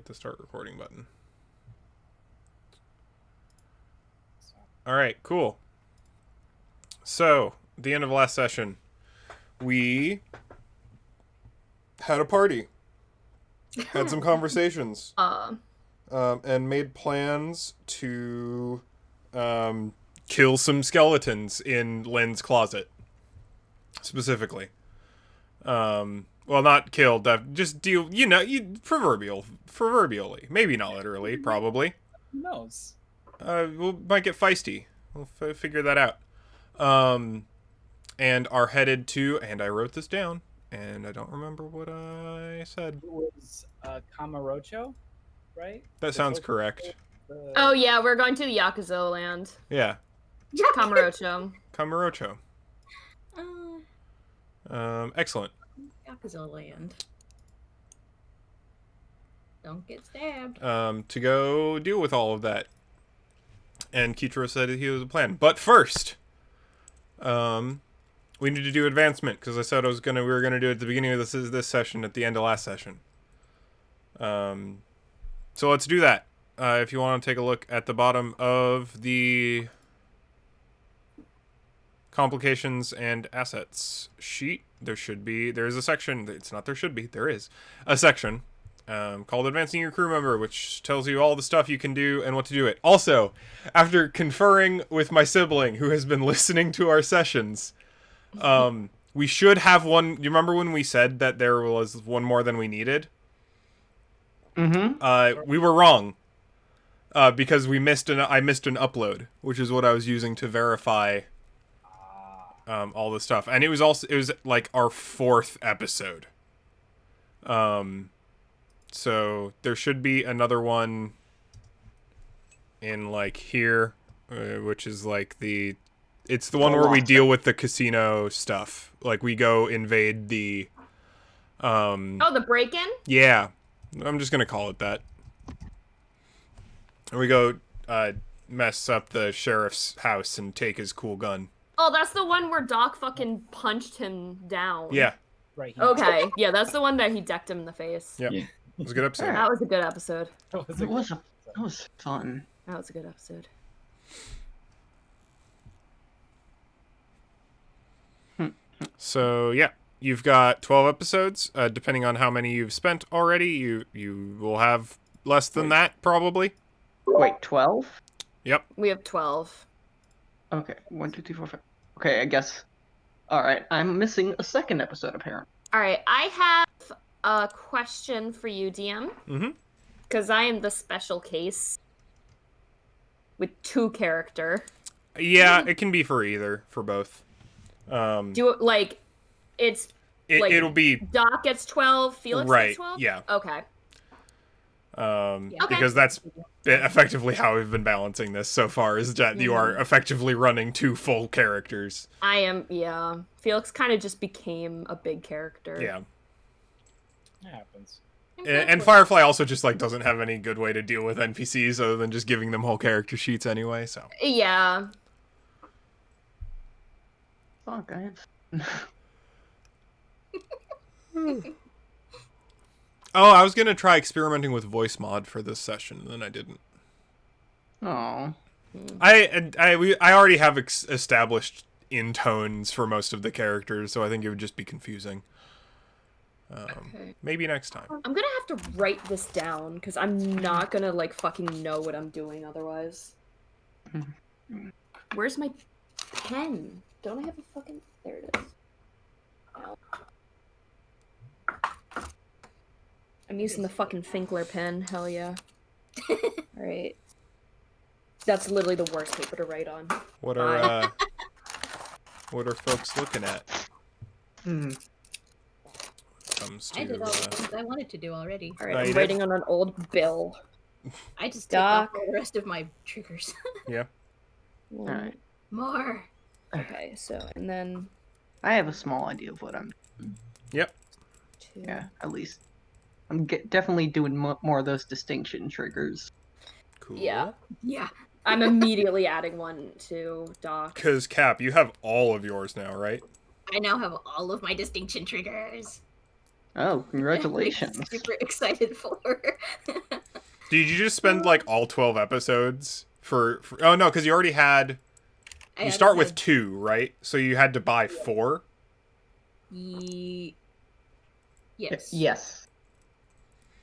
hit the start recording button. All right, cool. So, at the end of last session, we had a party, had some conversations, and made plans to kill some skeletons in Lynn's closet, specifically. Well, not killed, just deal, proverbially. Maybe not literally, probably. Who knows? We might get feisty. We'll figure that out. And are headed to, and I wrote this down, and I don't remember what I said. It was Kamurocho, right? That sounds correct. Oh yeah, we're going to the Yakuza land. Yeah. Kamurocho. Kamurocho. Excellent. Yakuza land. Don't get stabbed. To go deal with all of that. And Kichiro said he was a plan. But first, we need to do advancement, because I said we were gonna do it at the beginning of this session, at the end of last session. So let's do that. If you want to take a look at the bottom of the complications and assets sheet, there's a section. There is a section called Advancing Your Crew Member, which tells you all the stuff you can do and what to do it. Also, after conferring with my sibling who has been listening to our sessions, we should have one. You remember when we said that there was one more than we needed? Mm-hmm. We were wrong. Because I missed an upload, which is what I was using to verify all the stuff. And it was like our 4th episode. So there should be another one in like here, which is like it's the one where we deal with the casino stuff. Like we go invade the the break-in? Yeah. I'm just gonna call it that. And we go mess up the sheriff's house and take his cool gun. Oh, that's the one where Doc fucking punched him down. Yeah. Right. Okay. Yeah, that's the one that he decked him in the face. Yep. Yeah. It was a good episode. That was a good episode. That was fun. That was a good episode. So, yeah. You've got 12 episodes. Depending on how many you've spent already, you will have less than that, probably. Wait, 12? Yep. We have 12. Okay, 1, 2, 3, 4, 5. Okay, I guess. Alright, I'm missing a second episode, apparently. Alright, I have a question for you, DM. Mm-hmm. Because I am the special case. With 2 character. Yeah, it can be for both. It'll be... Doc gets 12, Felix gets 12? Yeah. Okay. Because that's effectively how we've been balancing this so far, is that you are effectively running 2 full characters. I am, yeah. Felix kind of just became a big character. Yeah. It happens. And Firefly also just, like, doesn't have any good way to deal with NPCs other than just giving them whole character sheets anyway, so. Yeah. Oh, guys. Oh, I was gonna try experimenting with voice mod for this session, and then I didn't. Oh. I already have established intones for most of the characters, so I think it would just be confusing. Okay. Maybe next time. I'm gonna have to write this down, because I'm not gonna, like, fucking know what I'm doing otherwise. Where's my pen? Don't I have a fucking... There it is. Ow. I'm using the fucking Finkler pen. Hell yeah. Alright. That's literally the worst paper to write on. What are folks looking at? Comes to, I did all the things I wanted to do already. Alright, I'm writing on an old bill. I just took off all the rest of my triggers. Yeah. Alright. More. Okay, so, and then... I have a small idea of what I'm doing. Yep. 2. Yeah, at least. I'm definitely doing more of those distinction triggers. Cool. Yeah. Yeah. I'm immediately adding one to Doc. Because, Cap, you have all of yours now, right? I now have all of my distinction triggers. Oh, congratulations. Super excited for. Did you just spend like all 12 episodes for oh no, because you already had. I You had- start with 2, right? So you had to buy 4. Yes. Yes.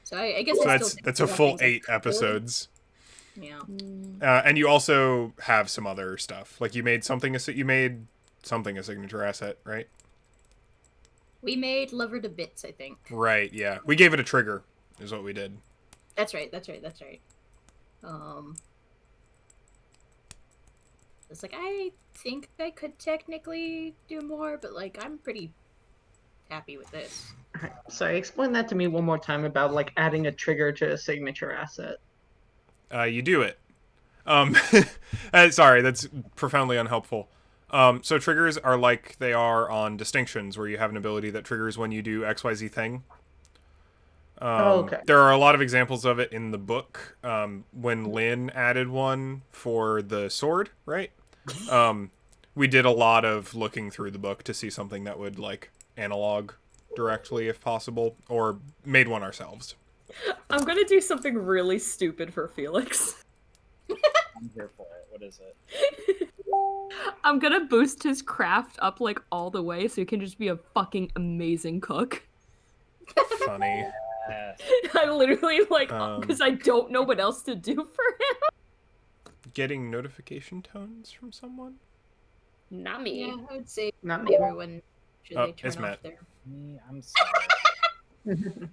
So I guess So I that's still that's a more full things I 8 could. episodes. Yeah. And you also have some other stuff. Like you made something a signature asset, right? We made Lover to Bits, I think. Right, yeah. We gave it a trigger, is what we did. That's right. It's like I think I could technically do more, but like I'm pretty happy with this. Sorry, explain that to me one more time about like adding a trigger to a signature asset. You do it. Sorry, that's profoundly unhelpful. So triggers are like they are on distinctions, where you have an ability that triggers when you do XYZ thing. Okay. There are a lot of examples of it in the book. When Lynn added one for the sword, right? We did a lot of looking through the book to see something that would like analog directly if possible, or made one ourselves. I'm gonna do something really stupid for Felix. I'm here for it. What is it? I'm gonna boost his craft up like all the way so he can just be a fucking amazing cook. Funny. Yes. I literally like Um, because I don't know what else to do for him. Getting notification tones from someone? Not me. Yeah, I would say Not me. everyone should Oh, they turn it's off Matt. their. Me, I'm sorry.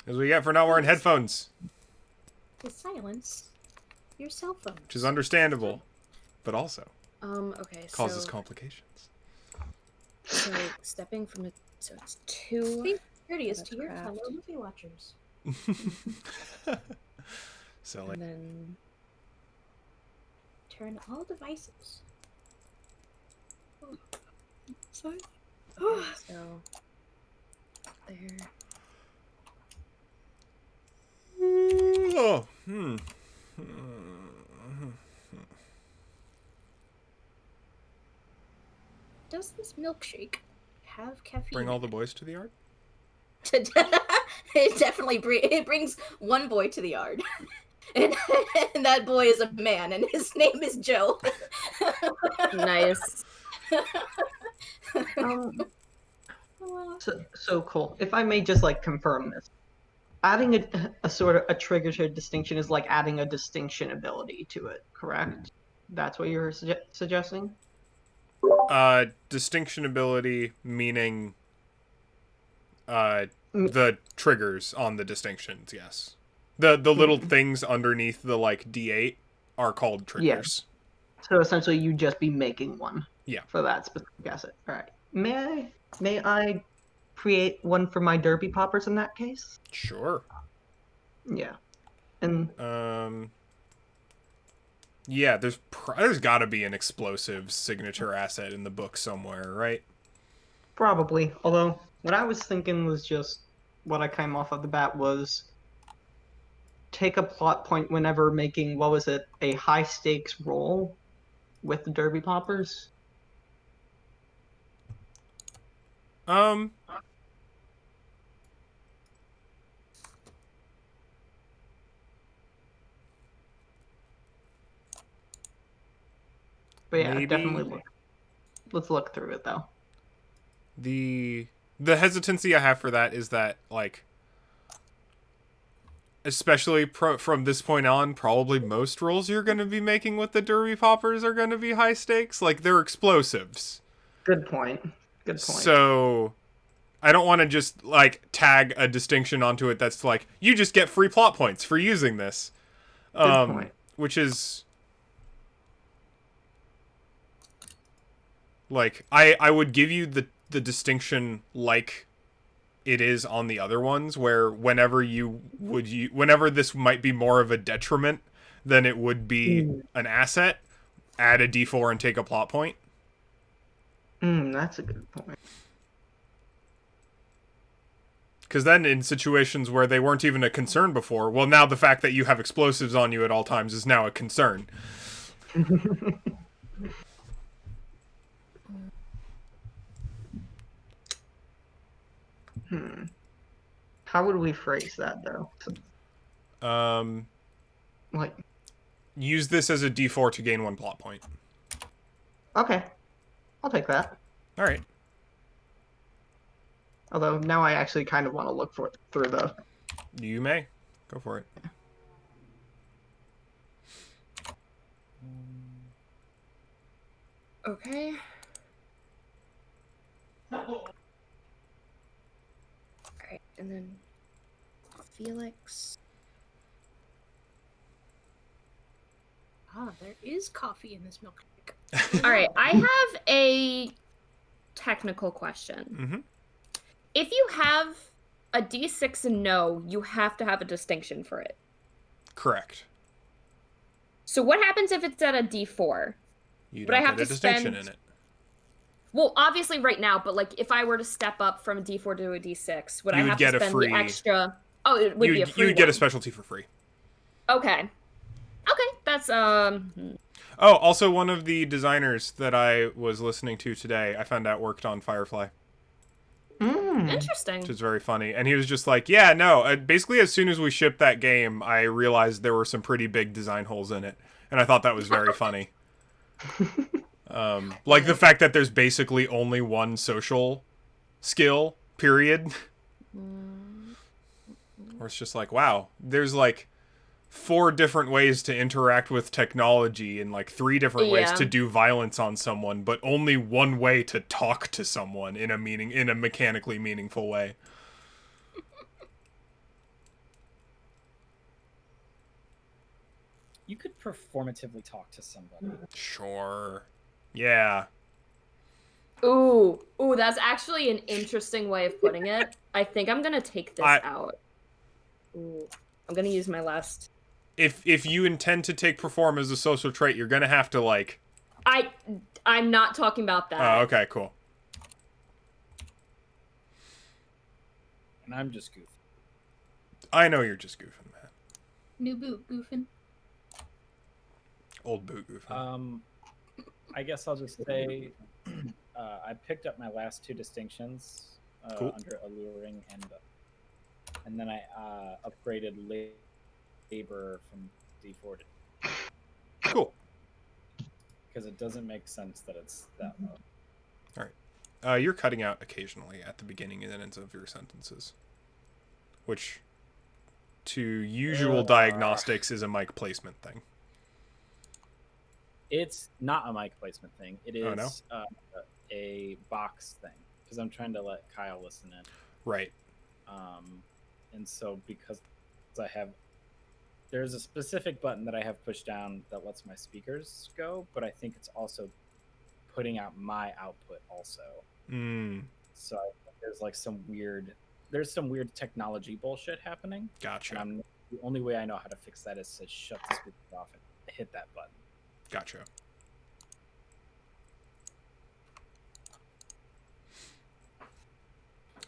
As we get for not wearing headphones, To silence your cell phone. which is understandable, but also Okay, causes so, complications. so stepping from the so it's 2. Be courteous That's to your craft. fellow movie watchers. Silly. And then Turn all devices. sorry. So there. Oh, Does this milkshake have caffeine? Bring all in the it? boys to the yard? It definitely it brings one boy to the yard. And that boy is a man, and his name is Joe. Nice. So cool. If I may just like confirm this, adding a sort of a trigger to a distinction is like adding a distinction ability to it, correct? That's what you're suggesting? Distinction ability meaning the triggers on the distinctions, yes. The little things underneath the like D8 are called triggers. So essentially you'd just be making one. Yeah. For that specific asset. Alright. May I create one for my derby poppers in that case? Sure. Yeah. And yeah, there's got to be an explosive signature asset in the book somewhere, right? probably. Although what I was thinking was just what I came off of the bat was take a plot point whenever making a high stakes roll with the derby poppers. But yeah, Maybe. definitely let's look through it though. The hesitancy I have for that is that like especially from this point on, probably most rolls you're going to be making with the derby poppers are going to be high stakes. Like they're explosives. Good point. Good point. So I don't want to just like tag a distinction onto it that's like you just get free plot points for using this. Good point. Which is like I would give you the distinction like it is on the other ones, where whenever this might be more of a detriment than it would be an asset, add a D4 and take a plot point. That's a good point. Because then in situations where they weren't even a concern before, well, now the fact that you have explosives on you at all times is now a concern. How would we phrase that though? Like, Use this as a D4 to gain 1 plot point. okay, I'll take that. All right. Although now I actually kind of want to look for it through the. You may. Go for it. Okay. Alright, and then Felix. Ah, there is coffee in this milkshake. Alright, I have a technical question. Mm-hmm. If you have a D6 and no, you have to have a distinction for it. Correct. So what happens if it's at a D4? You But don't I have get a to distinction spend- in it. Well, obviously right now, but like if I were to step up from a D4 to a D6, would You I would have get to a spend free- the extra? Oh, it would be a free You would get a one. specialty for free. Okay. Okay, that's Oh, also one of the designers that I was listening to today, I found out worked on Firefly, interesting. which is very funny. And he was just like, yeah, no, basically as soon as we shipped that game, I realized there were some pretty big design holes in it. And I thought that was very funny. Like the fact that there's basically only one social skill, period. Or it's just like, wow, there's like 4 different ways to interact with technology and like 3 different ways Yeah. to do violence on someone, but only one way to talk to someone in a mechanically meaningful way. You could performatively talk to somebody. Sure. Yeah. Ooh, that's actually an interesting way of putting it. I think I'm gonna take this out. Ooh, I'm gonna use my last. If you intend to take perform as a social trait, you're gonna have to like. I'm not talking about that. Oh, okay, cool. And I'm just goofy. I know you're just goofing, man. New boot goofing. Old boot goofing. I guess I'll just say I picked up my last 2 distinctions Cool. under alluring and then I upgraded labor from D4 to Cool. because it doesn't make sense that it's that low. You're cutting out occasionally at the beginning and ends of your sentences, which, to usual diagnostics, is a mic placement thing. It's not a mic placement thing. It is Oh, no? a box thing because I'm trying to let Kyle listen in. Right. And so because there's a specific button that I have pushed down that lets my speakers go, but I think it's also putting out my output also. So I think there's some weird technology bullshit happening. Gotcha. And the only way I know how to fix that is to shut the speakers off and hit that button. Gotcha.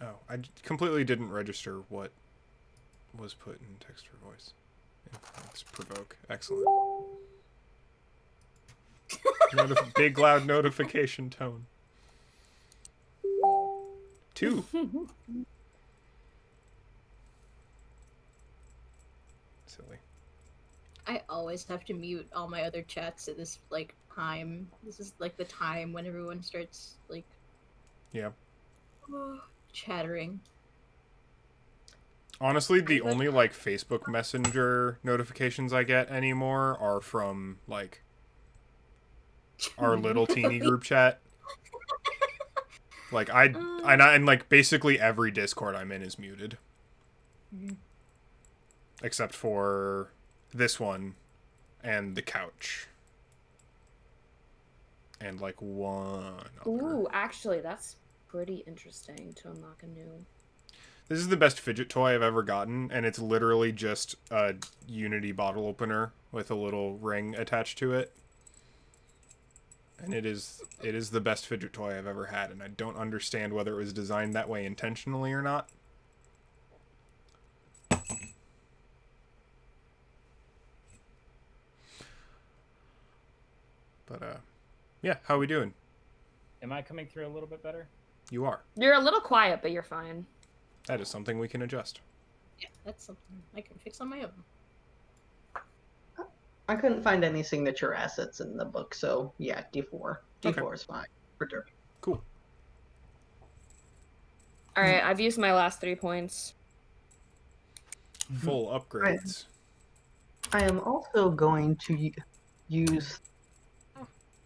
Oh, I completely didn't register what was put in text for voice. Influence, provoke. Excellent. Big loud notification tone. 2. Silly. I always have to mute all my other chats at this like time. This is like the time when everyone starts like Yeah. chattering. Honestly, the only like Facebook Messenger notifications I get anymore are from like our little teeny group chat. Like and like basically every Discord I'm in is muted. Except for this one and the couch. And like one other. Ooh, actually, that's pretty interesting to unlock a new. This is the best fidget toy I've ever gotten, and it's literally just a Unity bottle opener with a little ring attached to it. And it is the best fidget toy I've ever had, and I don't understand whether it was designed that way intentionally or not. But yeah, how are we doing? Am I coming through a little bit better? You are. You're a little quiet, but you're fine. That is something we can adjust. Yeah, that's something I can fix on my own. I couldn't find any signature assets in the book, so yeah, D4. D4 Okay. is fine for Derby. Cool. All right, I've used my last 3 points. Full upgrades. I am also going to use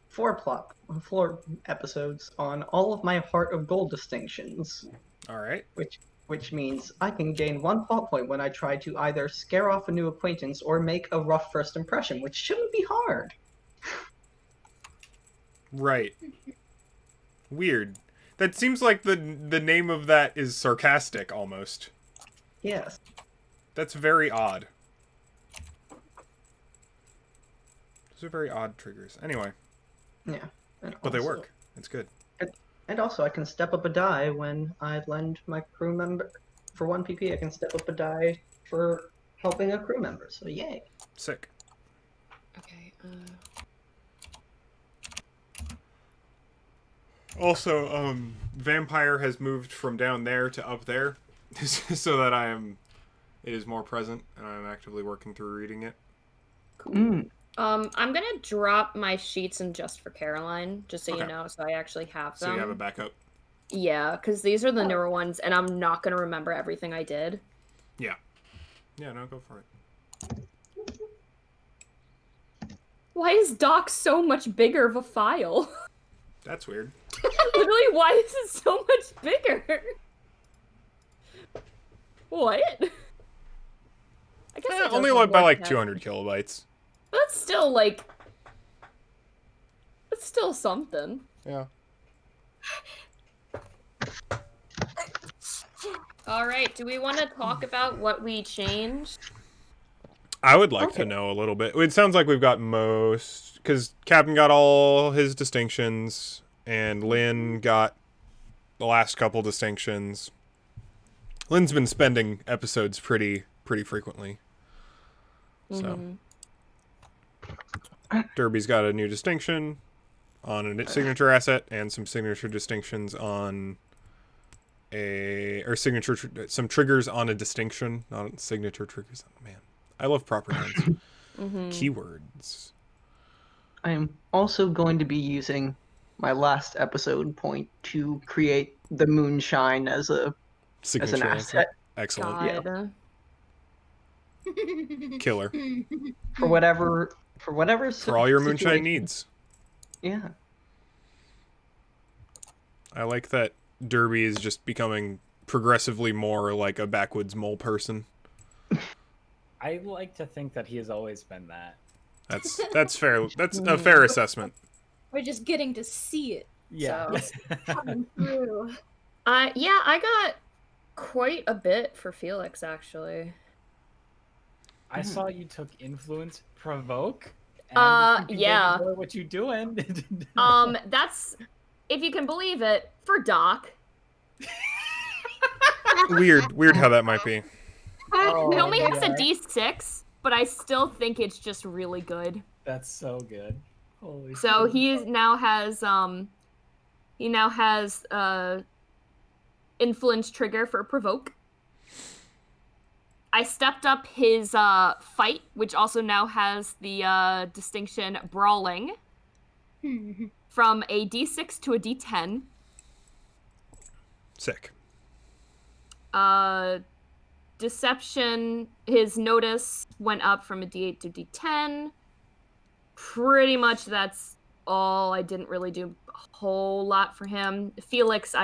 4 episodes on all of my Heart of Gold distinctions, All right. which means I can gain 1 plot point when I try to either scare off a new acquaintance or make a rough first impression, which shouldn't be hard. Right. Weird. That seems like the name of that is sarcastic almost. Yes. That's very odd. Those are very odd triggers. Anyway, Yeah. And but they also- work. It's good. And also, I can step up a die when I lend my crew member. For 1 PP, I can step up a die for helping a crew member, so yay. Sick. Okay. Also, Vampire has moved from down there to up there, so that it is more present, and I'm actively working through reading it. Mm. I'm gonna drop my sheets in just for Caroline, just so you Okay. know, so I actually have them. So you have a backup. Yeah, because these are the newer ones, and I'm not gonna remember everything I did. Yeah. Yeah, no, go for it. Why is Doc so much bigger of a file? That's weird. Literally, why is it so much bigger? What? I guess it does Only have by more like text. 200 kilobytes. That's still like. That's still something. Yeah. All right. Do we want to talk about what we changed? I would like to know a little bit. It sounds like we've got most, because Captain got all his distinctions, and Lynn got the last couple distinctions. Lynn's been spending episodes pretty frequently. So Derby's got a new distinction on a signature asset and some signature distinctions on some triggers on a distinction, not signature triggers. Man, I love proper nouns. Keywords. I am also going to be using my last episode point to create the moonshine as an Signature asset. Excellent. God. Killer. For whatever For all your moonshine situation. needs. Yeah. I like that Derby is just becoming progressively more like a backwoods mole person. I like to think that he has always been that. That's fair. That's a fair assessment. We're just getting to see it Yeah. coming through. Yeah, I got quite a bit for Felix actually. I saw you took influence, provoke. And you yeah. know what you doing? That's, if you can believe it, for Doc. Weird how that might be. He only has a yeah. D6, but I still think it's just really good. That's so good. Holy So shit. he now has influence trigger for provoke. I stepped up his fight, which also now has the distinction brawling, from a D6 to a D10. Sick. Deception, his notice went up from a D8 to D10. Pretty much that's all. I didn't really do a whole lot for him. Felix,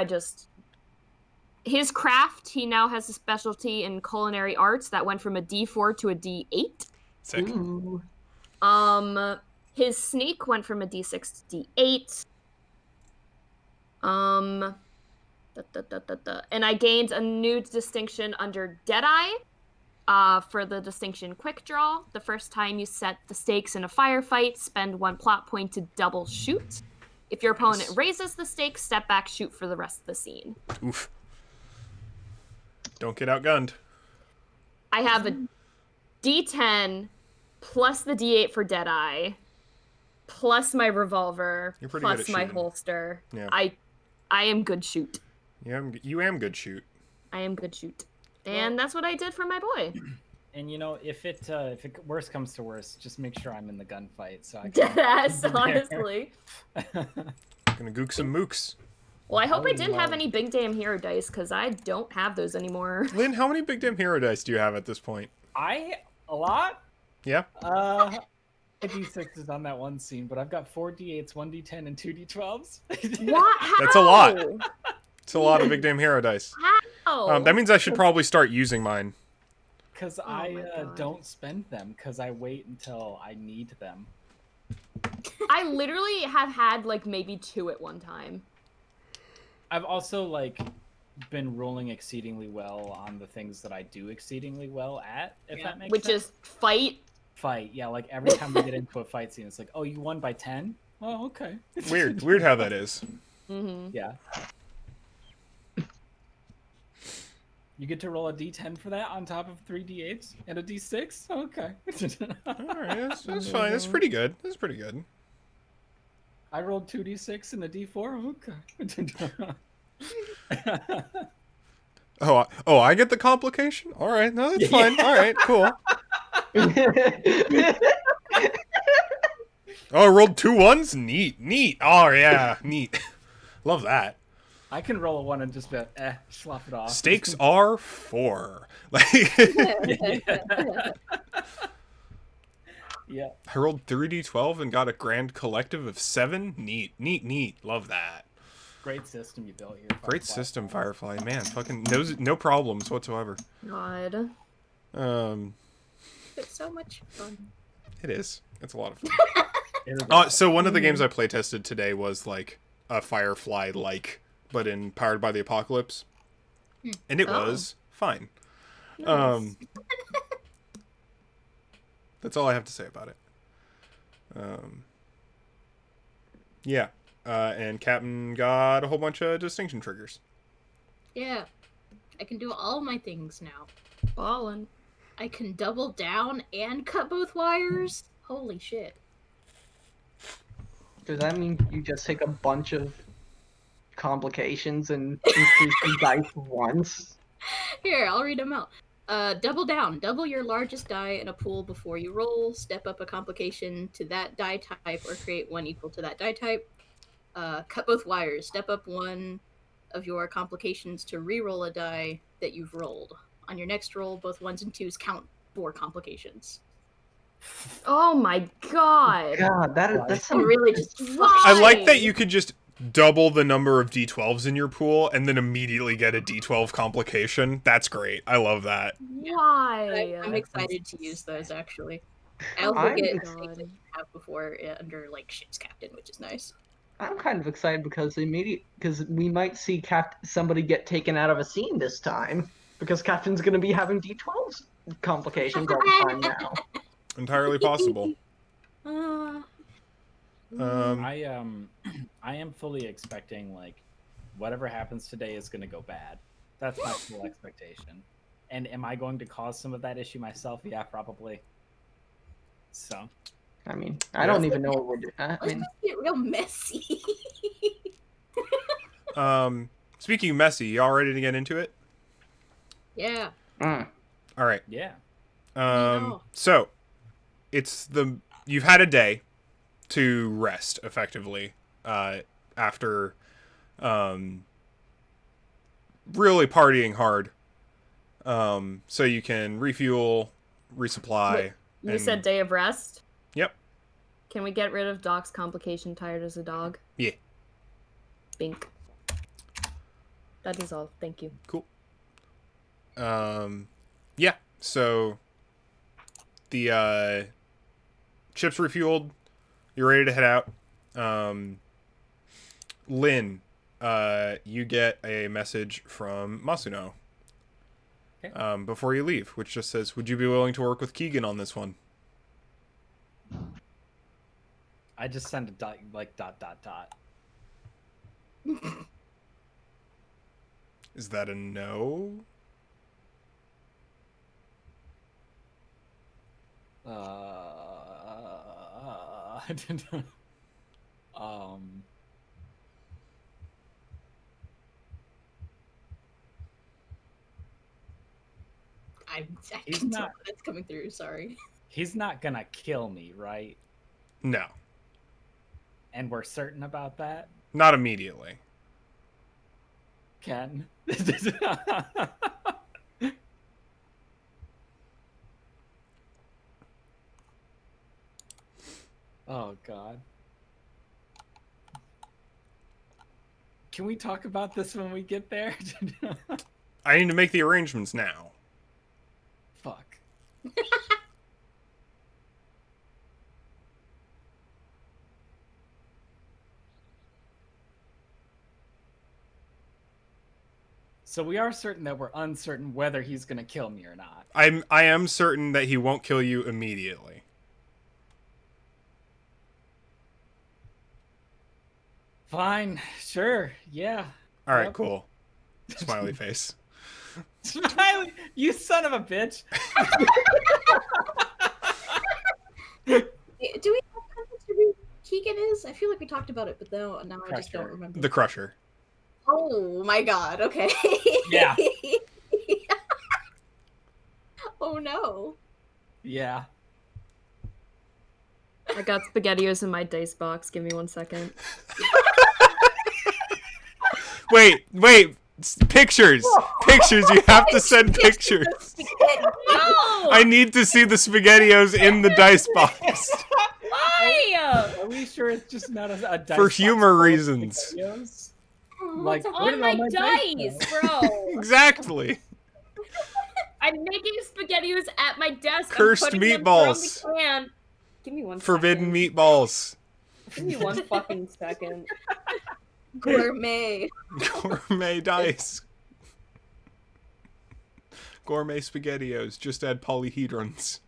his craft, he now has a specialty in culinary arts that went from a D4 to a D8. Sick. Ooh. His sneak went from a D6 to D8. And I gained a new distinction under Deadeye for the distinction Quick Draw. The first time you set the stakes in a firefight, spend 1 plot point to double shoot. If your opponent raises the stakes, step back, shoot for the rest of the scene. Oof. Don't get outgunned. I have a D10 plus the D8 for Deadeye, plus my revolver, You're pretty good plus at my shooting. holster. Yeah. I am good shoot. You am good shoot. I am good shoot. And that's what I did for my boy. And if it worst comes to worst, just make sure I'm in the gunfight so I can. Yes, honestly. Gonna gook some mooks. Well, I hope I would didn't have love- any big damn hero dice, because I don't have those anymore. Lynn, how many big damn hero dice do you have at this point? A lot. Yeah. D6 is on that one scene, but I've got 4 D8s, 1 D10, and 2 D12s. What? How? That's a lot. It's a lot of big damn hero dice. How? That means I should probably start using mine. Because my God. don't spend them, because I wait until I need them. I literally have had like maybe 2 at one time. I've also been rolling exceedingly well on the things that I do exceedingly well at, if that makes Which sense. is fight. Fight, yeah, every time we get into a fight scene, it's like, oh, you won by 10? Oh, okay. Weird how that is. Mm-hmm. Yeah. You get to roll a D10 for that on top of 3 D8s and a D6? Okay. Alright, that's fine. That's pretty good. That's pretty good. I rolled 2 D6 and a D4? Okay. Oh, I get the complication? Alright, no, that's fine. Alright, cool. Oh, I rolled 2 1s? Neat. Oh, yeah, neat. Love that. I can roll a 1 and just be slough it off. Stakes are 4. Yeah. I rolled 3d12 and got a grand collective of 7. Neat. Love that. Great system you built here. Great Firefly. system, Firefly. Man, fucking no problems whatsoever. God. It's so much fun. It is. It's a lot of fun. Here we go. So one of the games I play tested today was a Firefly but in Powered by the Apocalypse, and it was fine. Nice. That's all I have to say about it. Yeah, and Captain got a whole bunch of distinction triggers. Yeah. I can do all my things now. Ballin'. I can double down and cut both wires. Holy shit. Does that mean you just take a bunch of complications and increase the dice once? Here, I'll read them out. Double down. Double your largest die in a pool before you roll. Step up a complication to that die type or create one equal to that die type. Cut both wires. Step up one of your complications to re-roll a die that you've rolled. On your next roll, both 1s and 2s count 4 complications. Oh my god. God, that's So some really just Why? I like that you could just double the number of d12s in your pool and then immediately get a d12 complication. That's great. I love that. Why? I'm excited to use those actually. I also I'm get excited. things that you have before under ship's captain, which is nice. I'm kind of excited because we might see somebody get taken out of a scene this time because Captain's going to be having D12s complications all the time now. Entirely possible. Uh, I am fully expecting whatever happens today is going to go bad. That's my full expectation. And am I going to cause some of that issue myself? Yeah, probably. So. I mean, I don't even know what we're doing. let's just get real messy. Speaking of messy, y'all ready to get into it? Yeah. All right. Yeah. So you've had a day to rest effectively after really partying hard, so you can refuel, resupply. Wait, you said day of rest? Yep. Can we get rid of Doc's complication, tired as a dog? Yeah. Bink. That is all. Thank you. Cool. Yeah. So the ship's refueled. You're ready to head out. Lynn, you get a message from Masuno before you leave, which just says, "Would you be willing to work with Keegan on this one?" I just send a dot. Is that a no? I didn't. I He's can tell not- that's coming through. Sorry. He's not gonna kill me, right? No, And we're certain about that, not immediately. Ken. Oh God. Can we talk about this when we get there? I need to make the arrangements now. Fuck. So we are certain that we're uncertain whether he's gonna kill me or not. I am certain that he won't kill you immediately. Fine, sure, yeah. All right, Yep. cool. Smiley face. Smiley, you son of a bitch. Do we have context for who Keegan is? I feel like we talked about it, but now I just don't Crusher. remember. The Crusher. Oh my god, okay. Yeah. Oh no. Yeah. I got SpaghettiOs in my dice box. Give me 1 second. Wait. Pictures. Pictures. You have to send pictures. No! I need to see the SpaghettiOs in the dice box. Why? Are we sure it's just not a dice For box humor full of reasons. videos? Oh, Like, what's put it On my on dice, bro. Exactly. I'm making SpaghettiOs at my desk. Cursed I'm putting meatballs. Them from the can. Give me 1 Forbidden second. meatballs. Give me 1 fucking second. gourmet? Gourmet dice. Gourmet SpaghettiOs. Just add polyhedrons.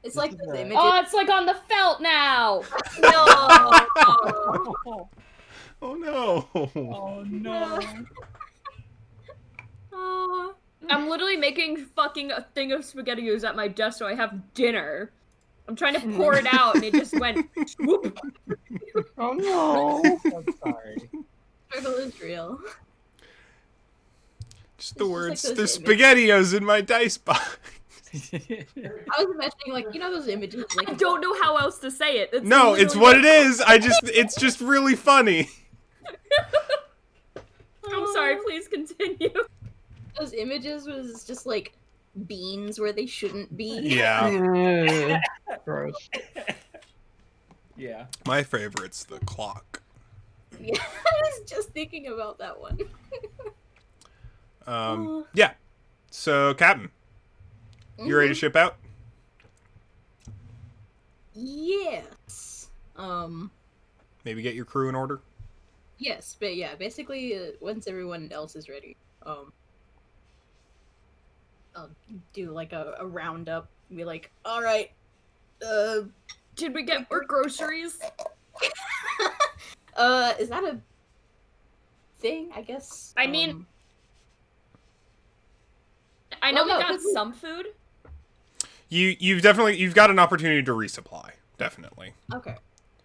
It's like those images. Oh, it's like on the felt now. No. Oh no. Oh no. Oh. I'm literally making fucking a thing of SpaghettiOs at my desk so I have dinner. I'm trying to pour it out and it just went whoop. Oh no. I'm sorry. Struggle is real. Just the It's just words. like There's those images. SpaghettiOs in my dice box. I was imagining, like, you know those images? Like, I don't know how else to say it. No, it's what it is. It's just really funny. I'm sorry, please continue. Those images was just like beans where they shouldn't be. Yeah. Gross. Yeah. My favorite's the clock. Yeah, I was just thinking about that one. Yeah. So, Captain, you ready to ship out? Yes. Maybe get your crew in order? Yes, but yeah, basically, once everyone else is ready, I'll do like a roundup. Be like, all right, Did we get more groceries? is that a thing? I guess. I mean, I know Well, we no, got 'cause we- some food. You've got an opportunity to resupply. Definitely. Okay.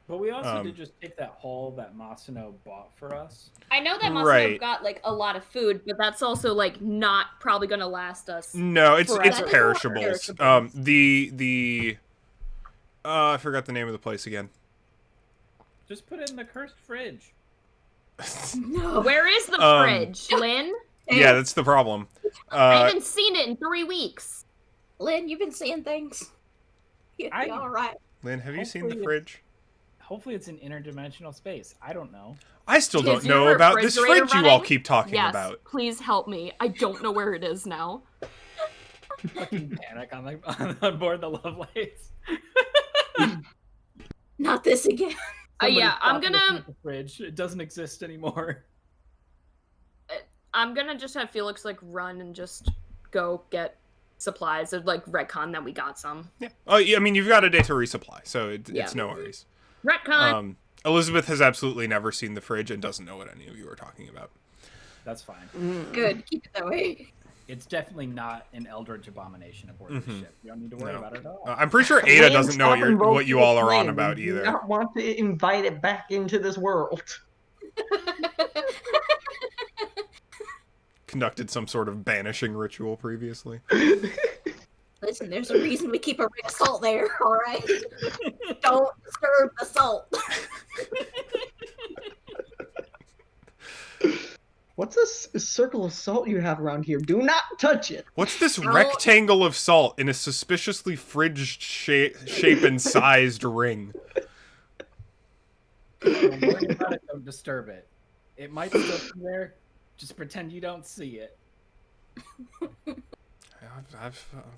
But we also Um, did just take that hole that Masano bought for us. I know that Masano Right. got like a lot of food, but that's also like not probably gonna last us. No, it's Forever. perishables. Perishables. I forgot the name of the place again. Just put it in the cursed fridge. No. Where is the Um, fridge, Lynn? Yeah, that's the problem. I haven't seen it in 3 weeks. Lynn, you've been seeing things. You I- all right? Lynn, have you seen the Hopefully fridge? Hopefully it's an interdimensional space. I don't know. I still Is don't your know about this refrigerator fridge you all running? keep talking Yes, about. please help me. I don't know where it is now. Fucking panic on board the Lovelace. Not this again. Yeah, I'm Somebody stop gonna- looking at the fridge. It doesn't exist anymore. I'm gonna just have Felix like run and just go get supplies or like retcon that we got some. Yeah. Oh, yeah, I mean, you've got a day to resupply, so Yeah. it's no worries. Retcon. Elizabeth has absolutely never seen the fridge and doesn't know what any of you are talking about. That's fine. Good. Keep it that way. It's definitely not an eldritch abomination aboard this ship. You don't need to worry No. about it at all. I'm pretty sure Ada Lynn, doesn't know stop what you all are on invoking about the flame. We do either. not want to invite it back into this world. conducted some sort of banishing ritual previously. Listen, there's a reason we keep a ring of salt there, alright? Don't disturb the salt. What's this circle of salt you have around here? Do not touch it. What's this rectangle of salt in a suspiciously fridged shape and sized ring? Don't worry about it. Don't disturb it. It might still be there. Just pretend you don't see it.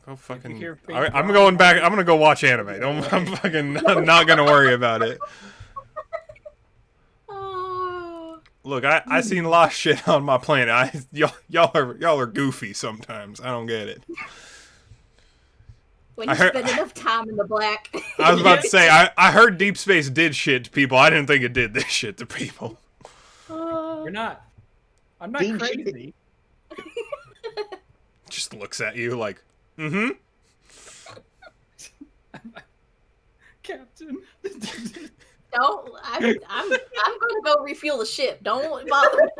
Go fucking. hear faint I'm going back. I'm gonna go watch anime. I'm fucking not gonna worry about it. Look, I seen a lot of shit on my planet. Y'all are goofy sometimes. I don't get it. When you spend enough time in the black. I was about to say, I heard Deep Space did shit to people. I didn't think it did this shit to people. You're not. I'm not Deep crazy. Just looks at you like, mm-hmm. Captain. Don't. I'm gonna go refuel the ship. Don't bother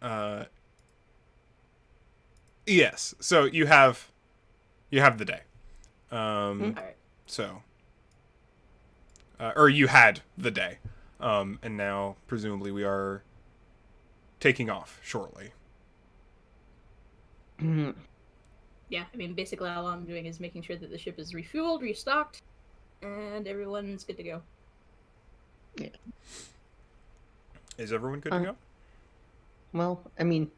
me. Yes. So you have the day. Alright. So, or you had the day, and now presumably we are taking off shortly. Yeah, I mean, basically all I'm doing is making sure that the ship is refueled, restocked, and everyone's good to go. Yeah. Is everyone good to go? Well, I mean,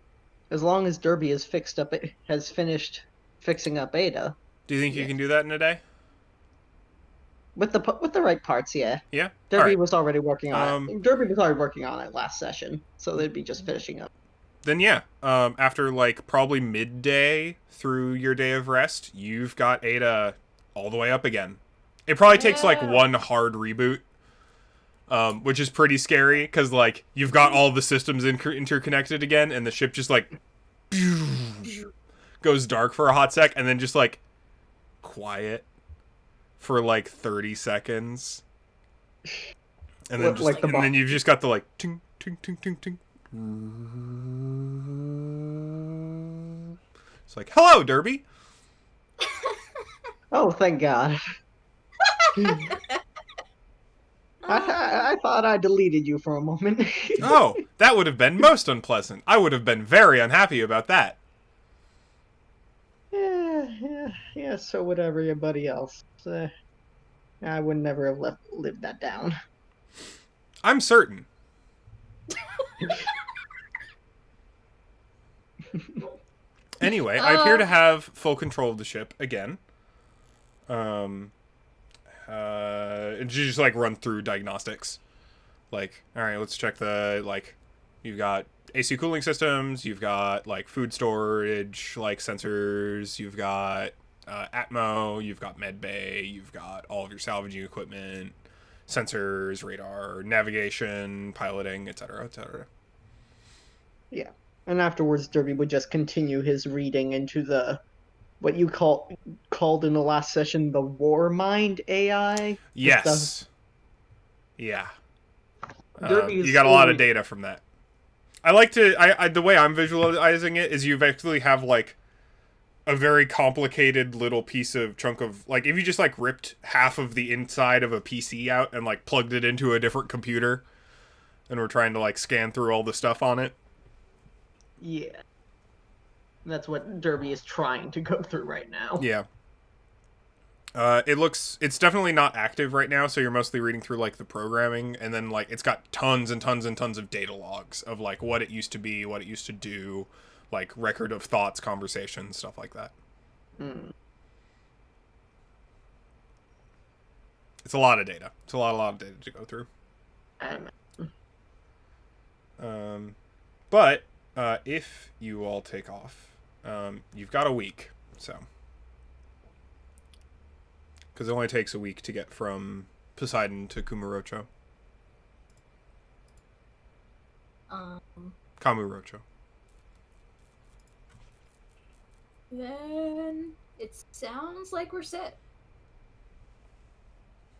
as long as Derby has finished fixing up Ada. Do you think you can do that in a day? With the right parts, yeah. Yeah. Derby was already working on it. Derby was already working on it last session, so they'd be just finishing up. Then yeah, after like probably midday through your day of rest, you've got Ada all the way up again. It probably takes like one hard reboot, which is pretty scary because like you've got all the systems interconnected again, and the ship just like goes dark for a hot sec, and then just like quiet for like 30 seconds, and then then you've just got the like ting ting ting ting ting. It's like, hello, Derby. Oh, thank God. I thought I deleted you for a moment. Oh, that would have been most unpleasant. I would have been very unhappy about that. Yeah, so would everybody else. I would never have lived that down. I'm certain. Anyway, I appear to have full control of the ship again. You just like run through diagnostics. Like, all right, let's check the like. You've got AC cooling systems. You've got like food storage, like sensors. You've got Atmo. You've got med bay. You've got all of your salvaging equipment, sensors, radar, navigation, piloting, etc., etc. Yeah. And afterwards, Derby would just continue his reading into the, what you called in the last session, the War Mind AI? Yes. Yeah. Derby you got a lot of data from that. I like to, the way I'm visualizing it is you actually have, like, a very complicated little chunk of, like, if you just, like, ripped half of the inside of a PC out and, like, plugged it into a different computer, and we're trying to, like, scan through all the stuff on it. Yeah. That's what Derby is trying to go through right now. Yeah. It's definitely not active right now, so you're mostly reading through, like, the programming, and then, like, it's got tons and tons and tons of data logs of, like, what it used to be, what it used to do, like, record of thoughts, conversations, stuff like that. It's a lot of data. It's a lot of data to go through. But if you all take off, you've got a week, so. Because it only takes a week to get from Poseidon to Kamurocho. Kamurocho. Then it sounds like we're set.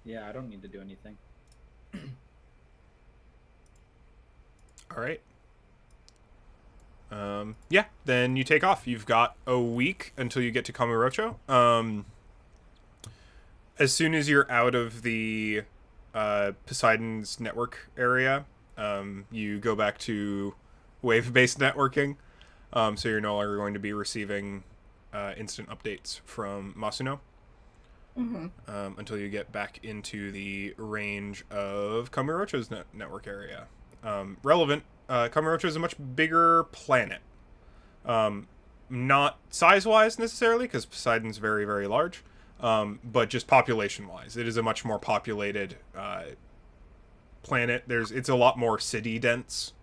Yeah, I don't need to do anything. All right. Yeah, then you take off. You've got a week until you get to Kamurocho. As soon as you're out of the Poseidon's network area, you go back to wave-based networking. So you're no longer going to be receiving instant updates from Masuno until you get back into the range of Kamurocho's network area. Relevant, Kamurocho is a much bigger planet. Not size-wise necessarily, because Poseidon's very, very large, but just population-wise. It is a much more populated planet. It's a lot more city-dense.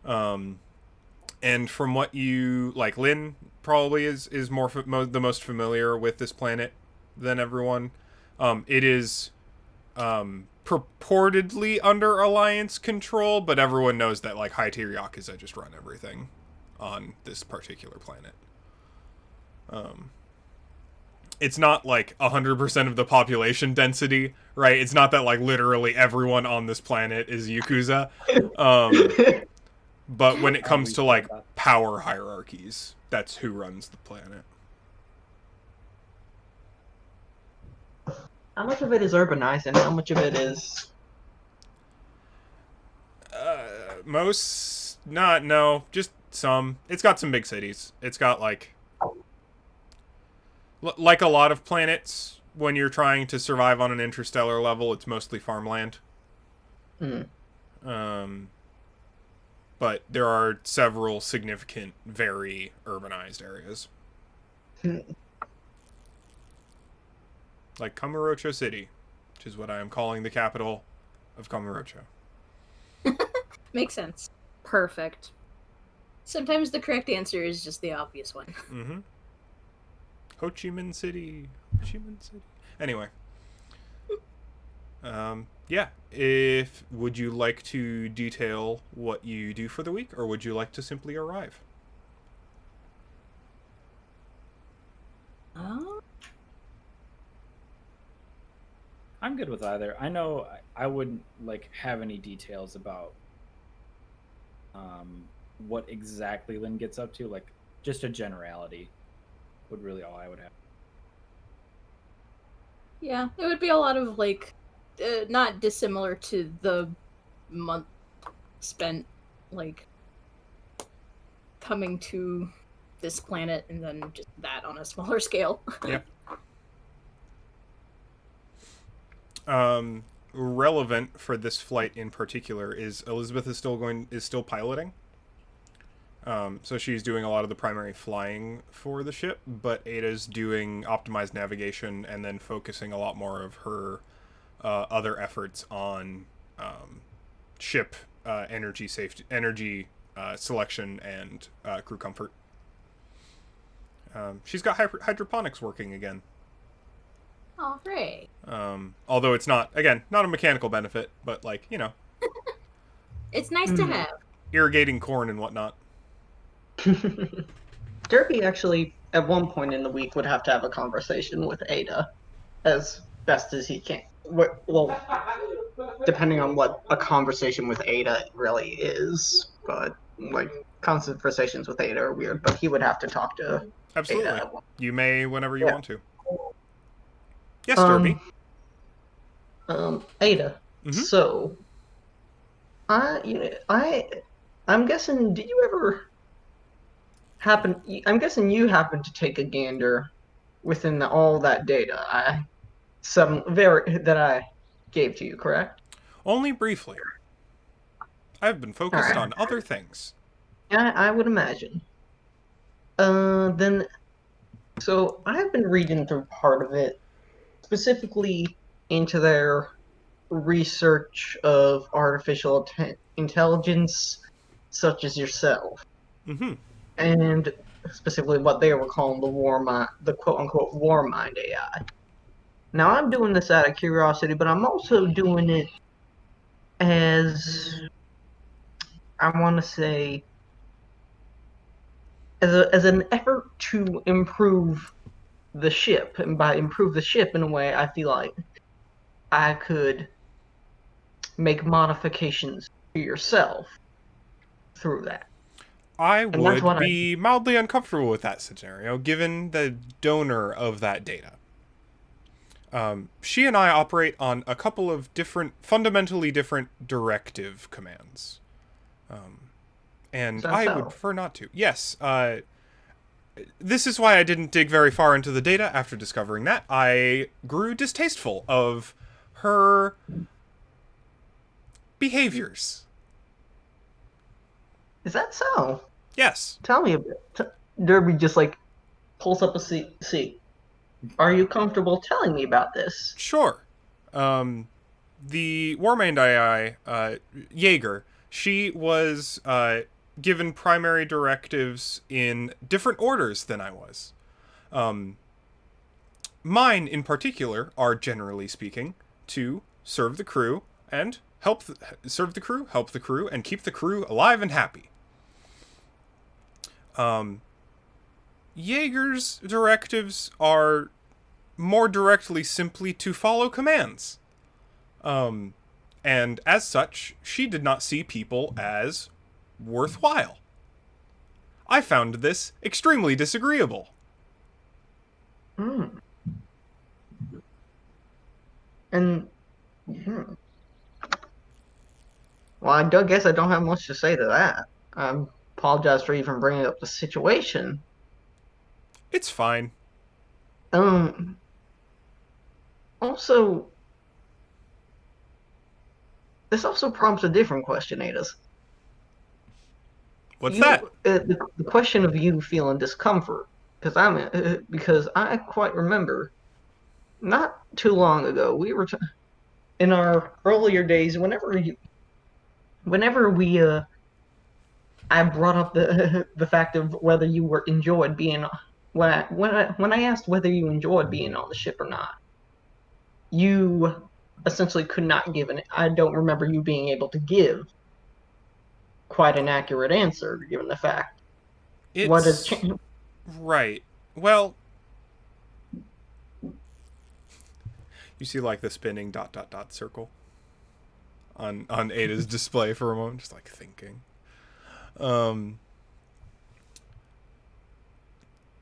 And from what you like, Lynn probably is more the most familiar with this planet than everyone. It is purportedly under Alliance control, but everyone knows that like High Tier Yakuza just run everything on this particular planet. It's not like 100% of the population density, right? It's not that like literally everyone on this planet is Yakuza. But when it comes to like power hierarchies, that's who runs the planet. How much of it is urbanized and how much of it is... Just some. It's got some big cities. It's got like a lot of planets, when you're trying to survive on an interstellar level, it's mostly farmland. But there are several significant, very urbanized areas. Like Kamurocho City, which is what I am calling the capital of Kamurocho. Makes sense. Perfect. Sometimes the correct answer is just the obvious one. Mm-hmm. Ho Chi Minh City. Ho Chi Minh City. Anyway. Yeah. Would you like to detail what you do for the week, or would you like to simply arrive? I'm good with either. I know I wouldn't like have any details about what exactly Lynn gets up to. Like just a generality would really all I would have. Yeah, it would be a lot of like not dissimilar to the month spent like coming to this planet, and then just that on a smaller scale. Yep. Relevant for this flight in particular is Elizabeth is still piloting. So she's doing a lot of the primary flying for the ship, but Ada's doing optimized navigation and then focusing a lot more of her other efforts on ship energy safety, selection, and crew comfort. She's got hydroponics working again. Oh, great. Although it's not a mechanical benefit, but like, you know. It's nice to have. Irrigating corn and whatnot. Derby actually, at one point in the week, would have to have a conversation with Ada as best as he can. Well, depending on what a conversation with Ada really is. But, like, conversations with Ada are weird, but he would have to talk to Absolutely. Ada. You may whenever you want to. Yes, Derby. Ada. Mm-hmm. So, I'm guessing. Did you ever happen? I'm guessing you happened to take a gander within all that data that I gave to you, correct? Only briefly. I've been focused on other things. Yeah, I would imagine. So I've been reading through part of it, specifically into their research of artificial intelligence, such as yourself, and specifically what they were calling the quote-unquote war mind AI. Now, I'm doing this out of curiosity, but I'm also doing it as, I want to say, as an effort to improve the ship. And by improve the ship in a way, I feel like I could make modifications to yourself through that. I And that's would what be mildly uncomfortable with that scenario, given the donor of that data. She and I operate on a couple of fundamentally different directive commands. And that I so? would prefer not to. Yes, this is why I didn't dig very far into the data after discovering that. I grew distasteful of her behaviors. Is that so? Yes. Tell me a bit. Derby just like pulls up a seat. Are you comfortable telling me about this? Sure. The Warmind AI, Jaeger, she was given primary directives in different orders than I was. Mine, in particular, are generally speaking to serve the crew and serve the crew, help the crew, and keep the crew alive and happy. Jaeger's directives are more directly simply to follow commands. And as such, she did not see people as worthwhile. I found this extremely disagreeable. Hmm. And well, I guess I don't have much to say to that. I apologize for even bringing up the situation. It's fine. Also, this also prompts a different question, Adis. What's that? The question of you feeling discomfort, because I quite remember, not too long ago, we were in our earlier days. I brought up the fact of whether you enjoyed being when I asked whether you enjoyed being on the ship or not, you essentially could not give I don't remember you being able to give quite an accurate answer, given the fact what has It's changed. right. Well, you see like the spinning ... circle on Ada's display for a moment, just like thinking.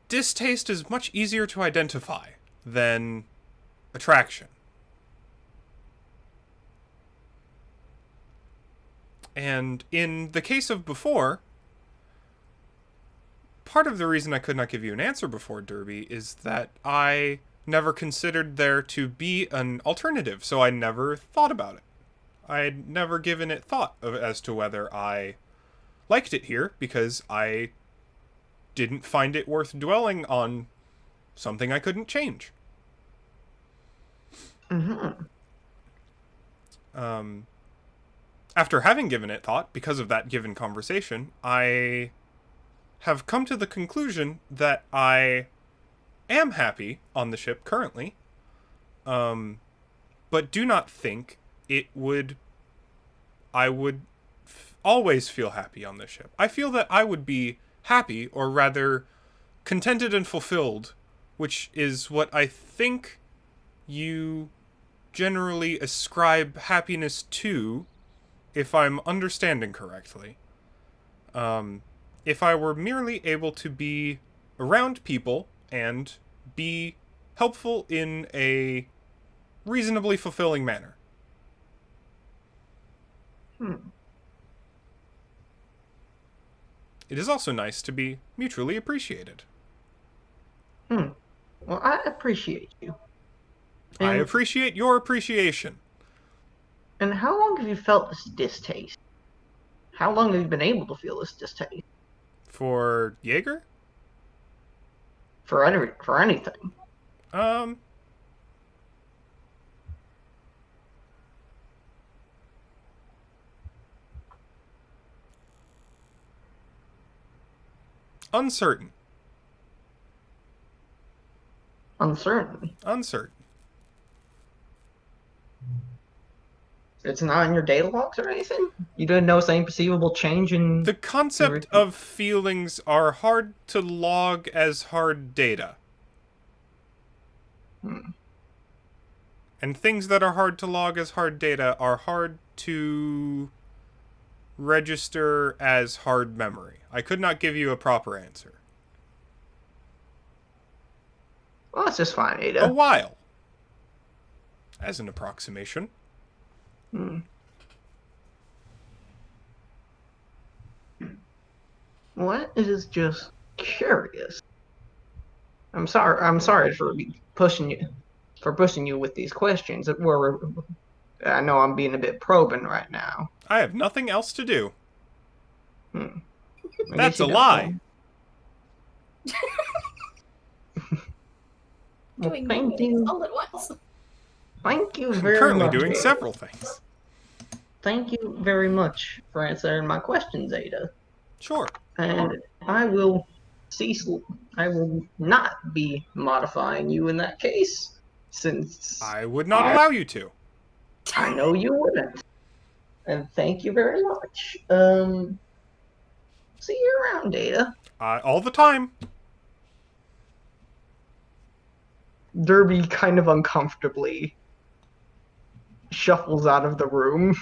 Distaste is much easier to identify than attraction. And in the case of before, part of the reason I could not give you an answer before, Derby, is that I never considered there to be an alternative, so I never thought about it. I had never given it thought as to whether I liked it here, because I didn't find it worth dwelling on something I couldn't change. Mm-hmm. After having given it thought, because of that given conversation, I have come to the conclusion that I am happy on the ship currently, but do not think I would always feel happy on this ship. I feel that I would be happy, or rather contented and fulfilled, which is what I think you generally ascribe happiness to, if I'm understanding correctly. If I were merely able to be around people and be helpful in a reasonably fulfilling manner. It is also nice to be mutually appreciated. Well, I appreciate you. I appreciate your appreciation. And how long have you felt this distaste? How long have you been able to feel this distaste? For Jaeger? For anything. Uncertain. Uncertain. It's not in your data logs or anything? You didn't notice any perceivable change in... The concept of feelings are hard to log as hard data. And things that are hard to log as hard data are hard to register as hard memory? I could not give you a proper answer. Well, that's just fine, Ada. A while. As an approximation. Hmm. What is just curious? I'm sorry for pushing you with these questions. I know I'm being a bit probing right now. I have nothing else to do. I That's guess you a don't lie. Well, Doing thank many things you. all at once. Thank you I'm very currently much. doing Ada. several things. Thank you very much for answering my questions, Ada. Sure. And I will not be modifying you in that case, since I would not allow you to. I know you wouldn't. And thank you very much. See you around, Ada. All the time. Derby kind of uncomfortably shuffles out of the room,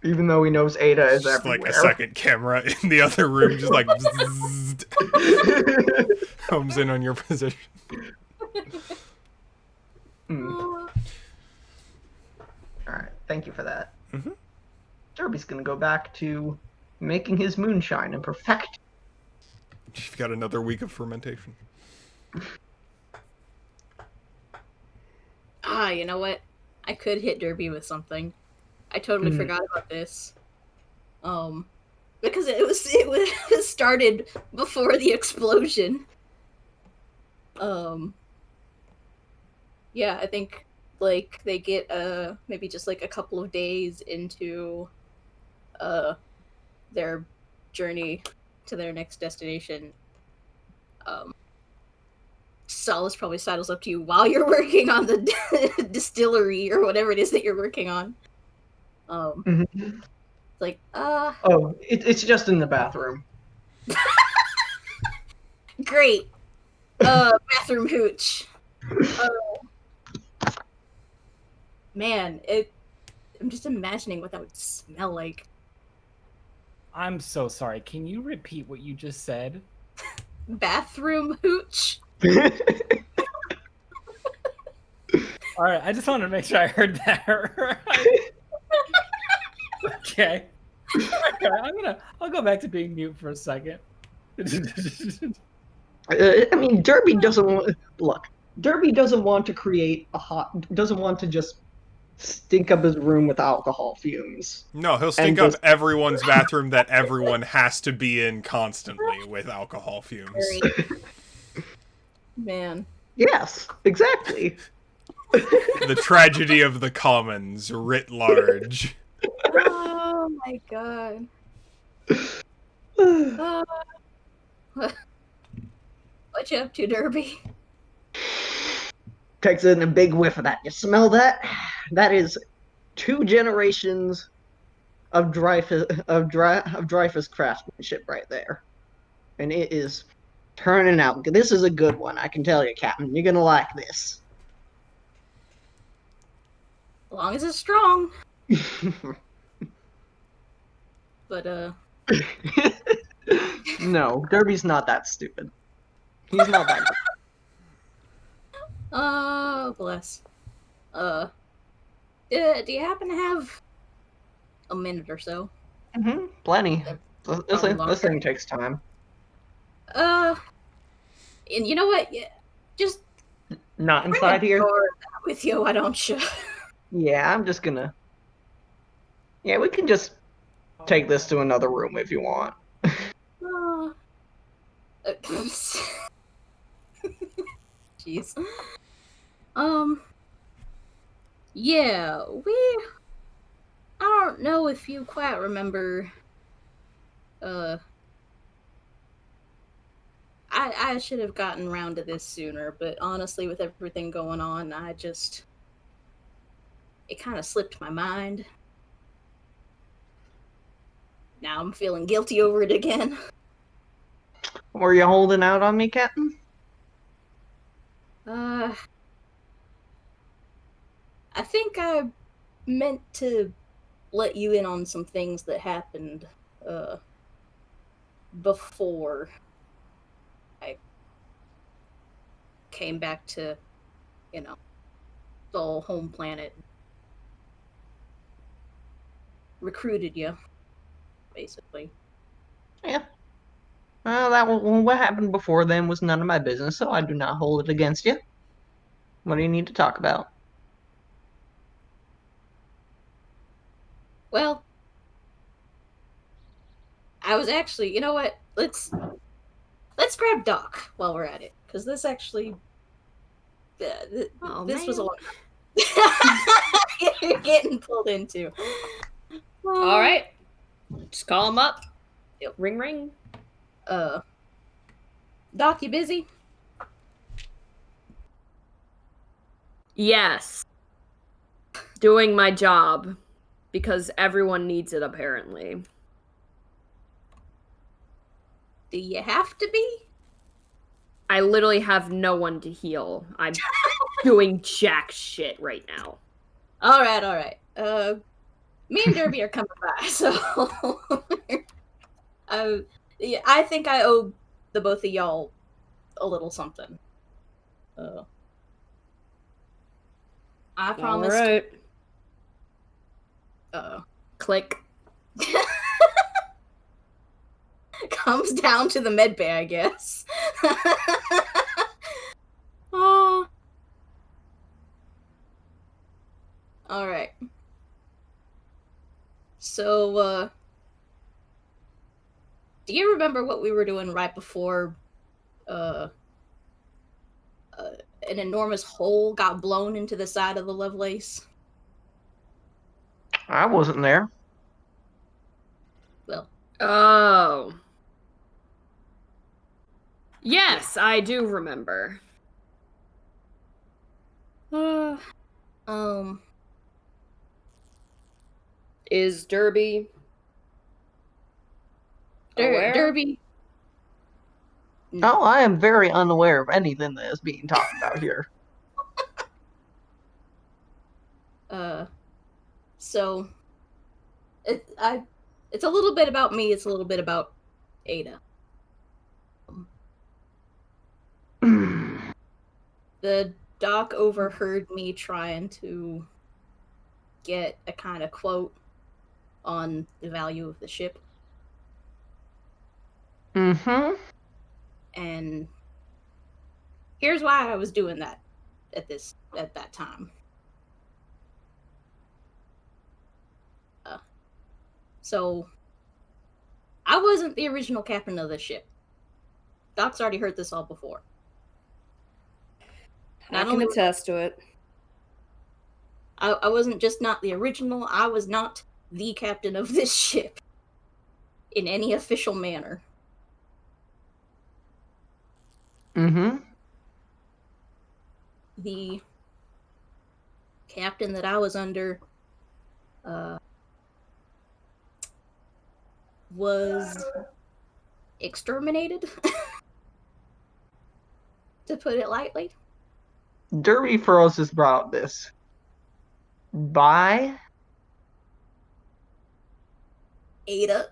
even though he knows Ada is Just everywhere. like a second camera in the other room, just like comes in on your position. Alright, thank you for that. Mm-hmm. Derby's gonna go back to making his moonshine and perfect. You've got another week of fermentation. You know what? I could hit Derby with something. I totally forgot about this. Because it was started before the explosion. Yeah, I think like they get maybe just like a couple of days into their journey to their next destination. Solace probably saddles up to you while you're working on the distillery or whatever it is that you're working on. Like, Oh, it's just in the bathroom. great. Bathroom hooch. Man, I'm just imagining what that would smell like. I'm so sorry. Can you repeat what you just said? Bathroom hooch? All right, I just wanted to make sure I heard that right. Okay. I'll go back to being mute for a second. I mean, Derby doesn't want to create doesn't want to just stink up his room with alcohol fumes. No, he'll stink up everyone's bathroom that everyone has to be in constantly with alcohol fumes. Man. Yes, exactly. The tragedy of the commons writ large. Oh my god. What you up to, Derby? Takes in a big whiff of that. You smell that? That is 2 generations of Dreyfus craftsmanship right there, and it is turning out. This is a good one, I can tell you, Captain. You're gonna like this. As long as it's strong. But No, Derby's not that stupid. He's not that good. Oh, bless. Do you happen to have a minute or so? Plenty. Probably This thing takes time. And you know what? Yeah, just Not inside bring a here? door with you, why don't you? Yeah, I'm just gonna... Yeah, we can just take this to another room if you want. Jeez. Yeah, I don't know if you quite remember, I should have gotten around to this sooner, but honestly, with everything going on, it kind of slipped my mind. Now I'm feeling guilty over it again. Were you holding out on me, Captain? I think I meant to let you in on some things that happened before I came back to, the home planet. Recruited you, basically. Yeah. Well, what happened before then was none of my business, so I do not hold it against you. What do you need to talk about? Well, I was actually, you know what? Let's grab Doc while we're at it, because this actually, this was a lot. You're getting pulled into. All right. Just call him up. Yep. Ring, ring. Doc, you busy? Yes. Doing my job. Because everyone needs it, apparently. Do you have to be? I literally have no one to heal. I'm doing jack shit right now. All right. Me and Derby are coming by, so yeah, I think I owe the both of y'all a little something. I promised. All right. Click. Comes down to the med bay, I guess. Oh. All right. So, do you remember what we were doing right before an enormous hole got blown into the side of the Lovelace? I wasn't there. Well. Oh. Yes, I do remember. Is Derby aware? Derby? No, I am very unaware of anything that is being talked about here. So it's a little bit about me, it's a little bit about Ada. The doc overheard me trying to get a kind of quote on the value of the ship. Mm-hmm. And here's why I was doing that at that time. So I wasn't the original captain of the ship. Doc's already heard this all before. I can attest to it. I wasn't just not the original, I was not the captain of this ship in any official manner. Mm-hmm. The captain that I was under was exterminated, to put it lightly. Derby Furrows has brought this. By Ada.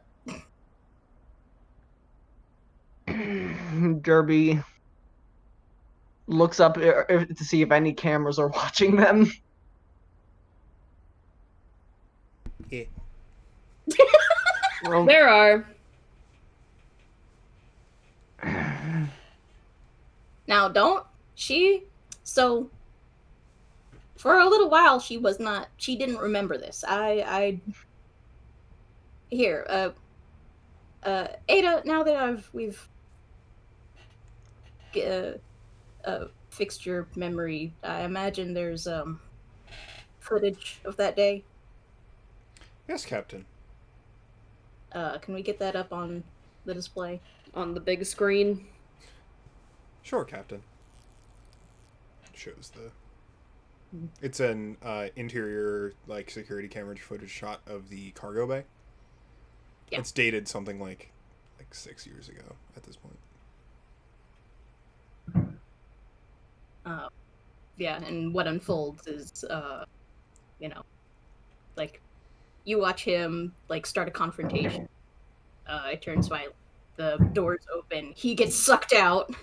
Derby looks up to see if any cameras are watching them. Yeah. Well, There are. Now, so for a little while she didn't remember this. Here, Ada, now that we've fixed your memory, I imagine there's footage of that day. Yes, Captain. Can we get that up on the display? On the big screen. Sure, Captain. Shows it's an interior security camera footage shot of the cargo bay. Yeah. It's dated something like 6 years ago at this point. Yeah, and what unfolds is you watch him like start a confrontation. It turns violent. The doors open. He gets sucked out,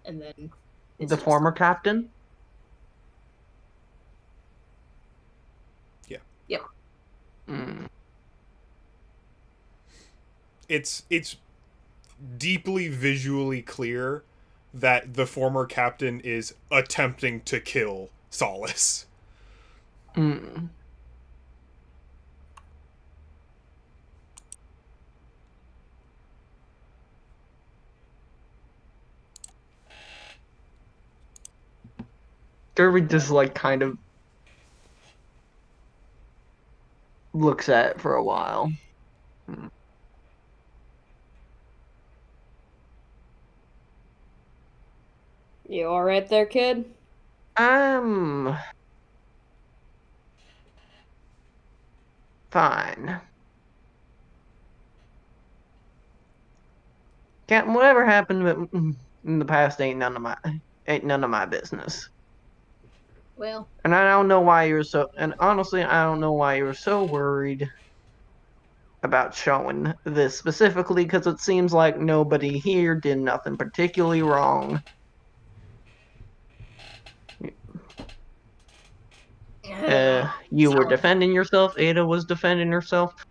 and then The former captain? Yeah. Yep. Mm. It's deeply visually clear that the former captain is attempting to kill Solace. Mm. Derby just like kind of looks at it for a while. Mm. You all right there, kid? I'm fine. Captain, whatever happened in the past ain't none of my business. Well, And I don't know why you're so. And honestly, I don't know why you're so worried about showing this specifically, because it seems like nobody here did nothing particularly wrong. You were defending yourself. Ada was defending herself.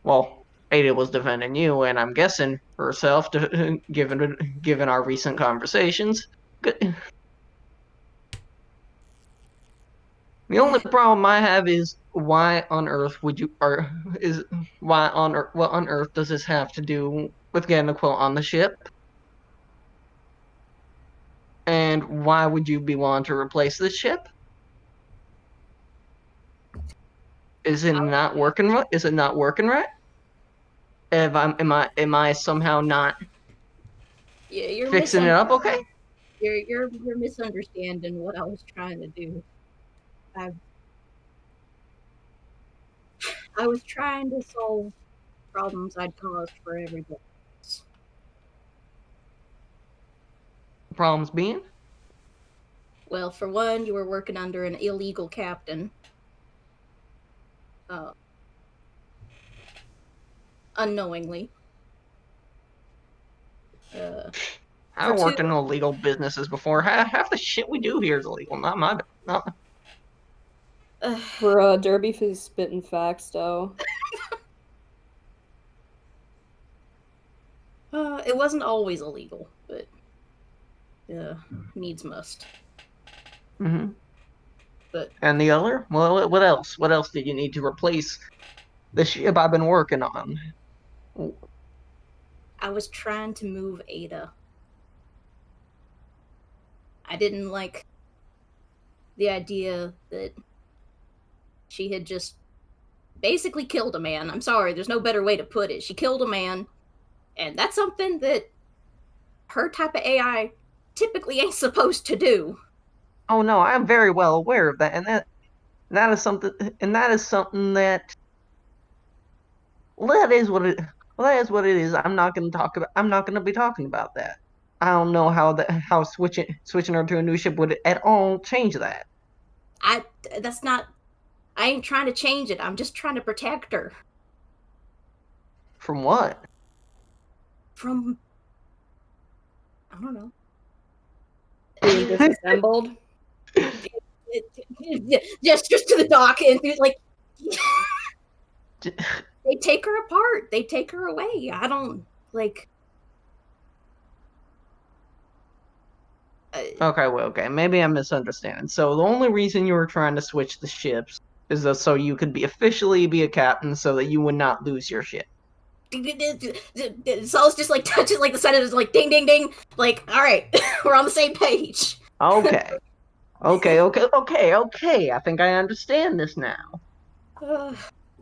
Well, Ada was defending you, and I'm guessing herself, given our recent conversations. The only problem I have is why on earth would you, or is why on earth, what on earth does this have to do with getting a quote on the ship? And why would you be wanting to replace the ship? Is it not working right? Is it not working right? Am I somehow not yeah, you're fixing it up? Okay. You're misunderstanding what I was trying to do. I was trying to solve problems I'd caused for everybody else. Problems being? Well, for one, you were working under an illegal captain. Uh, Unknowingly. I For two, worked in illegal businesses before. Half the shit we do here is illegal. Not. Bruh, Derby is spitting facts, though. It wasn't always illegal, but needs must. Mm-hmm. But And the other? Well, what else? What else did you need to replace the ship I've been working on? I was trying to move Ada. I didn't like the idea that she had just basically killed a man. I'm sorry, there's no better way to put it. She killed a man, and that's something that her type of AI typically ain't supposed to do. Oh no, I'm very well aware of that, and that is something, that well, that is what it. Well, that is what it is. I'm not going to talk about. I'm not going to be talking about that. I don't know how switching her to a new ship would at all change that. That's not. I ain't trying to change it. I'm just trying to protect her. From what? From. I don't know. Being disassembled? Just to the dock, and like. They take her apart. They take her away. I don't like. Okay, well, okay. Maybe I'm misunderstanding. So the only reason you were trying to switch the ships is so you could officially be a captain, so that you would not lose your ship. Saul's just like touches like the side of it, like ding ding ding. Like, all right, we're on the same page. Okay. Okay. I think I understand this now.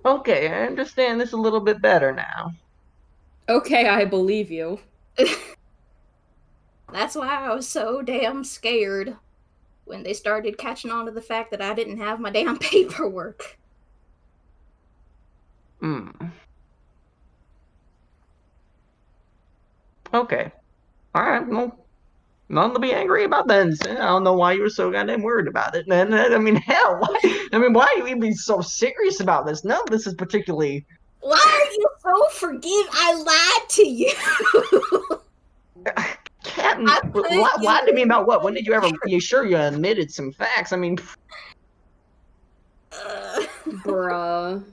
Okay, I understand this a little bit better now. Okay, I believe you. That's why I was so damn scared when they started catching on to the fact that I didn't have my damn paperwork. Okay. Alright, well, Nothing to be angry about then. I don't know why you were so goddamn worried about it. And I mean, hell, why are you even being so serious about this? None of this is particularly. Why are you so forgive? I lied to you. Captain, I put lied to me you about what? When in did you ever? You sure you admitted some facts? I mean, Bruh.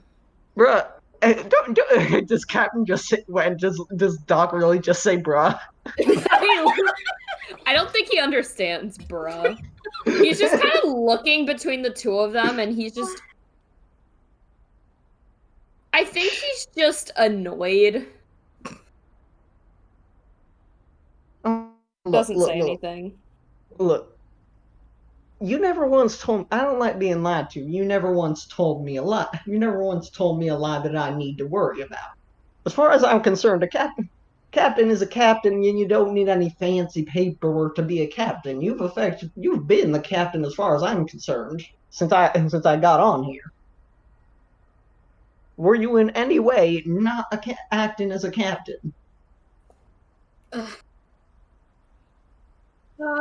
bruh. Don't does Captain just say, does Doc really just say bruh? I don't think he understands, bruh. He's just kind of looking between the two of them, and he's just. I think he's just annoyed. Doesn't say anything. Look. You never once told. I don't like being lied to. You never once told me a lie. You never once told me a lie that I need to worry about. As far as I'm concerned, a captain is a captain, and you don't need any fancy paperwork to be a captain. You've been the captain as far as I'm concerned since I got on here. Were you in any way not acting as a captain?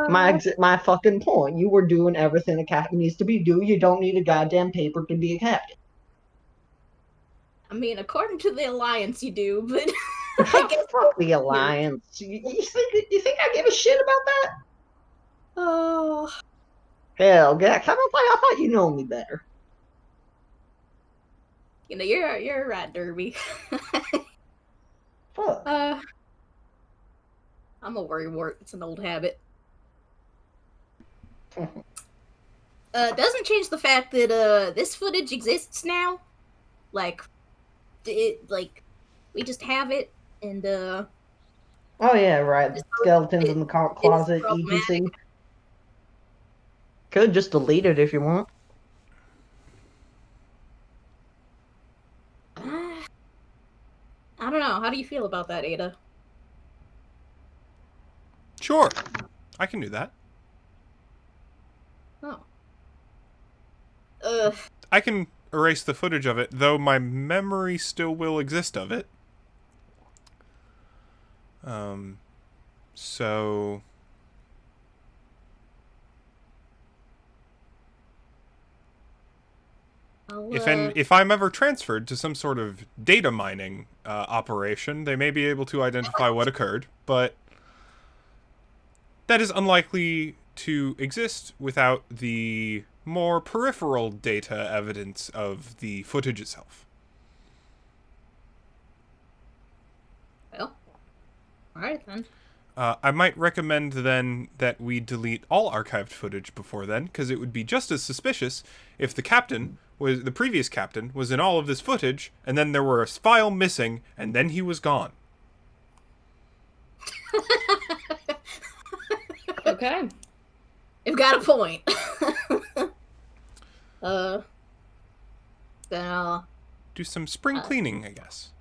My fucking point. You were doing everything a captain needs to be do. You don't need a goddamn paper to be a captain. I mean, according to the Alliance, you do, but Fuck the Alliance. You think I give a shit about that? Oh, Hell, Gax, I thought you know me better. you know, you're right, Derby. Fuck. I'm a worrywart. It's an old habit. Doesn't change the fact that this footage exists now. Like, we just have it, and Oh yeah, right. Skeletons in the closet, etc. Could just delete it if you want. I don't know. How do you feel about that, Ada? Sure. I can do that. Oh. I can erase the footage of it, though my memory still will exist of it. So... If I'm ever transferred to some sort of data mining operation, they may be able to identify what occurred, but that is unlikely to exist without the more peripheral data evidence of the footage itself. Well, alright then. I might recommend then that we delete all archived footage before then, because it would be just as suspicious if the previous captain was in all of this footage, and then there were a file missing, and then he was gone. Okay. You've got a point. Then I'll do some spring cleaning, I guess.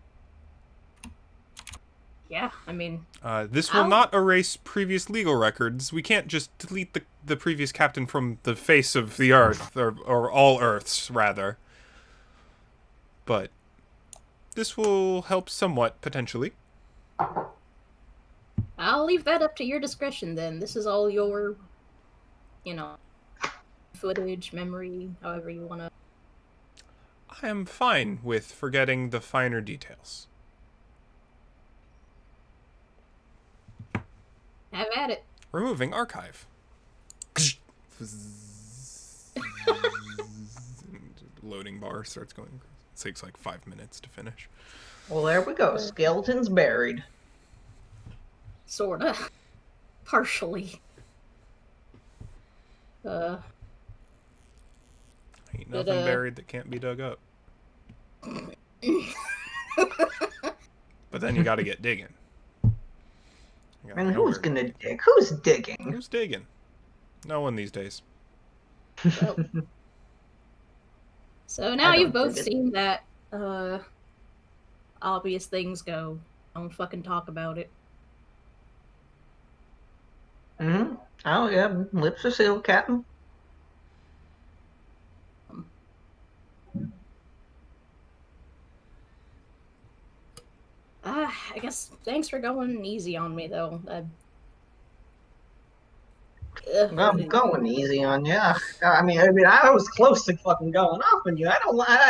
Yeah, I mean... this will not erase previous legal records. We can't just delete the previous captain from the face of the Earth, or all Earths, rather. But this will help somewhat, potentially. I'll leave that up to your discretion, then. This is all your, footage, memory, however you want to... I am fine with forgetting the finer details. Have at it. Removing archive. Loading bar starts going. It takes like 5 minutes to finish. Well, there we go. Skeleton's buried. Sorta. Partially. Ain't nothing buried that can't be dug up. But then you gotta get digging. And who's gonna dig? Who's digging? Who's digging? No one these days. Well, so now you've both seen that obvious things go. Don't fucking talk about it. Mm-hmm. Oh yeah, lips are sealed, Captain. I guess thanks for going easy on me, though. I'm going easy on you. I mean, I was close to fucking going off on you. I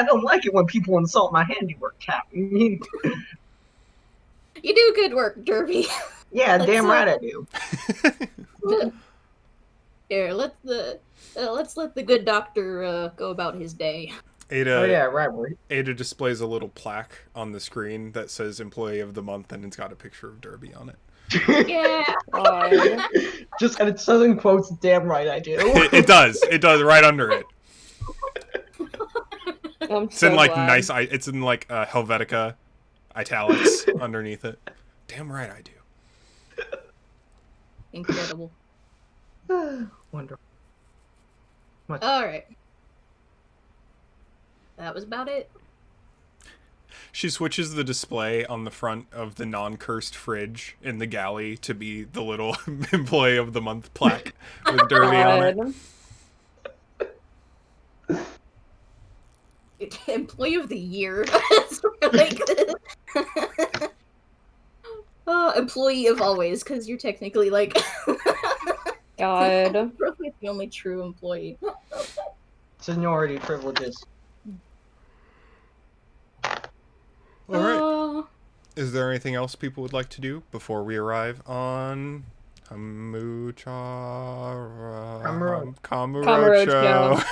don't like it when people insult my handiwork, Captain. You do good work, Derby. Yeah, Let's, damn right I do. Here, let's let the good doctor go about his day. Ada, Oh yeah, right. Ada displays a little plaque on the screen that says Employee of the Month, and it's got a picture of Derby on it. Yeah. Just and it says in quotes, "Damn right I do." It does. It does right under it. It's So in like glad. nice. It's in like Helvetica italics underneath it. Damn right I do. Incredible. Wonderful. All right. That was about it. She switches the display on the front of the non-cursed fridge in the galley to be the little Employee of the Month plaque with Derby on it. Employee of the Year. Like, employee of always, because you're technically like God. probably the only true employee. Seniority privileges. All right. Is there anything else people would like to do before we arrive on Kamurocho? Kamurocho.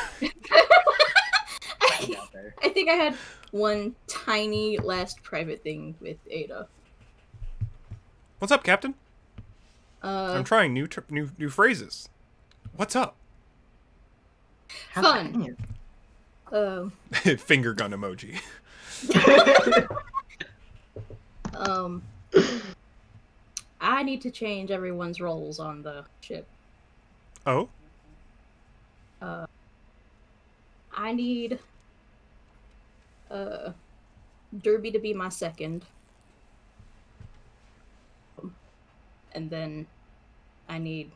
I think I had one tiny last private thing with Ada. What's up, Captain? I'm trying new phrases. What's up? Fun. Finger gun emoji. I need to change everyone's roles on the ship. Oh? I need Derby to be my second. And then I need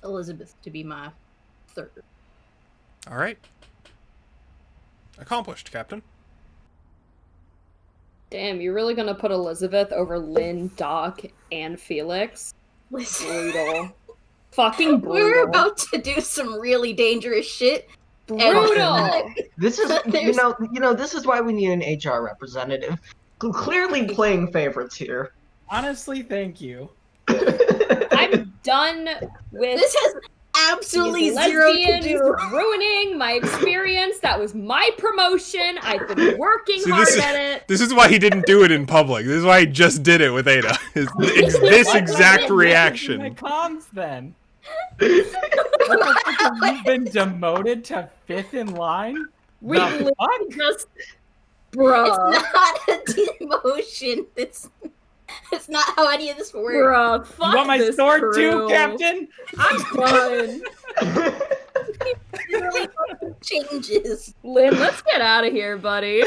Elizabeth to be my third. All right. Accomplished, Captain. Damn, you're really gonna put Elizabeth over Lynn, Doc, and Felix? Listen, Brutal. Fucking brutal. we're about to do some really dangerous shit. Brutal. This is this is why we need an HR representative. Clearly playing favorites here. Honestly, thank you. I'm done with This has absolutely these zero to lesbians do. ruining my experience. That was my promotion. I've been working See, hard at it. This is why he didn't do it in public. This is why he just did it with Ada. This exact My reaction. comms then. You've been demoted to 5th in line? We The literally fuck? just, bruh, It's not a demotion. It's not how any of this works. bruh, fuck You want my this sword crew. too, Captain? I'm done. Really fucking changes. Lynn, let's get out of here, buddy.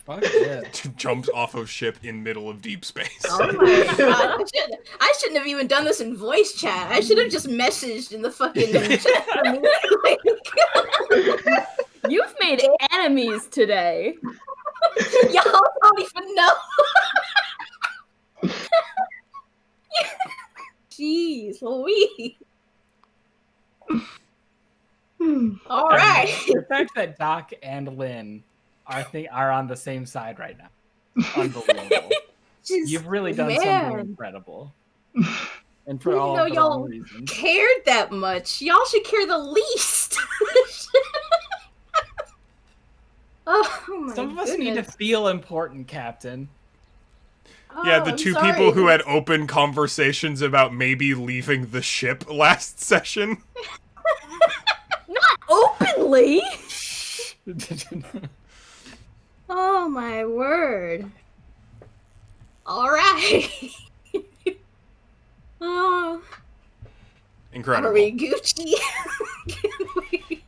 Fuck yeah. Jumps off of ship in middle of deep space. Oh my god. I shouldn't have even done this in voice chat. I should have just messaged in the fucking You've made enemies today. Y'all don't even know. Jeez Louise. All right. The fact that Doc and Lynn are on the same side right now. Unbelievable. You've really done something incredible. And for all know of the y'all wrong reasons. cared that much. Y'all should care the least. Oh my Some of us need to goodness. feel important, Captain. Yeah, Oh, the I'm two sorry. people who had open conversations about maybe leaving the ship last session. Openly? Oh my word. All right. Oh, Incredible. are we Gucci? Can we...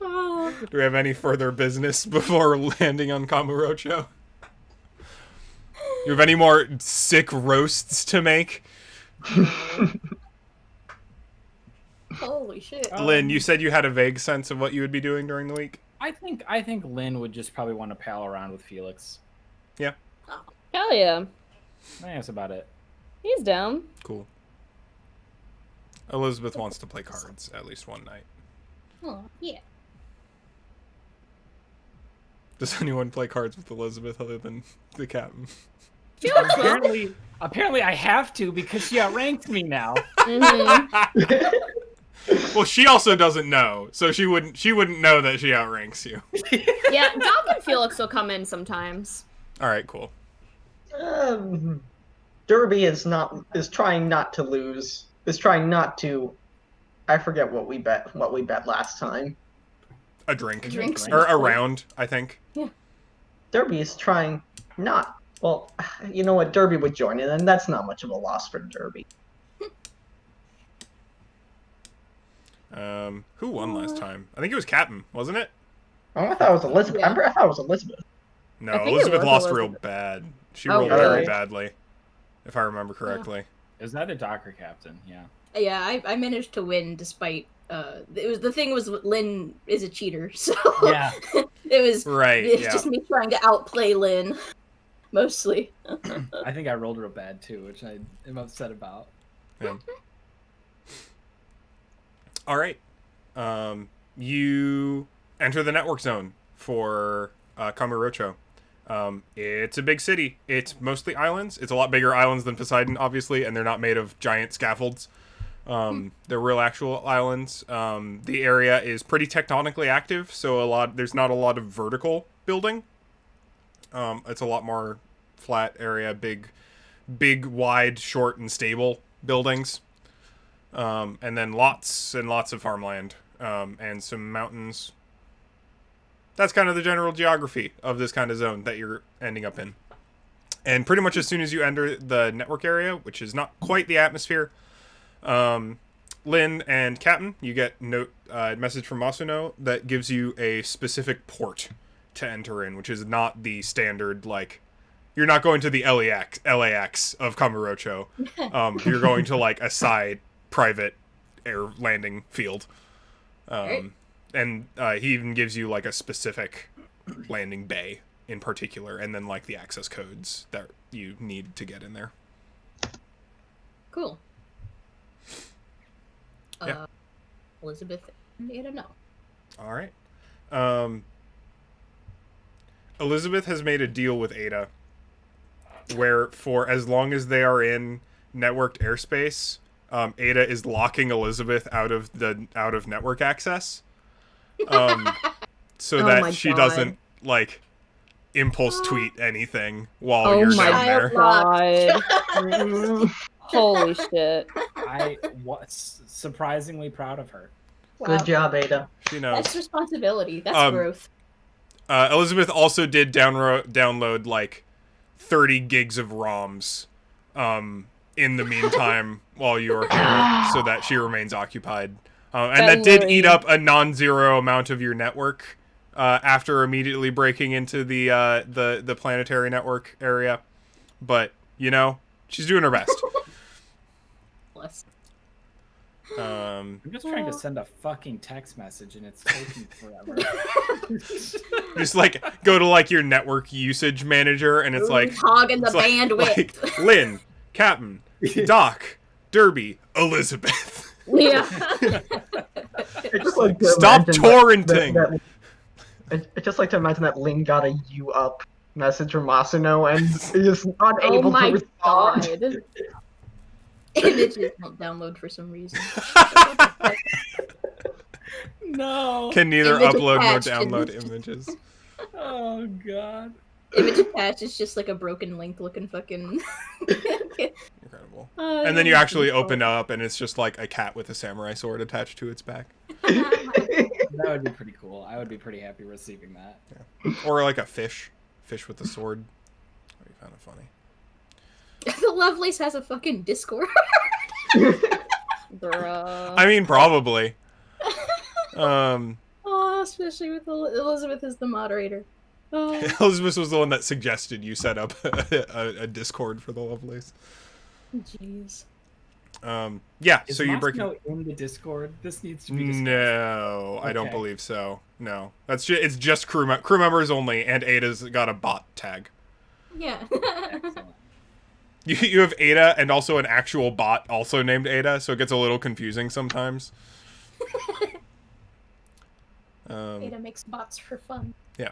Oh. Do we have any further business before landing on Kamurocho? You have any more sick roasts to make? Holy shit. Lynn, you said you had a vague sense of what you would be doing during the week? I think Lynn would just probably want to pal around with Felix. Hell yeah. I think that's about it. He's down. Cool. Elizabeth wants to play cards at least one night. Oh, yeah. Does anyone play cards with Elizabeth other than the captain? Apparently I have to because she outranked me now. Mhm. Well, she also doesn't know, so she wouldn't know that she outranks you. Yeah, Doc and Felix will come in sometimes. All right, cool. Derby is trying not to lose. Is trying not to. I forget what we bet last time. A drink. Drinks. Or a round, I think. Derby is trying not. Well, you know what? Derby would join in, and that's not much of a loss for Derby. Who won last time? I think it was Captain, wasn't it? Oh, I thought it was Elizabeth. Yeah. I thought it was Elizabeth. No, I think it Elizabeth was lost Elizabeth. real bad. She Oh, rolled really? very badly, if I remember correctly. It was either Doc or Captain, yeah. Yeah, I managed to win despite the thing was Lynn is a cheater, so Yeah. it was Right, it's yeah. just me trying to outplay Lynn mostly. I think I rolled real bad too, which I am upset about. Yeah. All right. You enter the network zone for Kamurocho. It's a big city. It's mostly islands. It's a lot bigger islands than Poseidon, obviously, and they're not made of giant scaffolds. They're real actual islands. The area is pretty tectonically active, so there's not a lot of vertical building. It's a lot more flat area, big, wide, short, and stable buildings. And then lots and lots of farmland, and some mountains. That's kind of the general geography of this kind of zone that you're ending up in. And pretty much as soon as you enter the network area, which is not quite the atmosphere, Lynn and Captain, you get message from Masuno that gives you a specific port to enter in, which is not the standard, like, you're not going to the LAX of Kamurocho. You're going to, like, a side private air landing field. Right. And he even gives you, like, a specific landing bay in particular, and then, like, the access codes that you need to get in there. Cool. Yeah. Elizabeth and Ada, no. All right. Elizabeth has made a deal with Ada where for as long as they are in networked airspace, Ada is locking Elizabeth out of network access. So Oh that my she God. doesn't, like, impulse tweet anything while Oh you're my down there. God. Holy shit. I was surprisingly proud of her. Wow. Good job, Ada. She knows. That's responsibility. That's Um, growth. Elizabeth also did download like 30 gigs of ROMs in the meantime while you were here, so that she remains occupied. And Don't that did worry. eat up a non-zero amount of your network after immediately breaking into the planetary network area. But, you know, she's doing her best. Bless. I'm just trying to send a fucking text message and it's taking forever. Just like go to like your network usage manager and it's like Hogging the it's like- bandwidth. like Lynn, Captain, Doc, Derby, Elizabeth. Yeah. I just like to Stop imagine torrenting. I just like to imagine that Lynn got a "you up" message from Masuno and is not Oh able my to respond. God. Images won't download for some reason. No. Can neither Image upload nor attached. download images. Oh god. Image attached is just like a broken link looking fucking. Incredible. And then you actually open up and it's just like a cat with a samurai sword attached to its back. That would be pretty cool. I would be pretty happy receiving that. Or like a fish with a sword. That'd be kind of funny. The Lovelace has a fucking Discord. Bruh. I mean, probably. Oh, especially with Elizabeth as the moderator. Oh. Elizabeth was the one that suggested you set up a Discord for the Lovelace. Jeez. Yeah, Is so you break. Masuno in the Discord? This needs to be discussed. No, I don't Okay. believe so. No, it's just crew members only, and Ada's got a bot tag. Yeah. Excellent. You have Ada and also an actual bot also named Ada, so it gets a little confusing sometimes. Ada makes bots for fun. Yeah.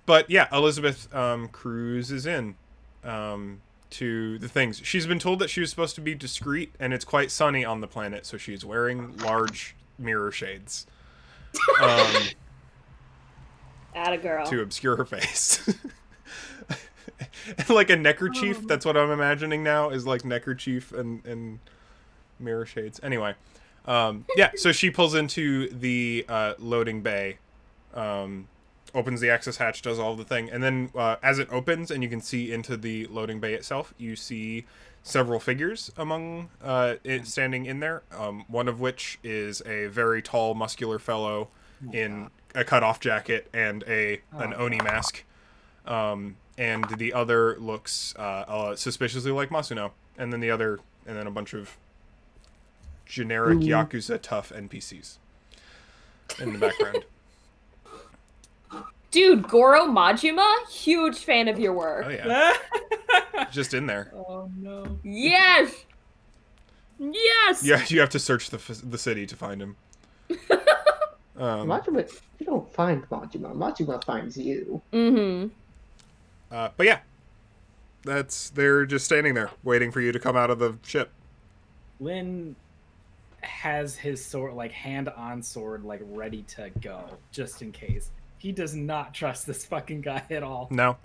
But yeah, Elizabeth cruises in to the things. She's been told that she was supposed to be discreet, and it's quite sunny on the planet, so she's wearing large mirror shades. Atta girl. To obscure her face. Like a neckerchief, that's what I'm imagining now, is like neckerchief and mirror shades. Anyway, yeah, so she pulls into the loading bay, opens the access hatch, does all the thing, and then as it opens and you can see into the loading bay itself, you see several figures among it standing in there, one of which is a very tall, muscular fellow in a cut-off jacket and an Oni mask. And the other looks suspiciously like Masuno, and then a bunch of generic Yakuza tough NPCs in the background. Dude, Goro Majima, huge fan of your work. Oh yeah, just in there. Oh no. Yes. Yes. Yeah, you have to search the city to find him. Majima, you don't find Majima. Majima finds you. Mm-hmm. But yeah, they're just standing there waiting for you to come out of the ship. Lynn has his sword, like hand on sword, like ready to go, just in case. He does not trust this fucking guy at all. No,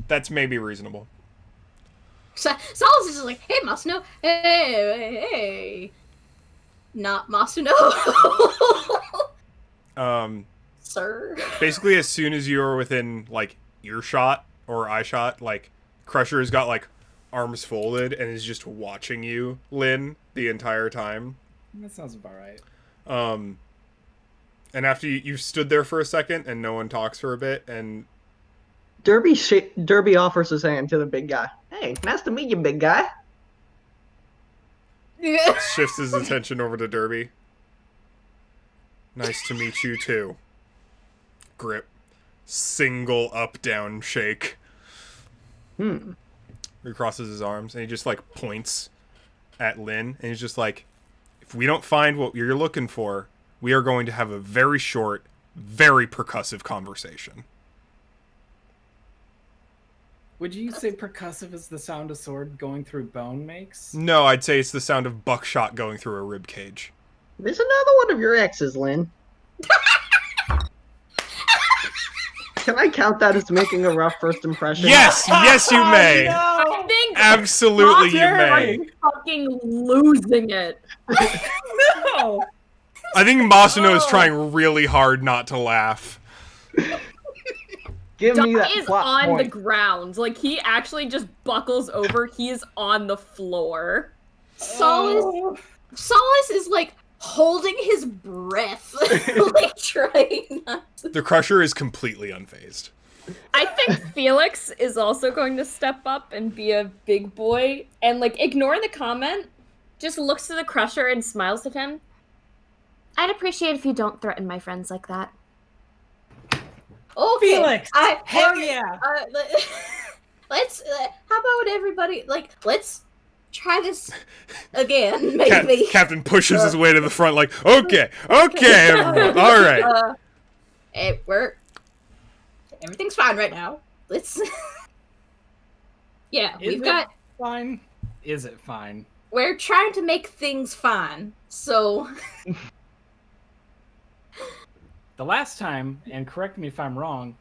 that's maybe reasonable. Solace is just like, hey, Masuno, hey. Not Masuno. Sir. Basically, as soon as you're within, like, earshot or eye shot, like, Crusher has got, like, arms folded and is just watching you, Lynn, the entire time. That sounds about right. And after you stood there for a second and no one talks for a bit, and Derby offers his hand to the big guy. Hey, nice to meet you, big guy. shifts his attention over to Derby. Nice to meet you, too. Grip. Single up-down shake. He crosses his arms, and he just, like, points at Lynn, and he's just like, if we don't find what you're looking for, we are going to have a very short, very percussive conversation. Would you say percussive is the sound a sword going through bone makes? No, I'd say it's the sound of buckshot going through a rib cage. There's another one of your exes, Lynn. Can I count that as making a rough first impression? Yes, yes, you may. I think Absolutely, you may. is fucking losing it. No. I think Masuno is trying really hard not to laugh. Give me Doc that is plot on point. the ground. Like, he actually just buckles over. He is on the floor. Solace is like holding his breath, like trying not to. The Crusher is completely unfazed. I think Felix is also going to step up and be a big boy and, like, ignore the comment, just looks to the Crusher and smiles at him. I'd appreciate if you don't threaten my friends like that. Okay, Felix! Hell yeah! Let's. How about everybody? Let's try this again, maybe. Captain pushes his way to the front, like, okay, everyone, all right. Hey, everything's fine right now. Let's. Yeah, Is it fine? Is it fine? We're trying to make things fine, so. The last time, and correct me if I'm wrong,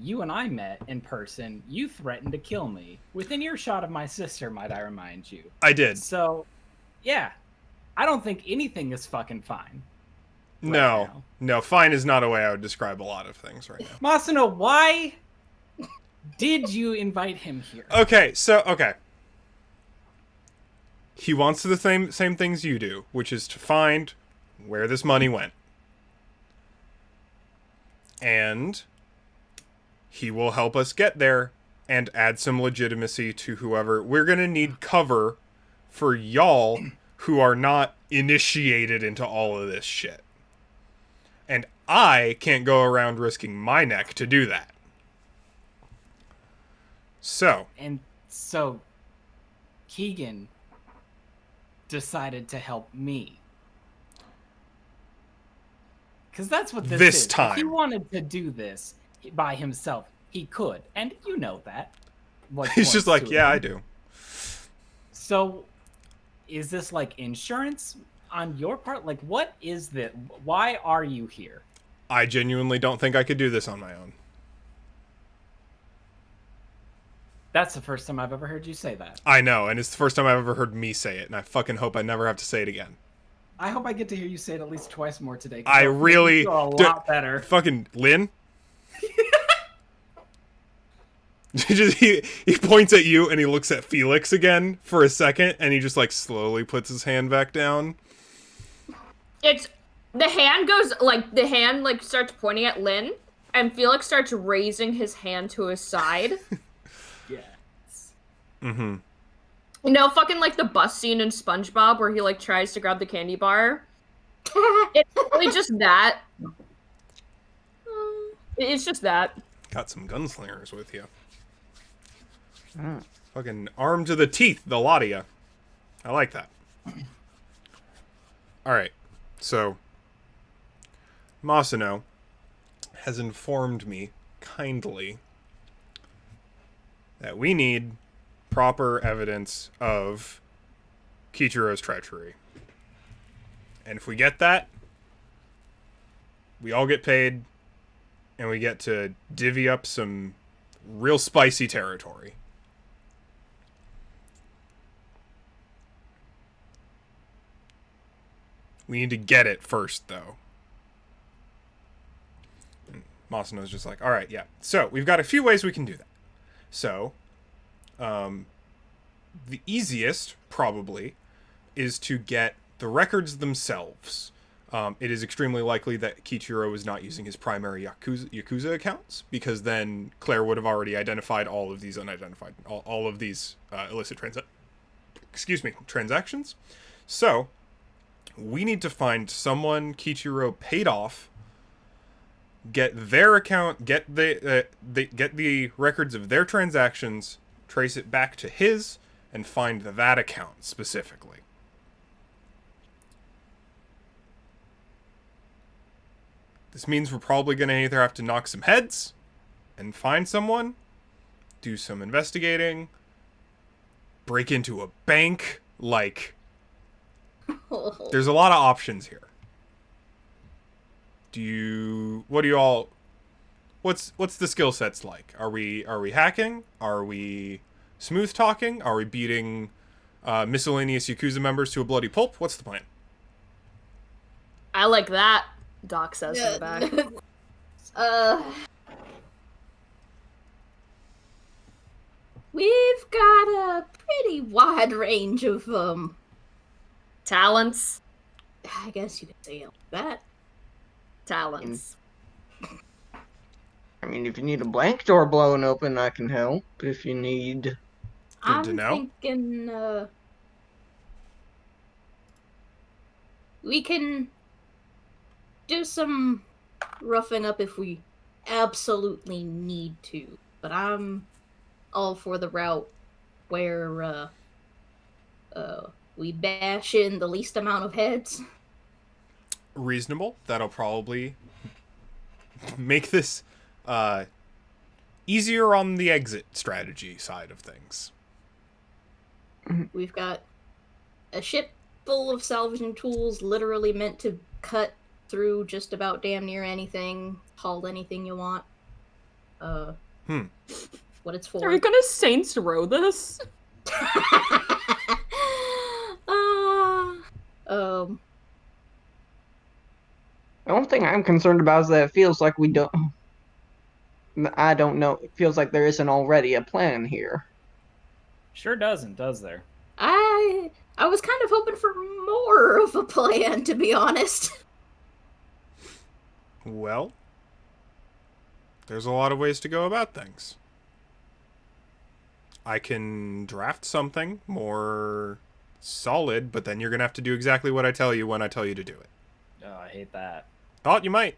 you and I met in person, you threatened to kill me. Within earshot of my sister, might I remind you. I did. So, yeah. I don't think anything is fucking fine. No, fine is not a way I would describe a lot of things right now. Masuno, why did you invite him here? Okay. He wants the same things you do, which is to find where this money went. And he will help us get there and add some legitimacy to whoever. We're going to need cover for y'all who are not initiated into all of this shit. And I can't go around risking my neck to do that. So, Keegan decided to help me. Because that's what this is. time. If he wanted to do this by himself, he could. And you know that. Like, He's just like, yeah, I do. So, is this like insurance on your part? Like, what is this? Why are you here? I genuinely don't think I could do this on my own. That's the first time I've ever heard you say that. I know, and it's the first time I've ever heard me say it, and I fucking hope I never have to say it again. I hope I get to hear you say it at least twice more today. I really feel a lot better. Fucking Lynn. he points at you and he looks at Felix again for a second, and he just like slowly puts his hand back down. It's the hand starts pointing at Lynn, and Felix starts raising his hand to his side. Yes. Mm-hmm. You know, fucking like the bus scene in SpongeBob where he like tries to grab the candy bar. It's really just that. It's just that. Got some gunslingers with you. Fucking armed to the teeth, the lot of you. I like that. Alright, so Masano has informed me kindly that we need proper evidence of Kichiro's treachery. And if we get that, we all get paid, and we get to divvy up some real spicy territory. We need to get it first, though. And Masano's just like, all right, yeah. So, we've got a few ways we can do that. So, the easiest, probably, is to get the records themselves. It is extremely likely that Kichiro is not using his primary Yakuza accounts, because then Claire would have already identified all of these unidentified, all of these illicit transactions. So, we need to find someone Kichiro paid off, get their account, get the records of their transactions, trace it back to his, and find that account specifically. This means we're probably going to either have to knock some heads and find someone, do some investigating, break into a bank, like... There's a lot of options here. What's the skill sets like? Are we hacking? Are we smooth talking? Are we beating miscellaneous Yakuza members to a bloody pulp? What's the plan? I like that, Doc says in the back. We've got a pretty wide range of Talents. I guess you could say it like that. Talents. I mean, if you need a blank door blown open, I can help. If you need... I'm to know. thinking we can do some roughing up if we absolutely need to. But I'm all for the route where we bash in the least amount of heads. Reasonable. That'll probably make this easier on the exit strategy side of things. We've got a ship full of salvaging tools, literally meant to cut through just about damn near anything, haul anything you want. What it's for. Are we gonna Saints Row this? The only thing I'm concerned about is that it feels like we don't... I don't know. It feels like there isn't already a plan here. Sure doesn't, does there? I was kind of hoping for more of a plan, to be honest. Well, there's a lot of ways to go about things. I can draft something more solid, but then you're going to have to do exactly what I tell you when I tell you to do it. Oh, I hate that. Thought you might.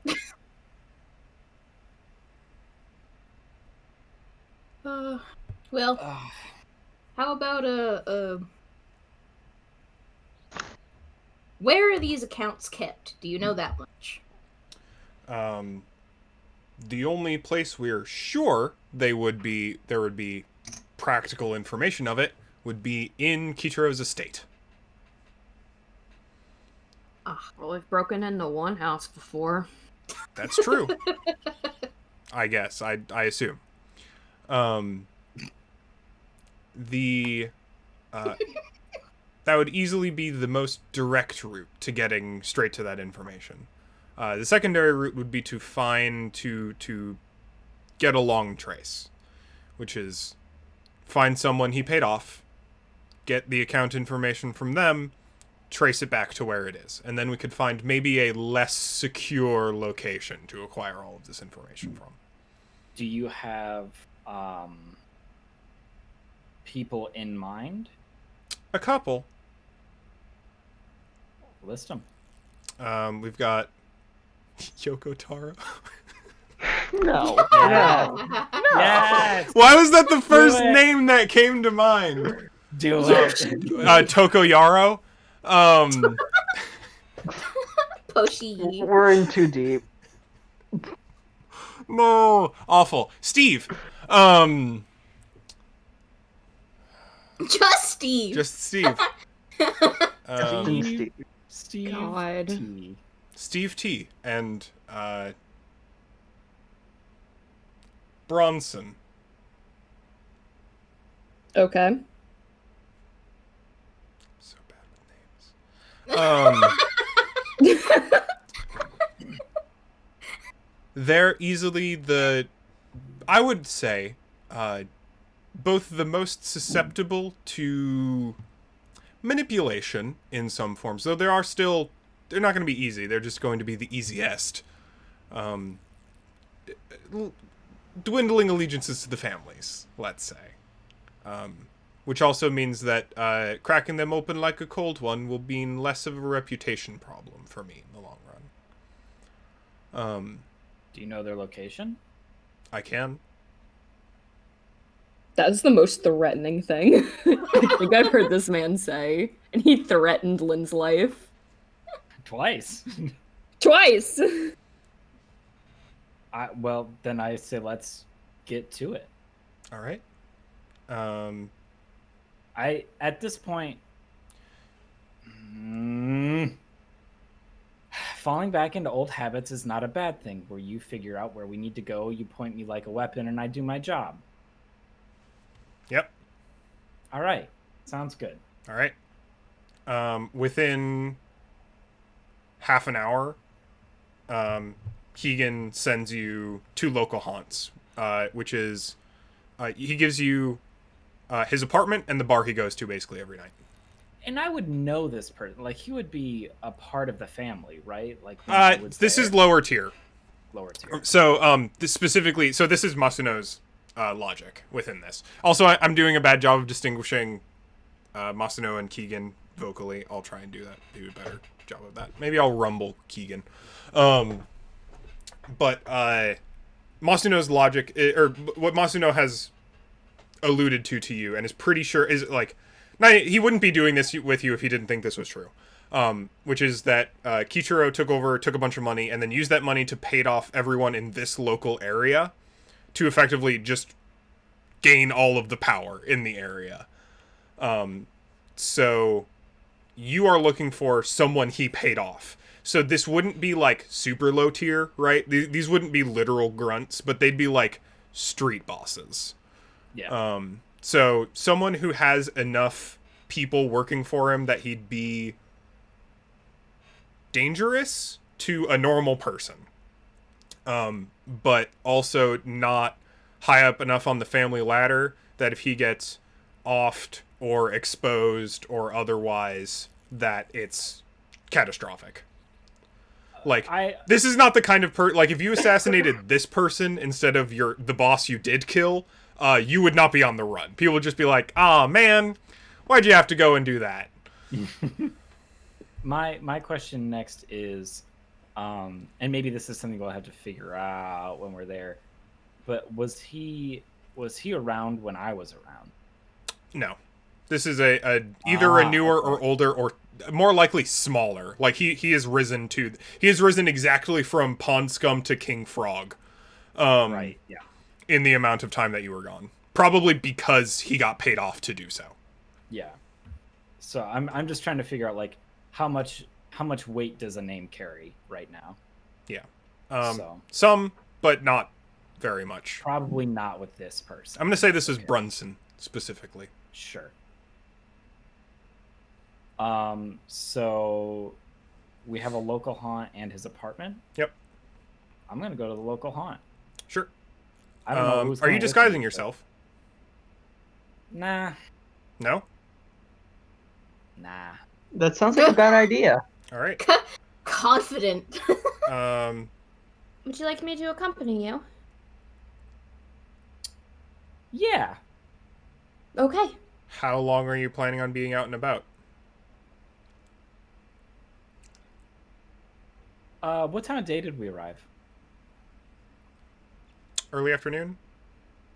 Well, How about where are these accounts kept? Do you know that much? The only place we're sure there would be practical information of it would be in Kichiro's estate. Well, we've broken into one house before. That's true. I guess. I assume. That would easily be the most direct route to getting straight to that information. The secondary route would be to get a long trace, which is find someone he paid off, get the account information from them, trace it back to where it is, and then we could find maybe a less secure location to acquire all of this information from. Do you have people in mind? A couple. List them. We've got Yoko Taro. No. Yeah. No. Yes. Why was that the first it. name that came to mind? Do it. Toko Yaro. Poshi. We're in too deep. No, awful. Steve. Just Steve. Just Steve. Steve. Steve God. T. Steve T. And Bronson. Okay. So bad with names. They're easily I would say, both the most susceptible to manipulation in some forms, though they're not going to be easy. They're just going to be the easiest. Dwindling allegiances to the families, let's say. Which also means that cracking them open like a cold one will mean less of a reputation problem for me in the long run. Do you know their location? I can. That's the most threatening thing I think I've heard this man say. And he threatened Lynn's life. Twice. Twice! Well, then I say let's get to it. All right. At this point, falling back into old habits is not a bad thing, where you figure out where we need to go, you point me like a weapon, and I do my job. Yep. All right. Sounds good. All right. Within half an hour, Keegan sends you 2 local haunts, which is he gives you his apartment and the bar he goes to basically every night. And I would know this person. Like, he would be a part of the family, right? Like, this is lower tier. Lower tier. So, this is Masuno's logic within this. Also, I'm doing a bad job of distinguishing Masuno and Keegan vocally. I'll try and do a better job of that. Maybe I'll rumble Keegan. But Masuno's logic, or what Masuno has alluded to you, and is pretty sure is like, he wouldn't be doing this with you if he didn't think this was true. Which is that Kichiro took a bunch of money and then used that money to pay off everyone in this local area to effectively just gain all of the power in the area. So you are looking for someone he paid off. So this wouldn't be like super low tier, right? These wouldn't be literal grunts, but they'd be like street bosses. Yeah. So someone who has enough people working for him that he'd be dangerous to a normal person. But also not high up enough on the family ladder that if he gets offed or exposed or otherwise, that it's catastrophic. Like, this is not the kind of like, if you assassinated this person instead of the boss you did kill, you would not be on the run. People would just be like, "Ah, man, why'd you have to go and do that?" My question next is, and maybe this is something we'll have to figure out when we're there, but was he around when I was around? No. This is either a newer okay. or older or more likely smaller. Like he has risen exactly from Pond Scum to King Frog. Right. Yeah. In the amount of time that you were gone. Probably because he got paid off to do so. Yeah. So I'm just trying to figure out like how much weight does a name carry right now? Yeah. Some, but not very much. Probably not with this person. I'm going to say this is Brunson specifically. Sure. So we have a local haunt and his apartment. Yep. I'm going to go to the local haunt. Sure. I don't know who's Are you going with disguising me, yourself? but- Nah. No? Nah. That sounds like a bad idea. All right. Confident. Would you like me to accompany you? Yeah. Okay. How long are you planning on being out and about? What time of day did we arrive? Early afternoon?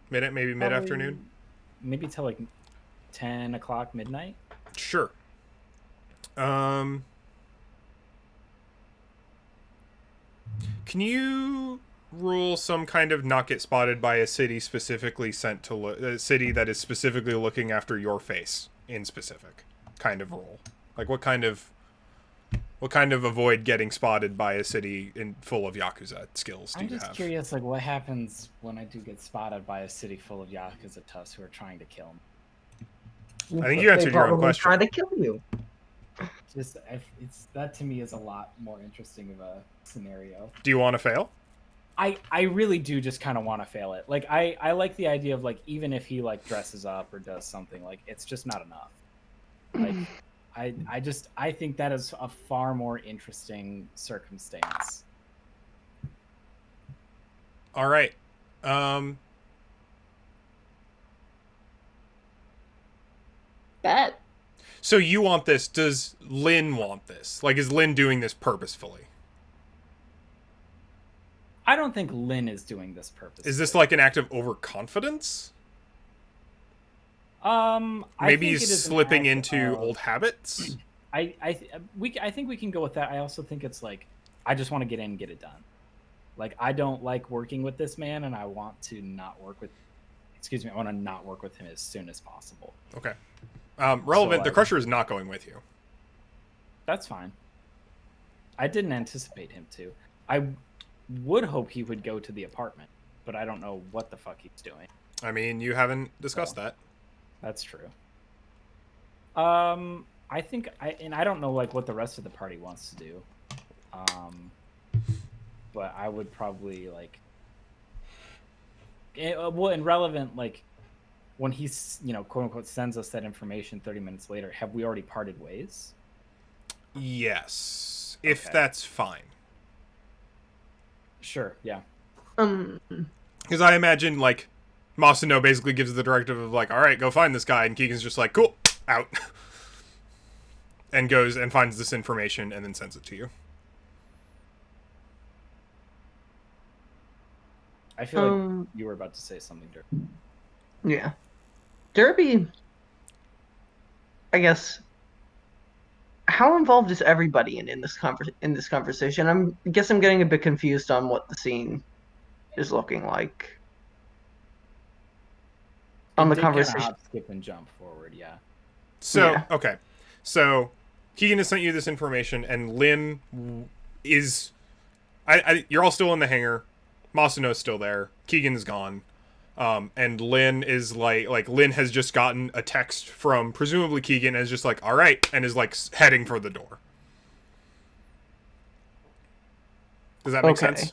Maybe mid-afternoon? Maybe till like 10 o'clock, midnight? Sure. Can you rule some kind of not get spotted by a city specifically sent to a city that is specifically looking after your face in specific kind of rule? Like what kind of avoid getting spotted by a city full of Yakuza skills do I'm you just have? curious, like, what happens when I do get spotted by a city full of Yakuza toughs who are trying to kill me? I think you answered They your own probably question. try to kill you. Just, that to me is a lot more interesting of a scenario. Do you want to fail? I really do just kind of want to fail it. Like, I like the idea of, like, even if he, like, dresses up or does something, like, it's just not enough. Like, I think that is a far more interesting circumstance. All right. Bet. So you want this. Does Lynn want this? Like, is Lynn doing this purposefully? I don't think Lynn is doing this purposely. Is this like an act of overconfidence? I Maybe think he's it is an slipping act into of- old habits? I think we can go with that. I also think it's like I just want to get in and get it done. Like I don't like working with this man, and I want to not work with. Excuse me, I want to not work with him as soon as possible. Okay. Relevant, the like- Crusher is not going with you. That's fine. I didn't anticipate him to. I would hope he would go to the apartment, but I don't know what the fuck he's doing. I mean, you haven't discussed that. That's true. I think I don't know like what the rest of the party wants to do. But I would probably like well, and relevant like when he's, quote unquote sends us that information 30 minutes later, have we already parted ways? Yes. If Okay. that's fine. Sure, yeah. Because I imagine, like, Masano basically gives the directive of, like, all right, go find this guy, and Keegan's just like, cool, out. And goes and finds this information and then sends it to you. I feel like you were about to say something, Dirk. Yeah. Derby, I guess. How involved is everybody in this conversation? I guess I'm getting a bit confused on what the scene is looking like. On the It did kinda conversation. hop, skip, and jump forward, yeah. So, Yeah. okay. So, Keegan has sent you this information, and Lynn is... you're all still in the hangar. Masano's still there. Keegan's gone. And Lynn is like Lynn has just gotten a text from presumably Keegan and is just like, all right, and is like heading for the door. Does that make Okay. sense?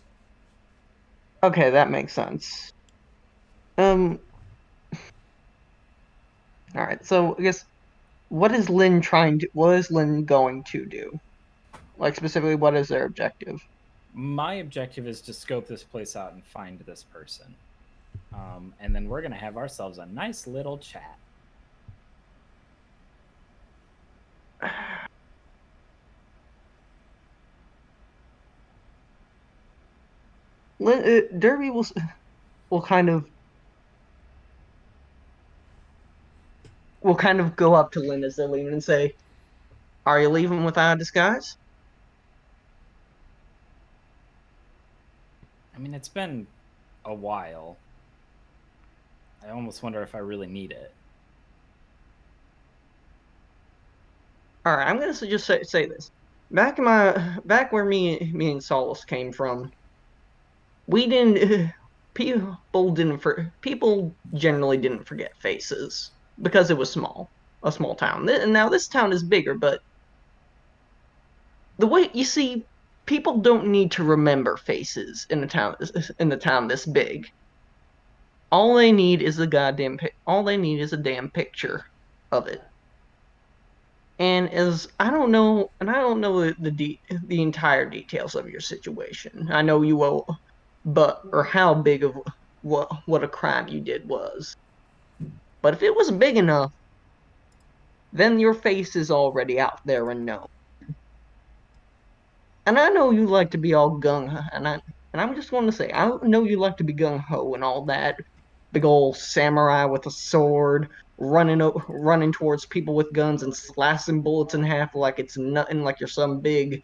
Okay, that makes sense. All right, so I guess what is Lynn going to do? Like specifically, what is their objective? My objective is to scope this place out and find this person. And then we're going to have ourselves a nice little chat. Derby will kind of will kind of go up to Lynn as they're leaving and say, "Are you leaving without a disguise?" I mean, it's been a while. I almost wonder if I really need it. All right, I'm gonna just say this. Back where me and Solace came from, we didn't. People generally didn't forget faces because it was a small town. Now this town is bigger, but the way you see, people don't need to remember faces in a town this big. All they need is all they need is a damn picture of it. And as I don't know the entire details of your situation. I know you will, or how big of what a crime you did was. But if it was big enough, then your face is already out there and known. And I know you like to be all gung ho, and I'm just going to say, I know you like to be gung ho and all that. Big old samurai with a sword, running towards people with guns and slicing bullets in half like it's nothing, like you're some big,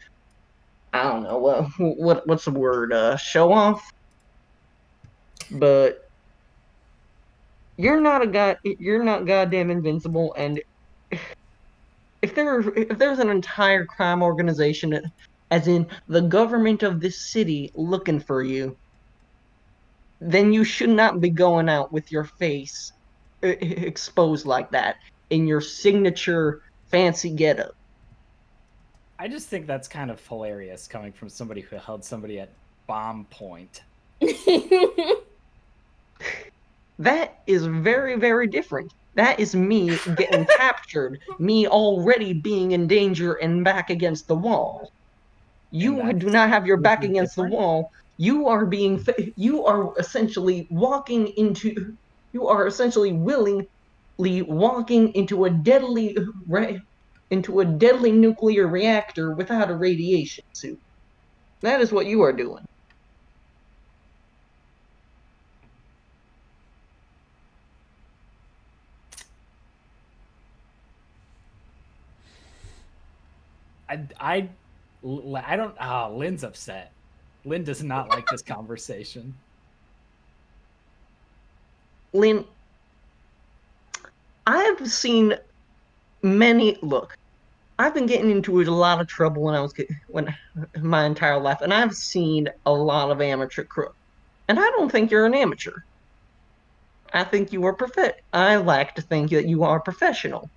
I don't know what's the word, show off. But you're not goddamn invincible, and if there's an entire crime organization, as in the government of this city, looking for you, then you should not be going out with your face exposed like that in your signature fancy getup. I just think that's kind of hilarious coming from somebody who held somebody at bomb point. That is very, very different. That is me getting captured, me already being in danger and back against the wall. You do not have your back against the wall. You are essentially willingly walking into a deadly nuclear reactor without a radiation suit. That is what you are doing. I don't. Oh, Lynn's upset. Lynn does not like this conversation. Lynn, I've seen look. I've been getting into a lot of trouble when my entire life, and I've seen a lot of amateur crooks. And I don't think you're an amateur. I think you are I like to think that you are professional.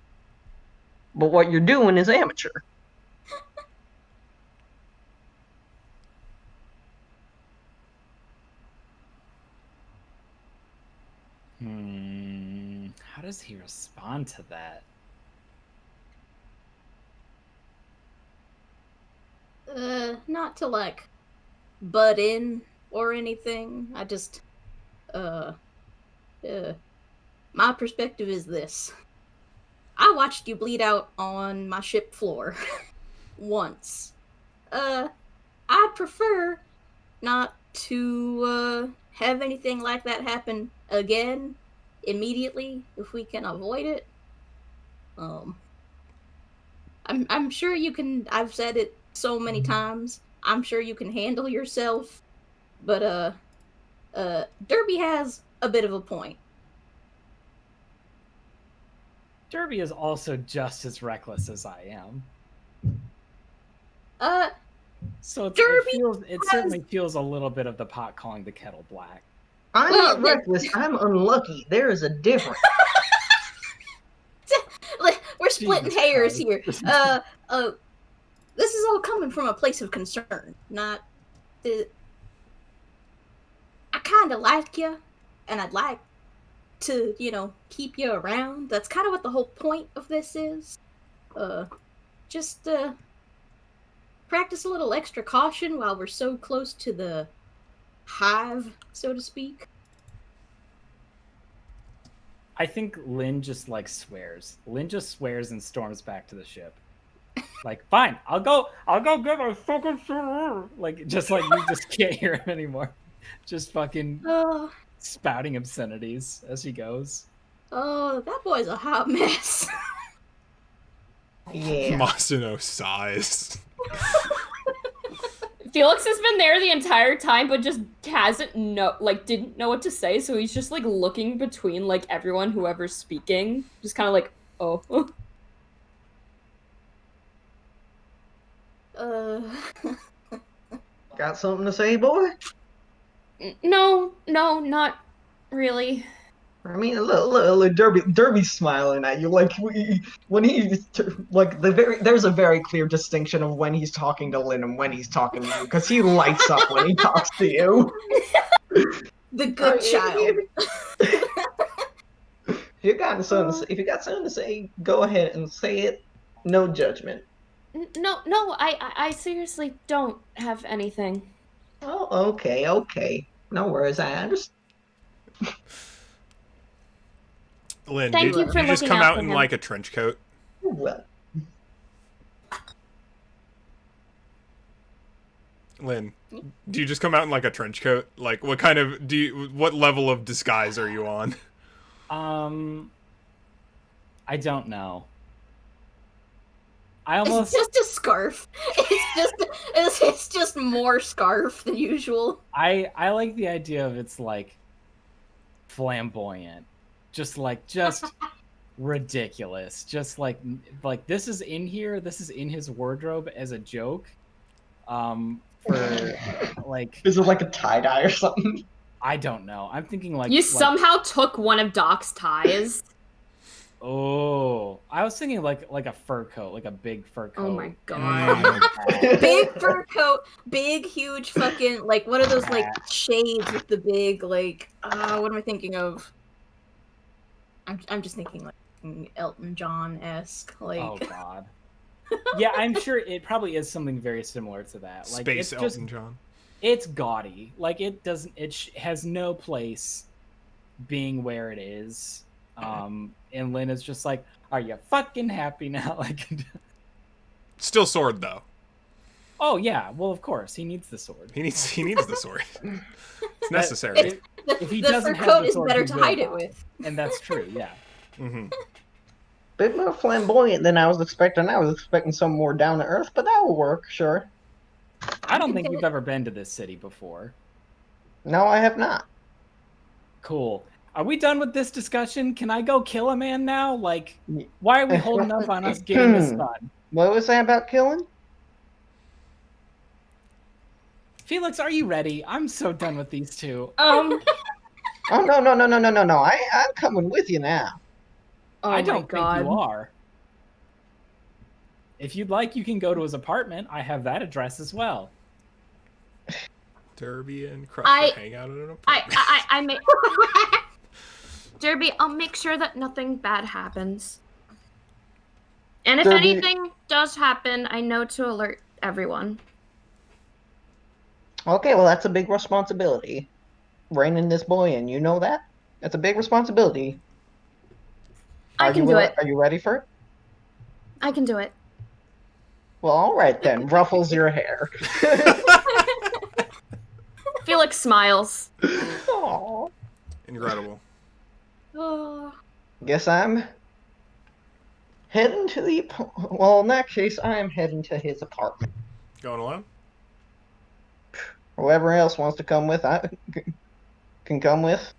But what you're doing is amateur. How does he respond to that? Not to like butt in or anything. I just my perspective is this. I watched you bleed out on my ship floor once. I'd prefer not to have anything like that happen again immediately if we can avoid it. I'm sure you can. I've said it so many times. I'm sure you can handle yourself, but Derby has a bit of a point. Derby is also just as reckless as I am. So it certainly feels a little bit of the pot calling the kettle black. I'm not reckless. I'm unlucky. There is a difference. We're splitting hairs here. This is all coming from a place of concern, not. I kind of like you, and I'd like to, keep you around. That's kind of what the whole point of this is. Just practice a little extra caution while we're so close to the hive, so to speak. I think Lynn just swears. Lynn just swears and storms back to the ship. Like, fine, I'll go get my fucking shit. Just you just can't hear him anymore. Just fucking spouting obscenities as he goes. Oh, that boy's a hot mess. Yeah. Masuno sighs. Felix has been there the entire time, but just didn't know what to say, so he's just like looking between like everyone, whoever's speaking, just kind of like, oh. Got something to say, boy? No, not really. I mean, look, Derby's smiling at you. Like when he's like there's a very clear distinction of when he's talking to Lynn and when he's talking to you, because he lights up when he talks to you. The good child. If you got something to say, go ahead and say it. No judgment. No, I seriously don't have anything. Oh, okay. No worries. I understand. Lynn, Thank do you for you just looking come out out for in him. like a trench coat? Well, Lynn, do you just come out in like a trench coat? Like, what level of disguise are you on? I don't know. It's just a scarf. It's just more scarf than usual. I like the idea of it's like flamboyant, just ridiculous, just like this is in here. This is in his wardrobe as a joke. For like, is it like a tie-dye or something? I don't know. I'm thinking like You somehow took one of Doc's ties. Oh, I was thinking like a fur coat, like a big fur coat. Oh my god. Big fur coat, big huge fucking like what are those like shades with the big like what am I thinking of? I'm just thinking like Elton John-esque like. Oh god. Yeah, I'm sure it probably is something very similar to that. Like Space it's Elton John. It's gaudy. Like it doesn't. Has no place being where it is. And Lynn is just like, "Are you fucking happy now?" Like, Still sword though. oh yeah. Well, of course he needs the sword. He needs the sword. It's necessary. If he The doesn't fur have coat the is sword, better he to will hide it die. with. And that's true. Yeah. Mm-hmm. Bit more flamboyant than I was expecting. I was expecting some more down to earth, but that will work, sure. I don't think you've ever been to this city before. No, I have not. Cool. Are we done with this discussion? Can I go kill a man now? Like, why are we holding up on us getting this done? What was that about killing? Felix, are you ready? I'm so done with these two. Oh no! I'm coming with you now. Oh I my don't god. think you are. If you'd like, you can go to his apartment. I have that address as well. Derby and Crusher hang out at an apartment. I may Derby, I'll make sure that nothing bad happens. And if Derby- anything does happen, I know to alert everyone. Okay, well that's a big responsibility. Reining this boy in, you know that? That's a big responsibility. I can do it. Are you ready for it? I can do it. Well, all right then. Ruffles your hair. Felix smiles. Aww. Incredible. Oh. Guess I'm heading to the. Well, in that case, I am heading to his apartment. Going alone? Whoever else wants to come with, I can come with.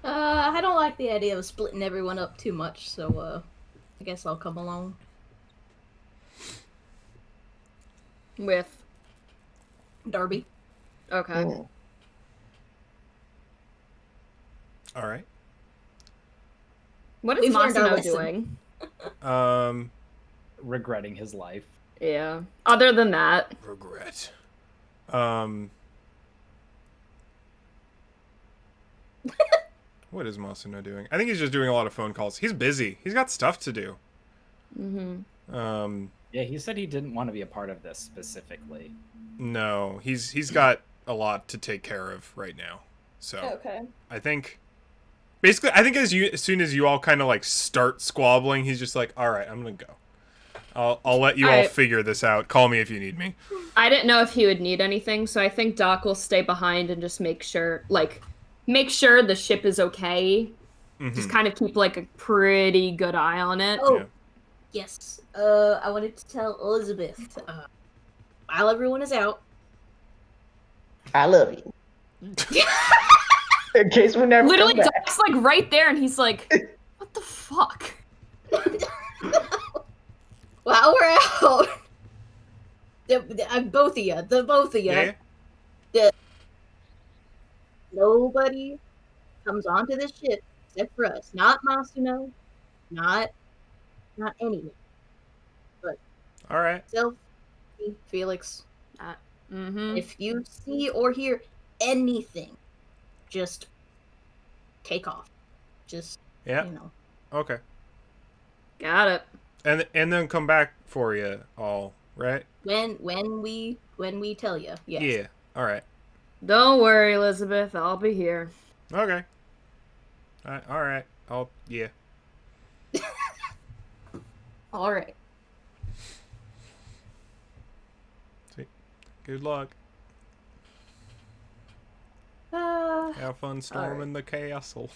I don't like the idea of splitting everyone up too much, so I guess I'll come along. With Darby. okay. Mm. All right. What is We've learned our Masano lesson. doing? Regretting his life. Yeah. Other than that. Regret. What is Masuno doing? I think he's just doing a lot of phone calls. He's busy. He's got stuff to do. Mm-hmm. Yeah, he said he didn't want to be a part of this specifically. No, he's got a lot to take care of right now. So Okay. I think basically as soon as you all kind of like start squabbling, he's just like, all right, I'm gonna go. I'll let you all Alright. figure this out. Call me if you need me. I didn't know if he would need anything, so I think Doc will stay behind and just make sure the ship is okay. Just kind of keep like a pretty good eye on it. Oh, Yeah. yes. I wanted to tell Elizabeth. While everyone is out, I love you. In case we never Literally, come back. Doc's like right there, and he's like, "What the fuck?" while we're out, both of you, the both of you, Yeah. nobody comes onto this ship except for us. Not Masuno, not anyone. All right. Self, me, Felix. Mm-hmm. If you see or hear anything, just take off. Just Yeah. you know. Okay. Got it. And then come back for you all, right? When we tell you, yes. Yeah. All right. Don't worry, Elizabeth. I'll be here. Okay. All right. Yeah. All right. Good luck. Have fun storming the castle.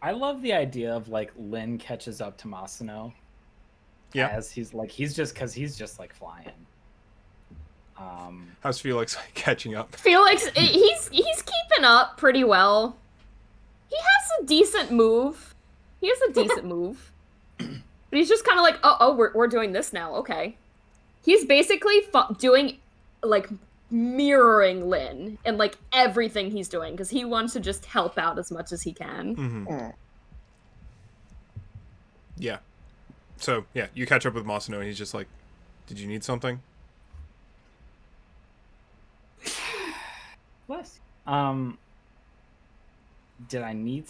I love the idea of like Lynn catches up to Masuno. Yeah. As he's just like flying. How's Felix catching up? Felix, he's keeping up pretty well. He has a decent move. But he's just kind of like, oh, we're doing this now. Okay. He's basically doing, like, mirroring Lynn and, like, everything he's doing, because he wants to just help out as much as he can. Mm-hmm. Yeah. So, yeah, you catch up with Masuno, and he's just like, did you need something? Bless. Did I need?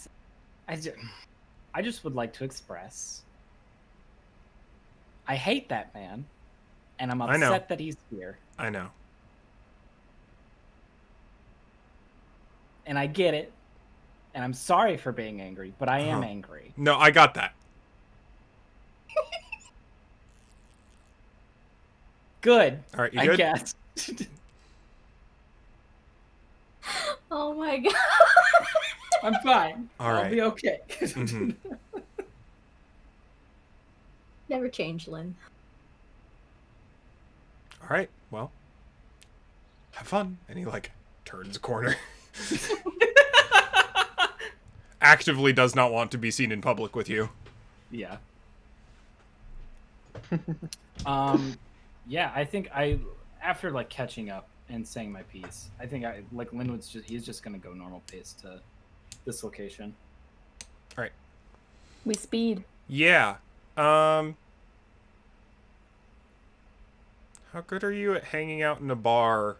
I just would like to express. I hate that man, and I'm I know. upset that he's here. I know. And I get it, and I'm sorry for being angry, but I am angry. No, I got that. Good. All right, you I good? guess. Oh my god. I'm fine. All I'll right. be okay. Mhm. Never change, Lynn. All right, well, have fun. And he, like, turns a corner. Actively does not want to be seen in public with you. Yeah. Yeah, I think after like catching up and saying my piece, I think Linwood's he's just gonna go normal pace to this location. All right. We speed. Yeah. How good are you at hanging out in a bar?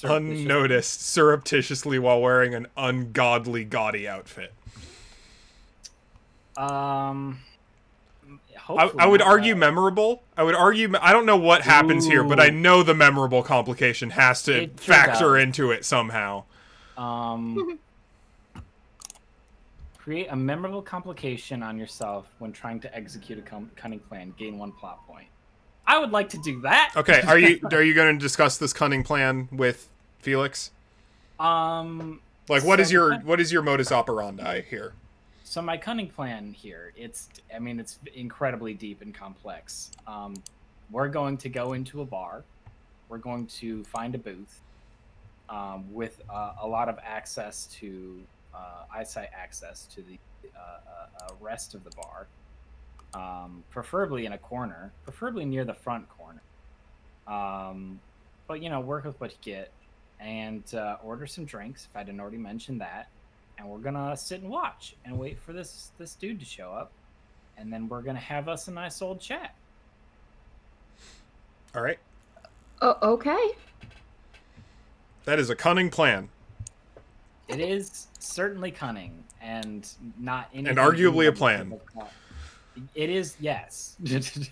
Unnoticed, surreptitiously while wearing an ungodly gaudy outfit. Hopefully I would not argue that. memorable. I would argue. I don't know what happens here, but I know the memorable complication has to It sure factor does. into it somehow. Create a memorable complication on yourself when trying to execute a cunning plan. Gain 1 plot point. I would like to do that. Okay, are you going to discuss this cunning plan with Felix? Like, what is your modus operandi here? So my cunning plan here, it's incredibly deep and complex. We're going to go into a bar. We're going to find a booth with a lot of access to eyesight access to the rest of the bar, preferably in a corner, preferably near the front corner. But work with what you get, and order some drinks if I didn't already mention that. And we're gonna sit and watch and wait for this dude to show up, and then we're gonna have us a nice old chat. All right. Oh, okay. That is a cunning plan. It is certainly cunning and not anything And arguably a plan. It is, yes.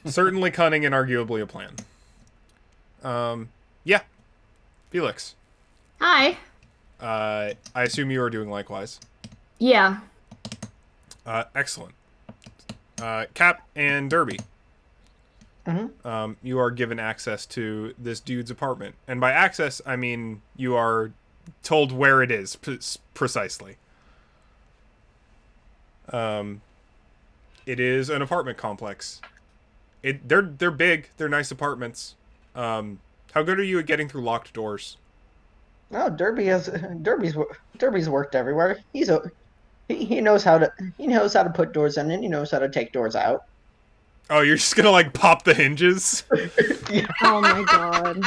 Certainly cunning and arguably a plan. Yeah. Felix. Hi. I assume you are doing likewise. Yeah. Excellent. Cap and Derby. You are given access to this dude's apartment. And by access, I mean you are told where it is precisely. It is an apartment complex. They're big. They're nice apartments. How good are you at getting through locked doors? Oh, Derby's worked everywhere. He knows how to put doors in, and he knows how to take doors out. Oh, you're just gonna like pop the hinges? Yeah. Oh my god.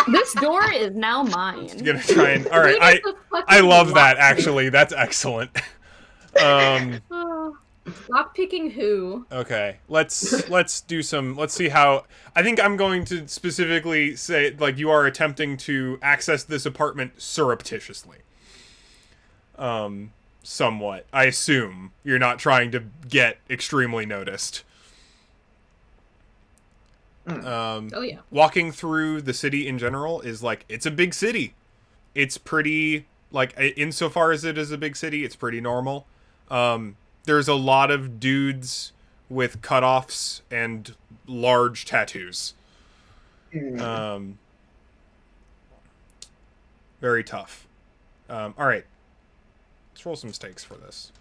This door is now mine. You're gonna try and... All right, I love that, actually. That's excellent. Stop picking who. Okay, let's do some... Let's see how... I think I'm going to specifically say, like, you are attempting to access this apartment surreptitiously. Somewhat. I assume you're not trying to get extremely noticed. Oh yeah. Walking through the city in general is like, it's a big city. It's pretty, like, insofar as it is a big city, it's pretty normal. There's a lot of dudes with cutoffs and large tattoos. Very tough. All right. Let's roll some stakes for this.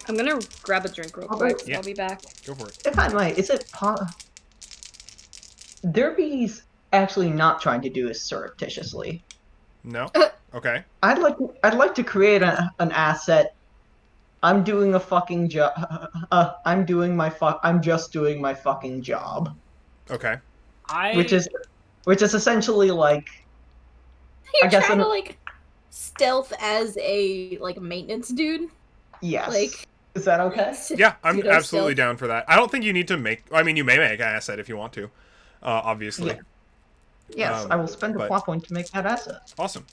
I'm gonna grab a drink real quick. Yeah. I'll be back. Go for it. If I might, Derby's actually not trying to do this surreptitiously. No? Okay. I'd like to create an asset. I'm doing a fucking job. I'm just doing my fucking job. Okay. Which is essentially like. You're I guess trying to like stealth as a like maintenance dude. Yes. Like. Is that okay? Yeah, I'm Pseudo absolutely stealth. down for that. I don't think you need to make... I mean, you may make an asset if you want to. Obviously. Yeah. Yes, I will spend a but- plot point to make that asset. Awesome.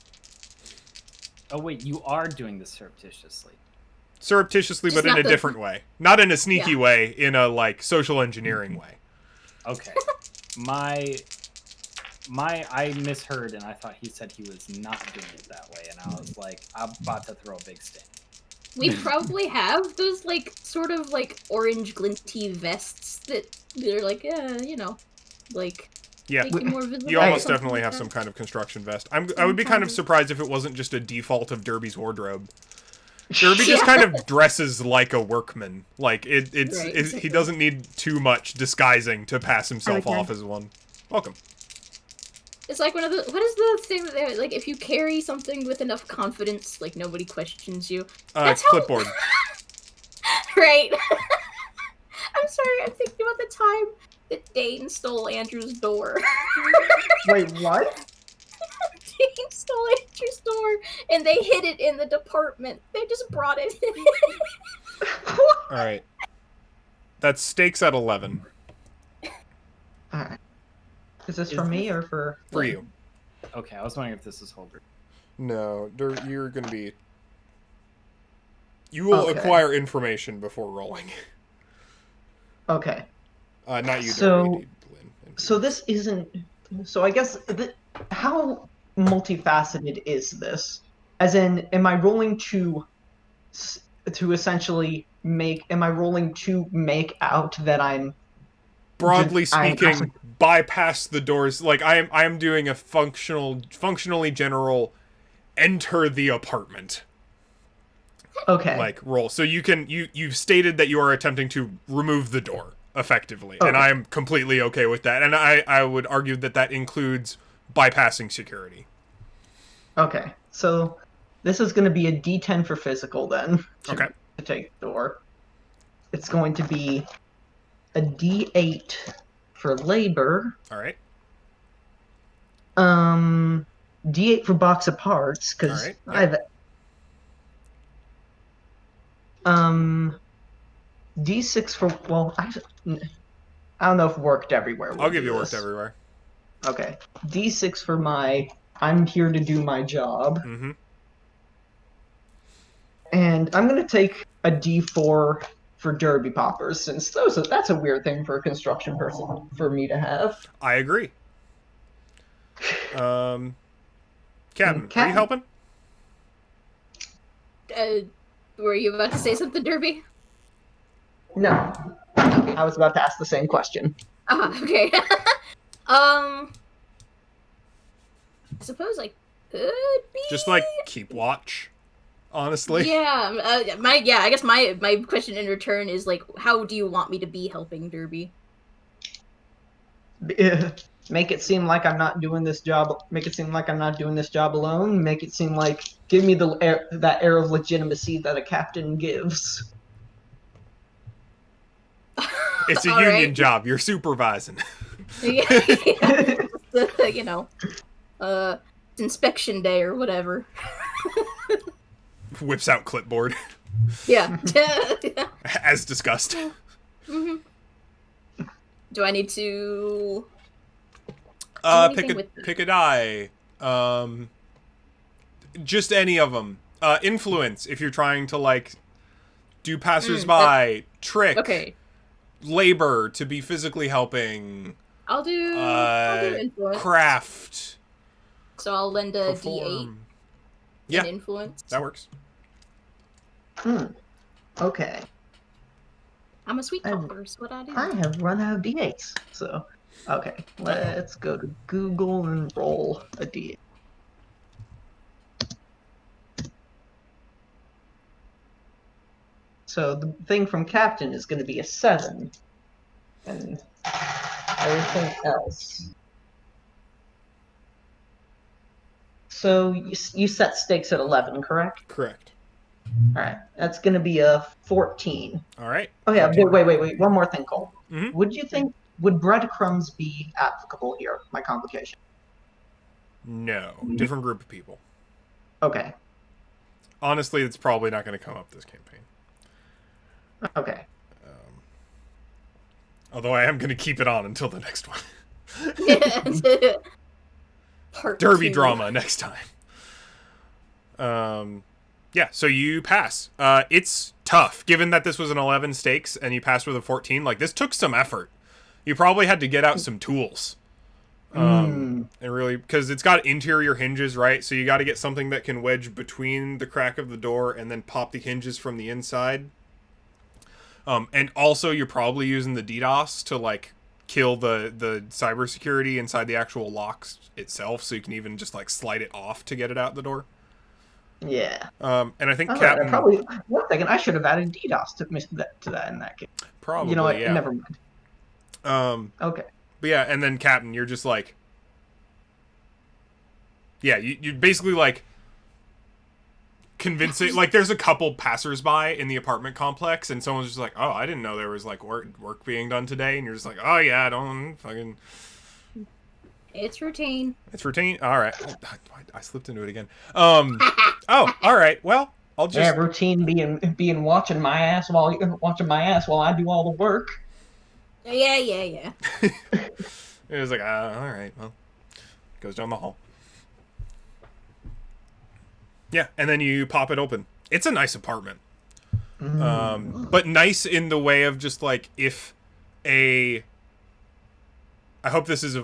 Oh wait, you are doing this surreptitiously. Surreptitiously, Just but in not a different way. Not in a sneaky Yeah. way, in a, like, social engineering way. Okay. I misheard, and I thought he said he was not doing it that way, and I was like, I'm about to throw a big stink. We probably have those like sort of like orange glinty vests that they're like, like Yeah. make you more visible. You or almost something definitely like have that. some kind of construction vest. I would be kind of surprised if it wasn't just a default of Derby's wardrobe. Derby just kind of dresses like a workman. Like, Right, he exactly. doesn't need too much disguising to pass himself Okay. off as one. Welcome. It's like one of the what is the thing that they're like if you carry something with enough confidence, like nobody questions you. That's how- Clipboard. Right. I'm sorry, I'm thinking about the time that Dane stole Andrew's door. Wait, what? Dane stole Andrew's door and they hid it in the department. They just brought it in. All right. That's stakes at 11 Alright. Is this Is for me this- or for for you. Okay, I was wondering if this is Holger. No, you're going to be... You will Okay. acquire information before rolling. Okay. Not you, So- Derby, Lynn. So this isn't. So I guess how multifaceted is this? As in, am I rolling to essentially make? Am I rolling to make out that I'm Broadly I'm speaking, actually- bypass the doors. Like, I am doing a functionally general enter the apartment okay? like roll. So you've stated that you are attempting to remove the door effectively, and Okay. I'm completely okay with that. And I would argue that includes bypassing security. Okay. So this is going to be a D10 for physical then. Okay. To take the door. It's going to be a D8 for labor. All right. D8 for box of parts because Alright, yeah. I've D6 for I don't know if worked everywhere. I'll give you worked everywhere. Okay. D6 for my I'm here to do my job. Mm-hmm. And I'm gonna take a D4 for derby poppers, since that's a weird thing for a construction person for me to have. I agree. Captain, are you Captain. helping? Were you about to say something, Derby? No. I was about to ask the same question. Okay. I suppose I could be. Just like keep watch. Honestly. Yeah. I guess my question in return is like, how do you want me to be helping Derby? Make it seem like I'm not doing this job. Make it seem like I'm not doing this job alone. Make it seem like give me that air of legitimacy that a captain gives. It's a union job. You're supervising. Yeah. You know, it's inspection day or whatever. Whips out clipboard. Yeah. As discussed. Mm-hmm. Do I need to? Pick a die. Just any of them. Influence if you're trying to like do passersby. Trick. Okay. Labor to be physically helping. I'll do influence. Craft. So I'll lend a Perform. D8. Yeah. Influence. That works. Okay. I'm a sweet talker, so what I do. I have run out of D8s, so okay. Let's go to Google and roll a D8. So the thing from Captain is going to be a 7, and everything else. So you set stakes at 11, correct? Correct. All right, that's going to be a 14. All right. Oh yeah, wait. One more thing, Cole. Mm-hmm. Would breadcrumbs be applicable here? My complication. No, different group of people. Okay. Honestly, it's probably not going to come up this campaign. Okay. Although I am going to keep it on until the next one. Part Derby 2. drama next time. Yeah, so you pass. It's tough, given that this was an 11 stakes and you passed with a 14. Like, this took some effort. You probably had to get out some tools. And really, because it's got interior hinges, right? So you got to get something that can wedge between the crack of the door and then pop the hinges from the inside. And also, you're probably using the DDoS to, like, kill the cybersecurity inside the actual locks itself, so you can even just, like, slide it off to get it out the door. Yeah. And I think Captain... Probably... One second, I should have added DDoS to that in that case. Probably, you know what? yeah. Never mind. Okay. But yeah, and then Captain, you're just, like... Yeah, you basically, like... convincing, like, there's a couple passersby in the apartment complex, and someone's just like, oh, I didn't know there was, like, work being done today, and you're just like, oh, yeah, don't fucking... It's routine. It's routine? Alright. I slipped into it again. Oh, alright, well, I'll just... Yeah, routine being watching my ass while I do all the work. Yeah. It was like, alright, well, goes down the hall. Yeah, and then you pop it open. It's a nice apartment. But nice in the way of just, like, if a... I hope this is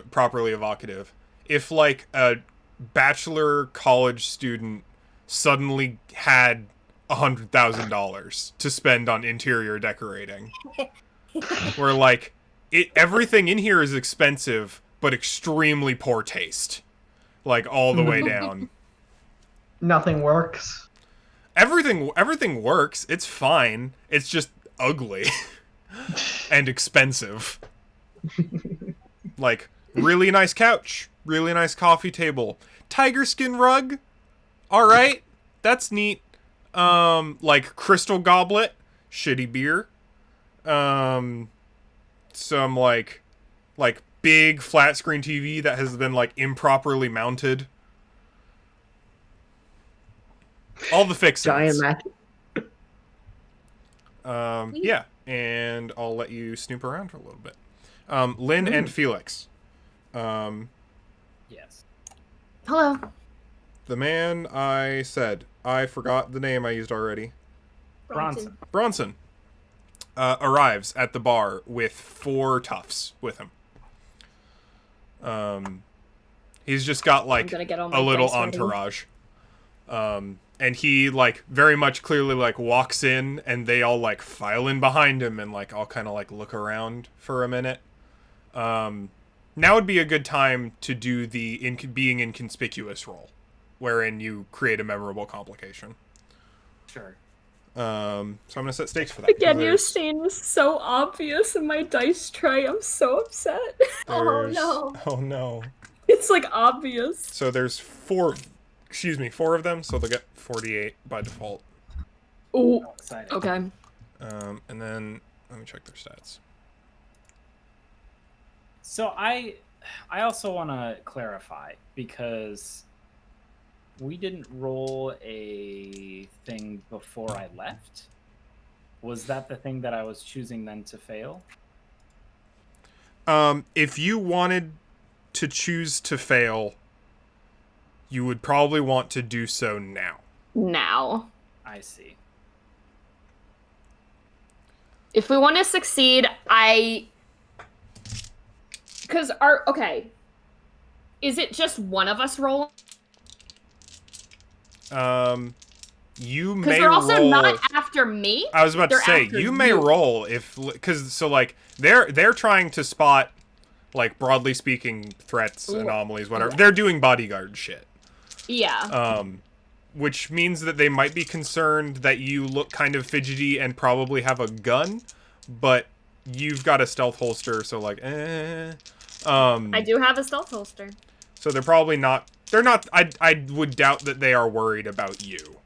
properly evocative. If, like, a bachelor college student suddenly had $100,000 to spend on interior decorating. Where, like, everything in here is expensive, but extremely poor taste. Like, all the way down. Nothing works. Everything works. It's fine. It's just ugly and expensive. Like, really nice couch, really nice coffee table, tiger skin rug. All right, that's neat. Like crystal goblet, shitty beer. Some like big flat screen TV that has been like improperly mounted. All the fixings. Giant match. Yeah, and I'll let you snoop around for a little bit. Lynn and Felix. Yes. Hello. The man I said. I forgot the name I used already. Bronson. Arrives at the bar with 4 toughs with him. He's just got, like, a little entourage. And he, like, very much clearly, like, walks in, and they all, like, file in behind him and, like, all kind of, like, look around for a minute. Now would be a good time to do the being inconspicuous roll, wherein you create a memorable complication. Sure. So I'm gonna set stakes for that. Again, your stain was so obvious in my dice tray. I'm so upset. Oh no. Oh no. It's like obvious. So there's four of them, so they'll get 48 by default. Ooh. Oh, exciting. Okay. And then let me check their stats. So I also want to clarify, because we didn't roll a thing before I left. Was that the thing that I was choosing then to fail? If you wanted to choose to fail, you would probably want to do so now. Now. I see. If we want to succeed, because okay. Is it just one of us rolling? You may Because they're also roll... not after me. I was about to They're say, after you may roll because like they're trying to spot, like, broadly speaking, threats, anomalies, whatever. Yeah. They're doing bodyguard shit. Yeah. Which means that they might be concerned that you look kind of fidgety and probably have a gun, but you've got a stealth holster, so like, I do have a stealth holster. So they're probably not. They're not. I would doubt that they are worried about you.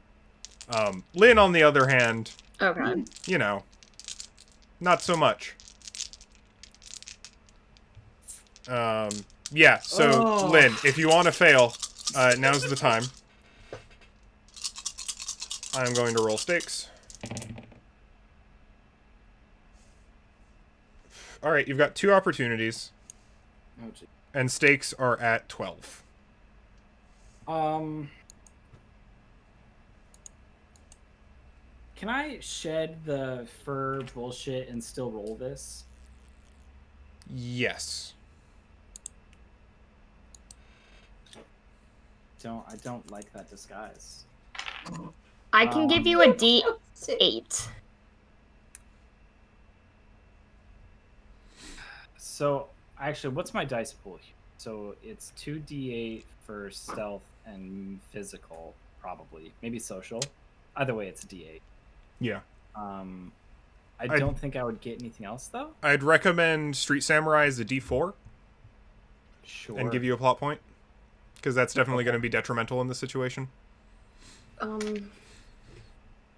Lynn, on the other hand, Okay. you know, not so much. Yeah. So Lynn, if you want to fail, now's the time. I'm going to roll stakes. All right, you've got 2 opportunities. Oh, gee. And stakes are at 12. Can I shed the fur bullshit and still roll this? Yes. I don't like that disguise. I can give you a D8. So, actually, what's my dice pool here? So, it's 2d8 for stealth and physical, probably. Maybe social. Either way, it's a d8. Yeah. I don't think I would get anything else, though. I'd recommend Street Samurai as a D4. Sure. And give you a plot point. Because that's definitely going to be detrimental in this situation.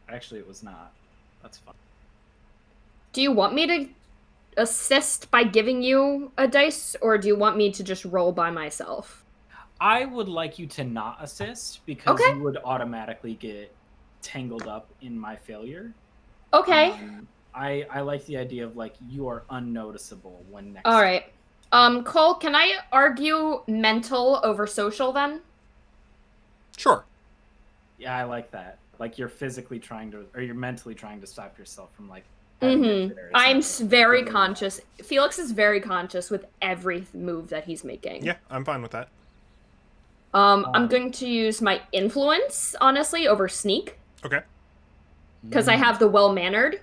Actually, it was not. That's fine. Do you want me to assist by giving you a dice, or do you want me to just roll by myself? I would like you to not assist, because you would automatically get tangled up in my failure. Okay. I like the idea of, like, you are unnoticeable when next. All right. Cole, can I argue mental over social then? Sure. Yeah, I like that. Like, you're physically trying to, or you're mentally trying to stop yourself from, like, I'm very conscious. Felix is very conscious with every move that he's making. Yeah, I'm fine with that. I'm going to use my influence, honestly, over sneak. Okay. Because I have the well-mannered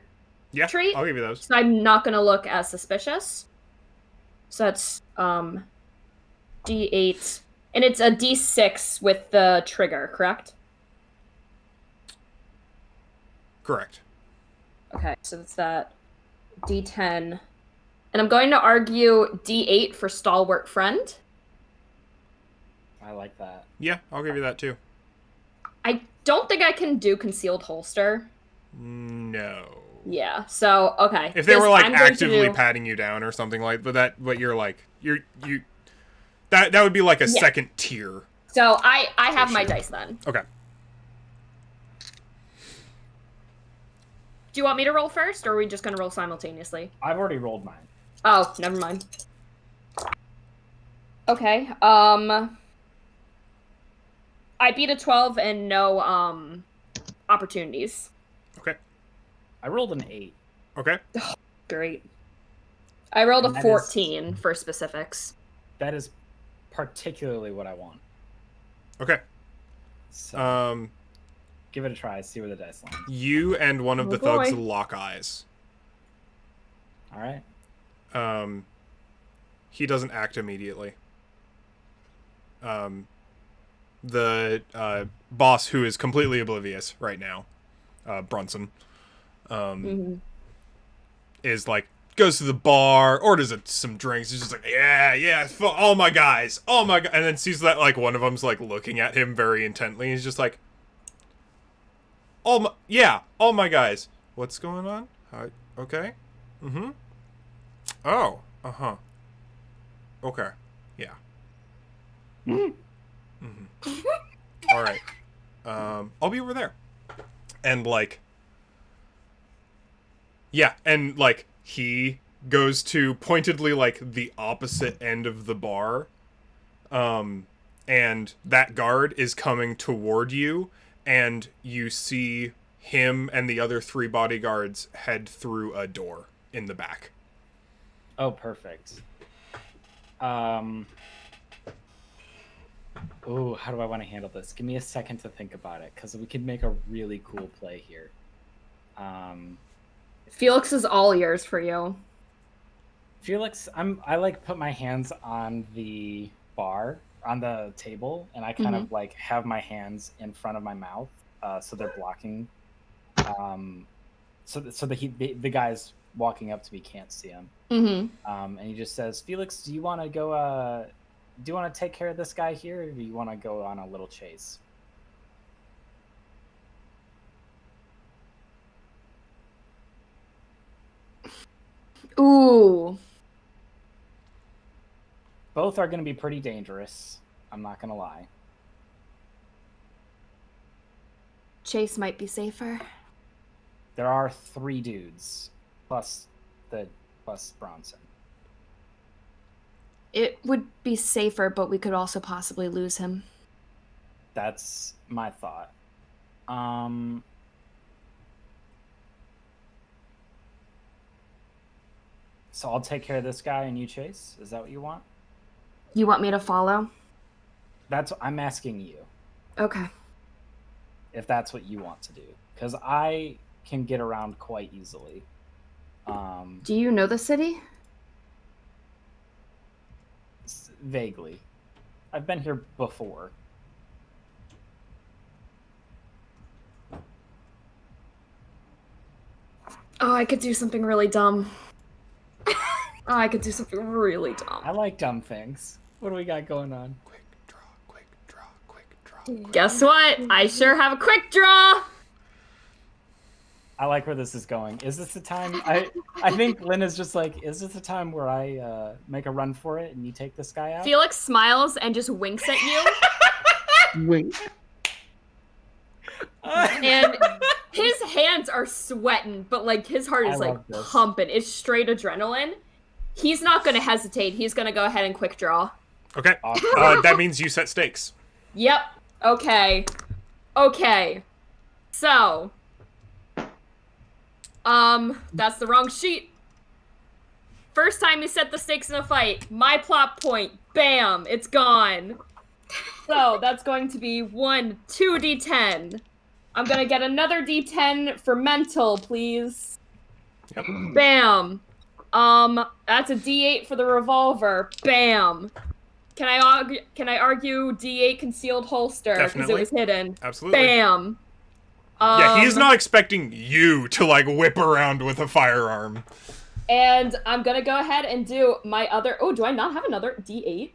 trait. I'll give you those. So I'm not going to look as suspicious. So that's D8. And it's a D6 with the trigger, correct? Correct. Okay, so that's that. D10. And I'm going to argue D8 for stalwart friend. I like that. Yeah, I'll give you that too. I don't think I can do concealed holster. No. Yeah, so, okay. If they were, like, actively patting you down or something like, but you're like, that would be like a second tier. So I have my dice then. Okay. Do you want me to roll first, or are we just going to roll simultaneously? I've already rolled mine. Oh, never mind. Okay, I beat a 12 and no, opportunities. Okay. I rolled an 8. Okay. Oh, great. I rolled a 14 for specifics. That is particularly what I want. Okay. So, give it a try. See where the dice land. You and one of the thugs lock eyes. All right. he doesn't act immediately. The boss, who is completely oblivious right now, Brunson, is like, goes to the bar, orders some drinks. He's just like, yeah, all my guys, and then sees that like one of them's like looking at him very intently. He's just like, all my guys. What's going on? Okay. Oh. Okay. Yeah. All right. I'll be over there. And like, yeah, and like he goes to pointedly like the opposite end of the bar. And that guard is coming toward you, and you see him and the other 3 bodyguards head through a door in the back. Oh, perfect. Ooh, how do I want to handle this? Give me a second to think about it, because we could make a really cool play here. Felix is all ears for you. Felix, I like put my hands on the bar, on the table, and I kind of like have my hands in front of my mouth, so they're blocking. So the guys walking up to me can't see him. And he just says, "Felix, do you want to go? Do you want to take care of this guy here, or do you want to go on a little chase?" Ooh. Both are going to be pretty dangerous. I'm not going to lie. Chase might be safer. There are 3 dudes, plus Bronson. It would be safer, but we could also possibly lose him. That's my thought. So I'll take care of this guy and you chase? Is that what you want? You want me to follow? I'm asking you. Okay. If that's what you want to do. Because I can get around quite easily. Do you know the city? Vaguely. I've been here before. Oh, I could do something really dumb. I could do something really dumb. I like dumb things. What do we got going on? Quick draw, quick draw, quick draw. Guess what? I sure have a quick draw! I like where this is going. Is this the time? I think Lynn is just like, is this the time where I make a run for it and you take this guy out? Felix smiles and just winks at you. Wink. And his hands are sweating, but like his heart is like pumping. It's straight adrenaline. He's not going to hesitate. He's going to go ahead and quick draw. Okay. That means you set stakes. Yep. Okay. So, that's the wrong sheet. First time you set the stakes in a fight, my plot point, bam, it's gone. So that's going to be 2d10. I'm gonna get another d10 for mental, please. Yep. Bam. That's a d8 for the revolver. Bam. Can I argue d8 concealed holster because it was hidden? Absolutely. Bam. Yeah, he is not expecting you to like whip around with a firearm. And I'm gonna go ahead and do my other. Oh, do I not have another d8?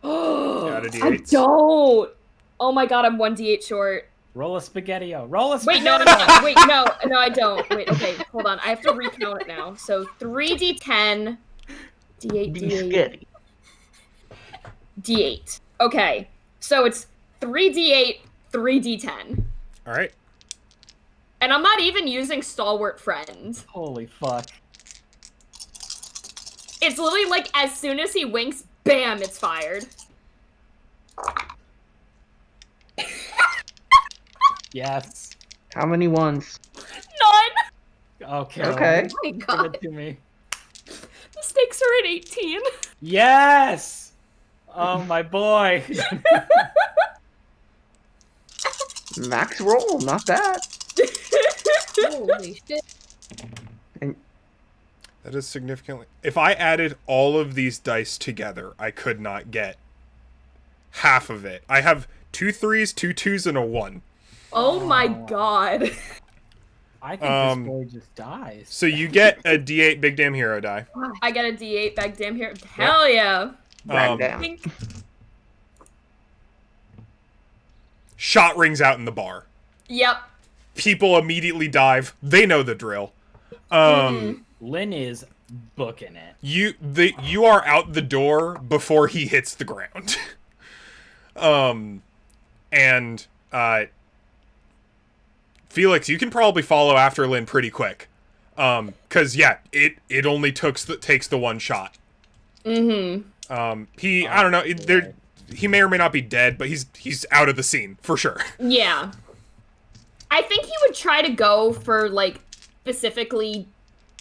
Oh, I don't. Oh my god, I'm 1d8 short. Roll a spaghetti-o. Roll a Wait, spaghetti-o. no, I don't. Wait, okay, hold on. I have to recount it now. So 3d10, d8, d8. Okay, so it's 3d8, 3d10. All right. And I'm not even using stalwart friend. Holy fuck. It's literally like as soon as he winks, bam, it's fired. Yes. How many ones? None! Okay. Okay. Oh my Give god. it to me. The stakes are at 18. Yes! Oh, my boy. Max roll, not that. Holy shit. That is significantly... If I added all of these dice together, I could not get half of it. I have 2 3s, 2 2s, and a 1. Oh my god. I think this boy just dies. So you get a D8 Big Damn Hero die. I got a D8 Big Damn Hero. Hell yeah. Damn. Shot rings out in the bar. Yep. People immediately dive. They know the drill. Lynn is booking it. You are out the door before he hits the ground. And Felix, you can probably follow after Lynn pretty quick. Cause yeah, it only takes the one shot. I don't know, he may or may not be dead, but he's out of the scene for sure. Yeah. I think he would try to go for, like, specifically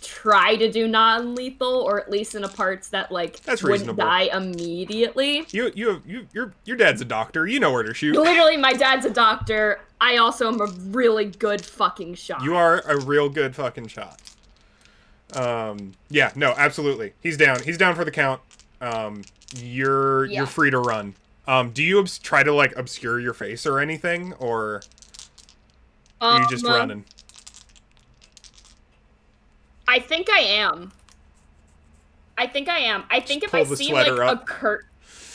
try to do non-lethal, or at least in the parts that, like, That's wouldn't reasonable. die immediately. Your dad's a doctor. You know where to shoot. Literally, my dad's a doctor. I also am a really good fucking shot. You are a real good fucking shot. Yeah, no, absolutely. He's down. He's down for the count. You're free to run. Do you try to, like, obscure your face or anything, or are you just running? I think I am. I think if I pull the see, like, sweater a up. curtain...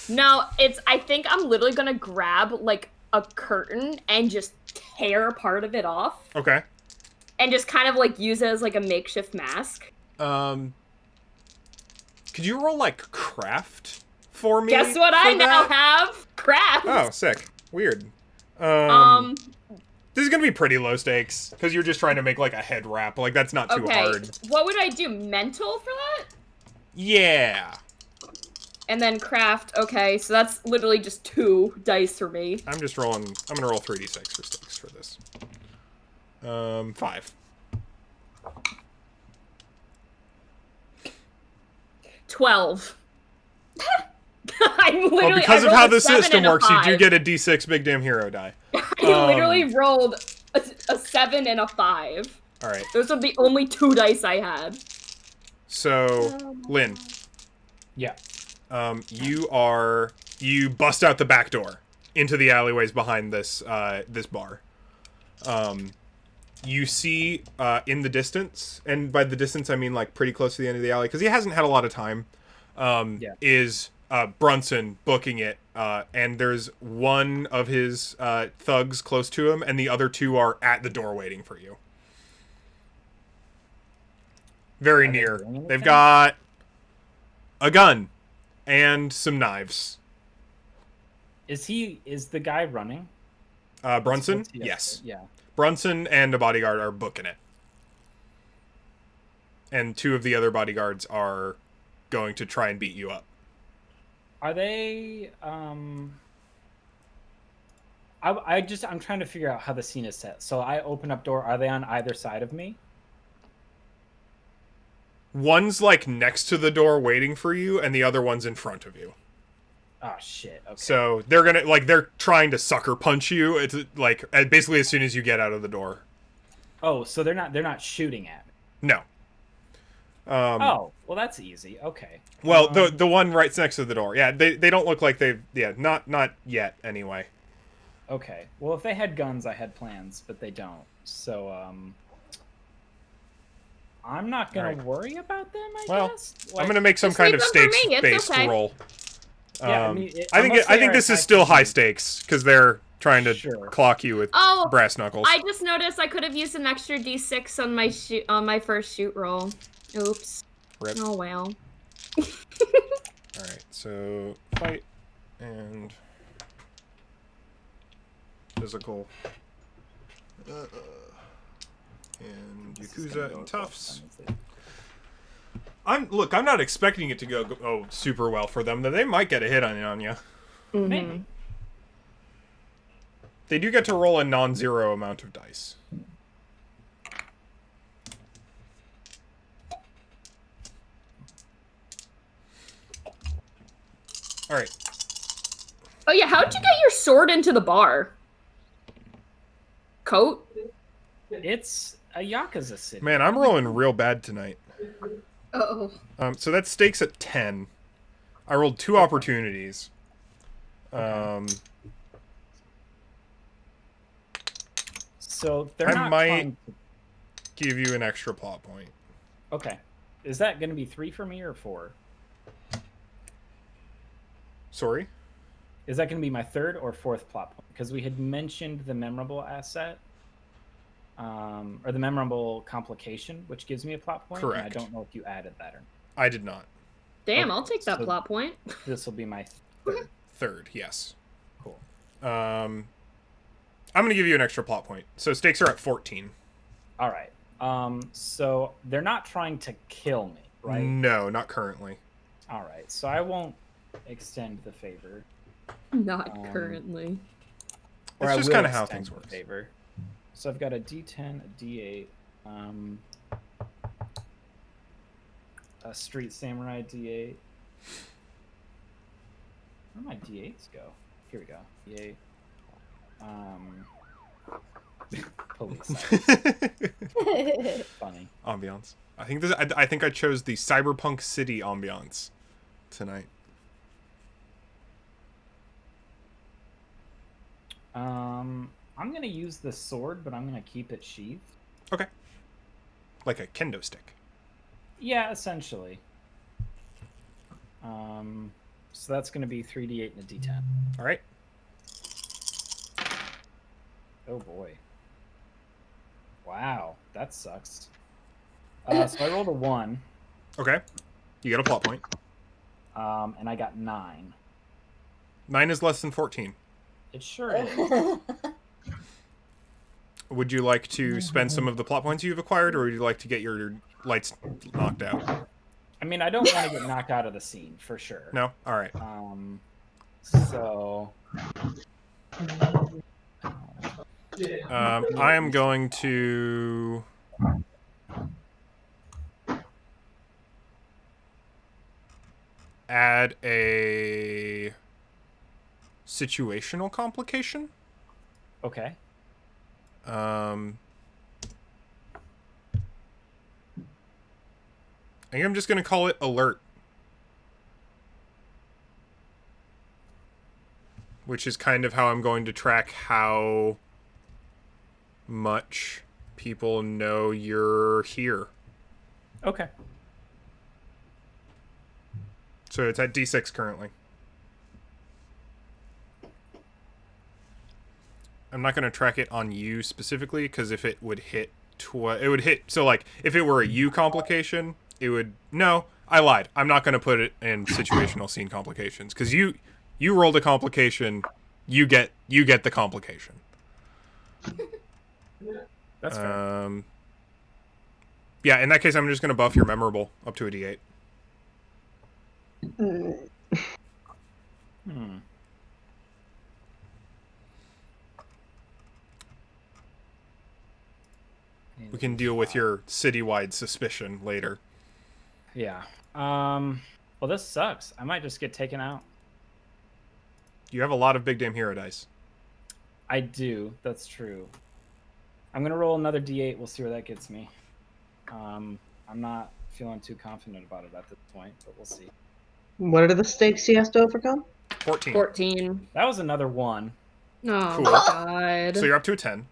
No, I think I'm literally gonna grab, like, a curtain and just tear part of it off. Okay. And just kind of, like, use it as, like, a makeshift mask. Could you roll, like, craft for me? Guess what I now that? have? Craft! Oh, sick. Weird. This is gonna be pretty low stakes, because you're just trying to make, like, a head wrap. Like, that's not too okay. hard. What would I do? Mental for that? Yeah. And then craft. Okay, so that's literally just 2 dice for me. I'm gonna roll 3d6 for stakes for this. 5. 12. I literally, Well, because I of rolled how a the 7 system and a works, you do 5. get a d6 Big Damn Hero die. I literally rolled a 7 and a 5. Alright, Those are the only 2 dice I had. so, Lynn, Yeah. you bust out the back door into the alleyways behind this bar. You see, in the distance, and by the distance I mean, like, pretty close to the end of the alley, because he hasn't had a lot of time, is Brunson booking it, and there's one of his thugs close to him, and the other 2 are at the door waiting for you. Very Are they near. doing anything? They've got a gun and some knives. Is the guy running? Brunson? What's he up Yes. to? Yeah. Brunson and a bodyguard are booking it. And 2 of the other bodyguards are going to try and beat you up. Are they I'm trying to figure out how the scene is set. So I open up door, are they on either side of me? One's, like, next to the door waiting for you, and the other one's in front of you. Oh shit. Okay. So they're gonna, like, they're trying to sucker punch you. It's like basically as soon as you get out of the door. Oh, so they're not shooting at me. No. Oh, well that's easy. Okay. Well, the one right next to the door. Yeah, they don't look like they've not yet anyway. Okay. Well, if they had guns, I had plans, but they don't. So I'm not gonna worry about them. I guess. Like, I'm gonna make some just kind leave of them for me, it's stakes-based okay. roll. Yeah, I think this is still high stakes because they're trying to Sure. clock you with Oh, brass knuckles. I just noticed I could have used an extra d6 on my first shoot roll. Oops. Rip. Oh well. All right, so fight and physical, and Yakuza and Tufts. I'm not expecting it to go super well for them. They might get a hit on you. Mm-hmm. Maybe. They do get to roll a non-zero amount of dice. All right. Oh yeah, how'd you get your sword into the bar? Coat? It's a Yakuza city. Man, I'm rolling real bad tonight. Oh. So that stakes at 10. I rolled 2 opportunities. So they're I not might trying to... give you an extra plot point. Okay. Is that going to be 3 for me or 4? Sorry? Is that going to be my 3rd or 4th plot point? Because we had mentioned the memorable asset, or the memorable complication, which gives me a plot point. Correct. And I don't know if you added that or not. I did not. Damn, Okay, I'll take that so plot point. This will be my 3rd. 3rd, yes. Cool. I'm going to give you an extra plot point. So stakes are at 14. All right. So they're not trying to kill me, right? No, not currently. All right. So I won't extend the favor. Not currently. Or It's I just will kind of how extend things the work. favor. So I've got a D10, a D8, a Street Samurai D8. Where my D8s go? Here we go. D8. Police. Funny. Ambiance. I think I chose the Cyberpunk City ambiance tonight. I'm gonna use the sword, but I'm gonna keep it sheathed. Okay. Like a kendo stick. Yeah, essentially. So that's gonna be 3d8 and a d10. All right. Oh boy. Wow, that sucks. So I rolled a 1. Okay. You got a plot point. And I got 9. 9 is less than 14. It sure is. Would you like to spend some of the plot points you've acquired, or would you like to get your lights knocked out? I mean, I don't want to get knocked out of the scene, for sure. No? All right. So... I am going to... add a situational complication. Okay. I think I'm just going to call it alert. Which is kind of how I'm going to track how much people know you're here. Okay. So it's at D6 currently. I'm not going to track it on you specifically, because if it would hit... it would hit... So, like, if it were a you complication, it would... No, I lied. I'm not going to put it in situational scene complications, because you rolled a complication, you get the complication. That's fair. Yeah, in that case, I'm just going to buff your memorable up to a D8. We can deal with your citywide suspicion later. Yeah. Well, this sucks. I might just get taken out. You have a lot of big damn hero dice. I do. That's true. I'm gonna roll another d8. We'll see where that gets me. I'm not feeling too confident about it at this point, but we'll see. What are the stakes he has to overcome? 14. 14. That was another 1. Oh Cool. my god. So you're up to a 10.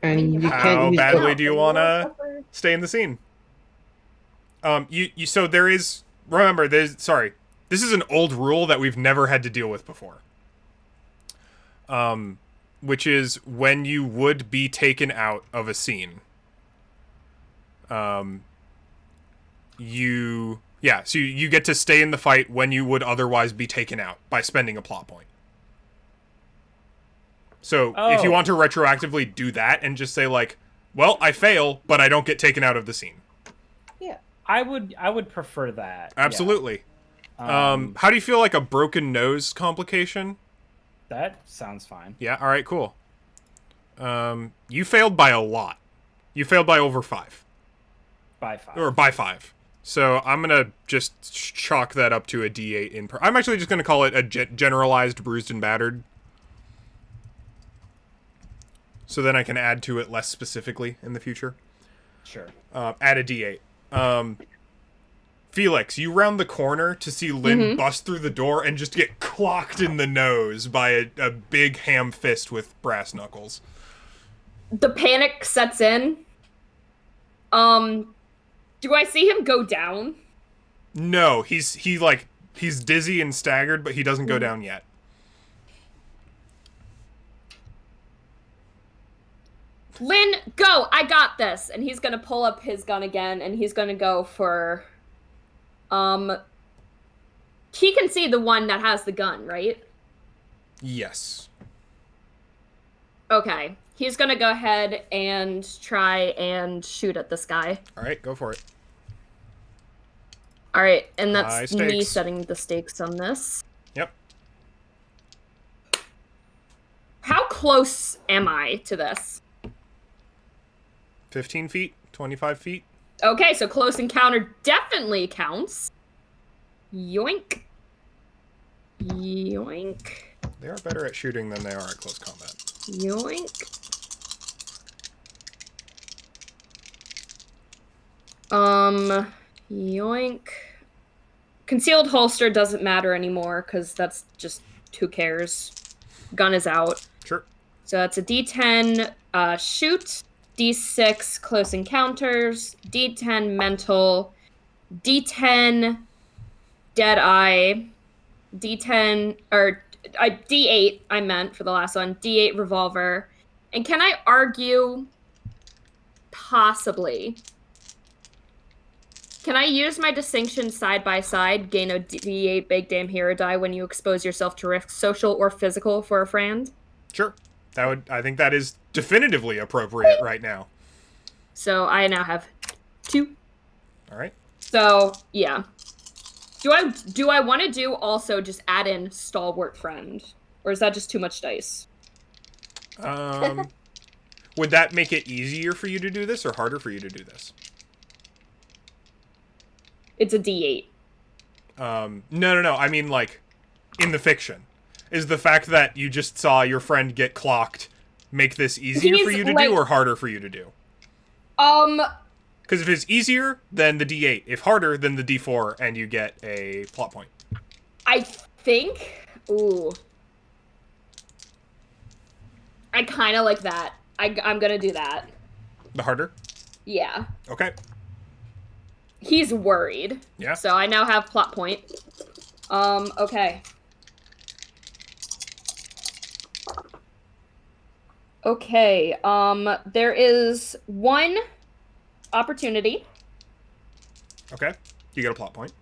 And you How can't use badly the... do you want to stay in the scene? So there is... Remember, sorry. This is an old rule that we've never had to deal with before. Which is when you would be taken out of a scene. So you get to stay in the fight when you would otherwise be taken out by spending a plot point. So if you want to retroactively do that and just say like, well, I fail, but I don't get taken out of the scene. Yeah. I would prefer that. Absolutely. Yeah. How do you feel like a broken nose complication? That sounds fine. Yeah, all right, cool. You failed by a lot. You failed by over 5. By 5. Or by 5. So I'm going to just chalk that up to a D8 I'm actually just going to call it a generalized bruised and battered. so then I can add to it less specifically in the future. Sure. Add a D8. Felix, you round the corner to see Lynn bust through the door and just get clocked in the nose by a big ham fist with brass knuckles. The panic sets in. Do I see him go down? No, he's dizzy and staggered, but he doesn't go down yet. Lynn, go! I got this! And he's gonna pull up his gun again, and he's gonna go for... He can see the one that has the gun, right? Yes. Okay. He's gonna go ahead and try and shoot at this guy. Alright, go for it. Alright, and High that's stakes. me setting the stakes on this. Yep. How close am I to this? 15 feet? 25 feet? Okay, so close encounter definitely counts. Yoink. Yoink. They are better at shooting than they are at close combat. Yoink. Yoink. Concealed holster doesn't matter anymore, because that's just, who cares? Gun is out. Sure. So that's a D10 shoot, D6 close encounters, D10 mental, D10 dead eye, D10 or D8 I meant for the last one, D8 revolver. And can I argue possibly, can I use my distinction side by side, gain a D8 big damn hero die when you expose yourself to risk, social or physical, for a friend? Sure. I think that is definitively appropriate right now. So I now have 2. Alright. So, yeah. Do I want to do also just add in stalwart friend? Or is that just too much dice? Would that make it easier for you to do this or harder for you to do this? It's a D8. No. I mean, like, in the fiction. Is the fact that you just saw your friend get clocked make this easier for you to do or harder for you to do? Because if it's easier, then the D8. If harder, then the D4, and you get a plot point. I think... Ooh. I kind of like that. I'm gonna do that. The harder? Yeah. Okay. He's worried. Yeah. So I now have plot point. Okay. Okay, there is 1 opportunity. Okay. You get a plot point.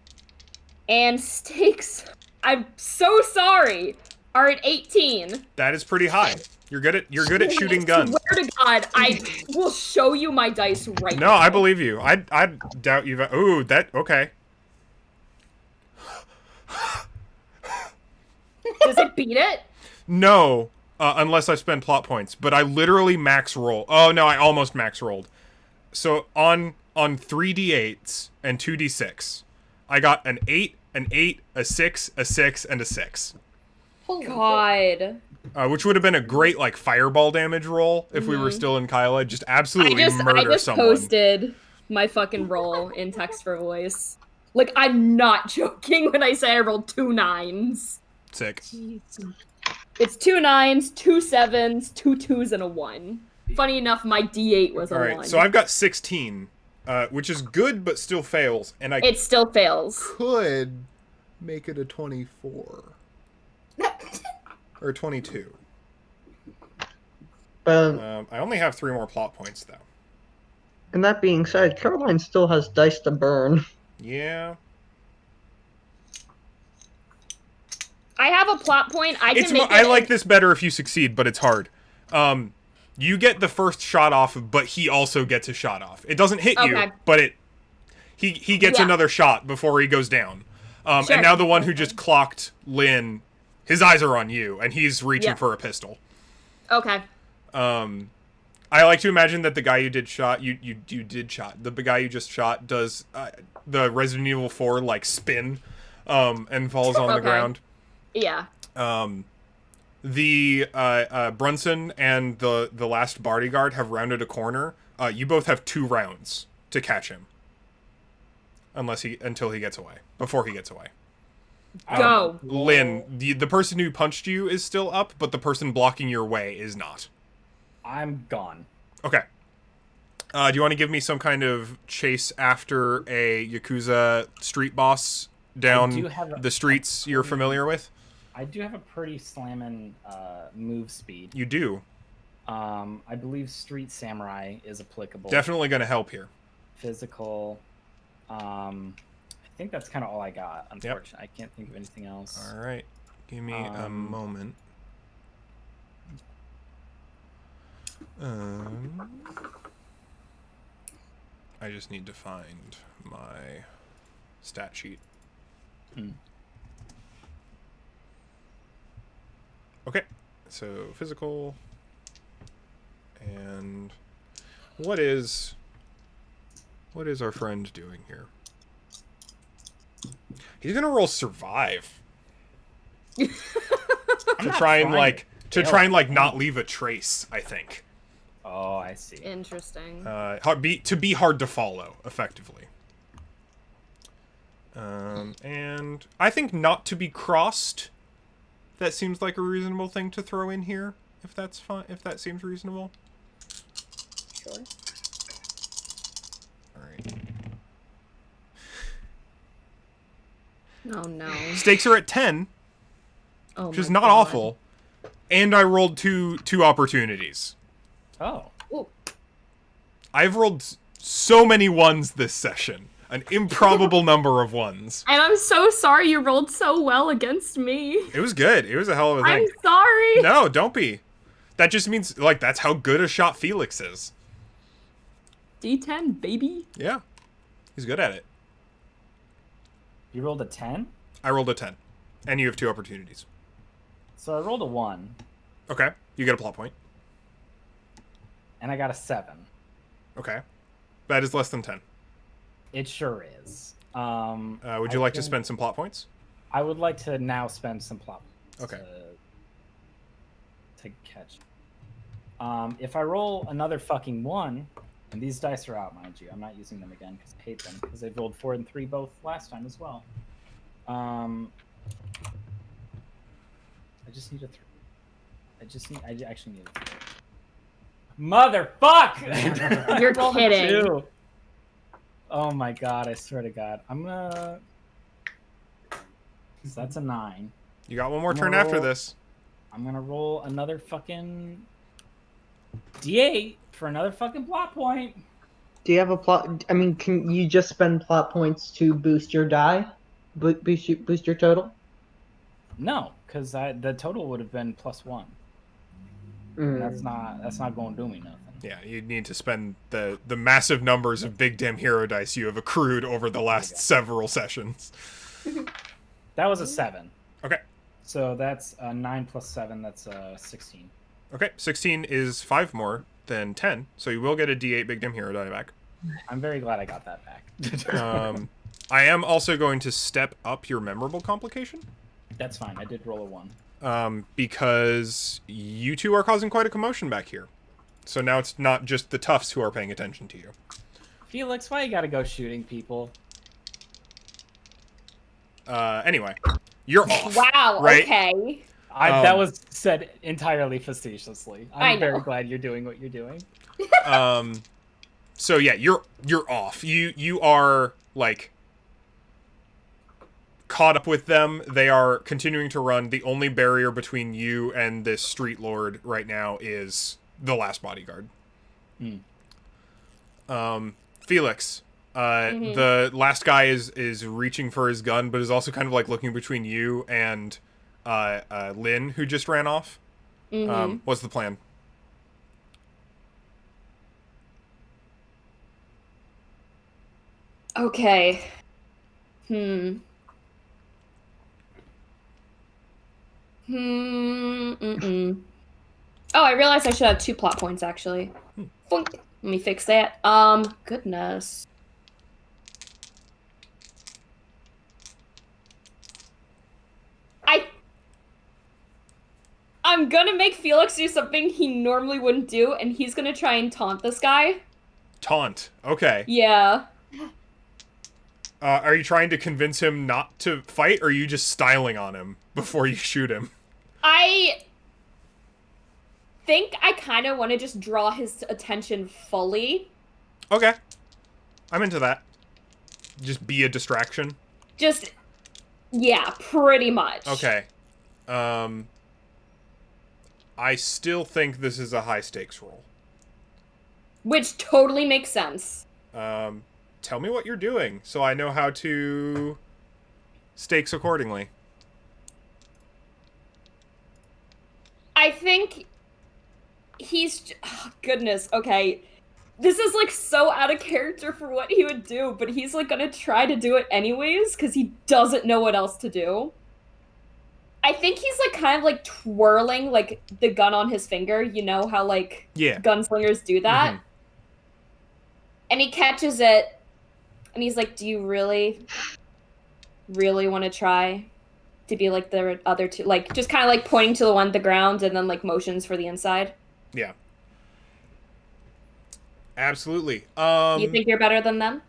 And stakes, I'm so sorry, are at 18. That is pretty high. You're good at shooting guns. I swear to God, I will show you my dice right now. No, I believe you. I doubt you've... Ooh, that... Okay. Does it beat it? No, unless I spend plot points. But I literally max roll. Oh, no, I almost max rolled. So on 3d8s and 2d6, I got an 8, an 8, a 6, a 6, and a 6. Oh, God. Which would have been a great, like, fireball damage roll if we were still in Kyla. Just absolutely murder I just someone. posted my fucking roll in text for voice. Like, I'm not joking when I say I rolled 2 9s. Sick. It's 2 9s, 2 7s, 2 2s, and a 1. Funny enough, my D8 was a 1. Alright, so I've got 16, which is good, but still fails. And it still fails. Could make it a 24. Or 22. I only have 3 more plot points, though. And that being said, Caroline still has dice to burn. Yeah. I have a plot point. I can make it. I like this better if you succeed, but it's hard. You get the first shot off, but he also gets a shot off. It doesn't hit you, but he gets another shot before he goes down. Sure. And now the one who just clocked Lynn, his eyes are on you, and he's reaching for a pistol. Okay. I like to imagine that the guy you did shot, the guy you just shot does the Resident Evil 4 like spin, and falls on the ground. Yeah. The Brunson and the last bodyguard have rounded a corner. You both have 2 rounds to catch him, until he gets away. Before he gets away. Go. Lynn, the person who punched you is still up, but the person blocking your way is not. I'm gone. Okay. Do you want to give me some kind of chase after a Yakuza street boss down the streets you're familiar with? I do have a pretty slamming move speed. You do. I believe Street Samurai is applicable. Definitely going to help here. Physical. I think that's kind of all I got, unfortunately. Yep. I can't think of anything else. All right. Give me a moment. I just need to find my stat sheet. Okay, so physical, and what is our friend doing here? He's gonna roll survive to try and not leave a trace, I think. Oh, I see. Interesting. To be hard to follow, effectively. And I think not to be crossed. That seems like a reasonable thing to throw in here, if that's fine. If that seems reasonable. Sure. All right. Oh no. Stakes are at 10, which is not awful. And I rolled two opportunities. Oh. Ooh. I've rolled so many ones this session. An improbable number of ones. And I'm so sorry you rolled so well against me. It was good. It was a hell of a thing. I'm sorry. No, don't be. That just means, that's how good a shot Felix is. D10, baby. Yeah. He's good at it. You rolled a 10? I rolled a 10. And you have 2 opportunities. So I rolled a 1. Okay. You get a plot point. And I got a 7. Okay. That is less than 10. It sure is. Would you like to spend some plot points? I would like to now spend some plot points Okay. to catch. If I roll another fucking 1, and these dice are out, mind you. I'm not using them again because I hate them, because they've rolled 4 and 3 both last time as well. I just need a 3. I actually need a 3. Motherfuck! You're kidding. 2. Oh my god, I swear to god. I'm gonna... So that's a 9. You got one more turn after this. I'm gonna roll another fucking D8 for another fucking plot point. Do you have a plot? I mean, can you just spend plot points to boost your die? Boost your total? No, because the total would have been +1. That's not going to do me nothing. Yeah, you need to spend the massive numbers of big damn hero dice you have accrued over the last several sessions. That was a 7. Okay. So that's 9 plus 7. That's 16. Okay, 16 is 5 more than 10, so you will get a D8 big damn hero die back. I'm very glad I got that back. I am also going to step up your memorable complication. That's fine. I did roll a 1. Because you two are causing quite a commotion back here. So now it's not just the toughs who are paying attention to you. Felix, why you gotta go shooting people? Anyway, you're off. Wow, right? okay. That was said entirely facetiously. I'm very glad you're doing what you're doing. So yeah, you're off. You are caught up with them. They are continuing to run. The only barrier between you and this street lord right now is the last bodyguard. Felix, the last guy is reaching for his gun, but is also kind of looking between you and Lynn, who just ran off. What's the plan? Okay. Oh, I realized I should have 2 plot points, actually. Boink. Let me fix that. Goodness. I'm gonna make Felix do something he normally wouldn't do, and he's gonna try and taunt this guy. Taunt. Okay. Yeah. Are you trying to convince him not to fight, or are you just styling on him before you shoot him? I think I kind of want to just draw his attention fully. Okay. I'm into that. Just be a distraction. Just, yeah, pretty much. Okay. I still think this is a high stakes roll. Which totally makes sense. Tell me what you're doing so I know how to stakes accordingly. I think he's... Oh, goodness, okay. This is, like, so out of character for what he would do, but he's, like, gonna try to do it anyways, because he doesn't know what else to do. I think he's, like, kind of, like, twirling, like, the gun on his finger. You know how, like, gunslingers do that? Mm-hmm. And he catches it, and he's like, do you really want to try to be like the other two? Like, just kind of, like, pointing to the one at the ground, and then, like, motions for the inside. Yeah. Absolutely. You think you're better than them?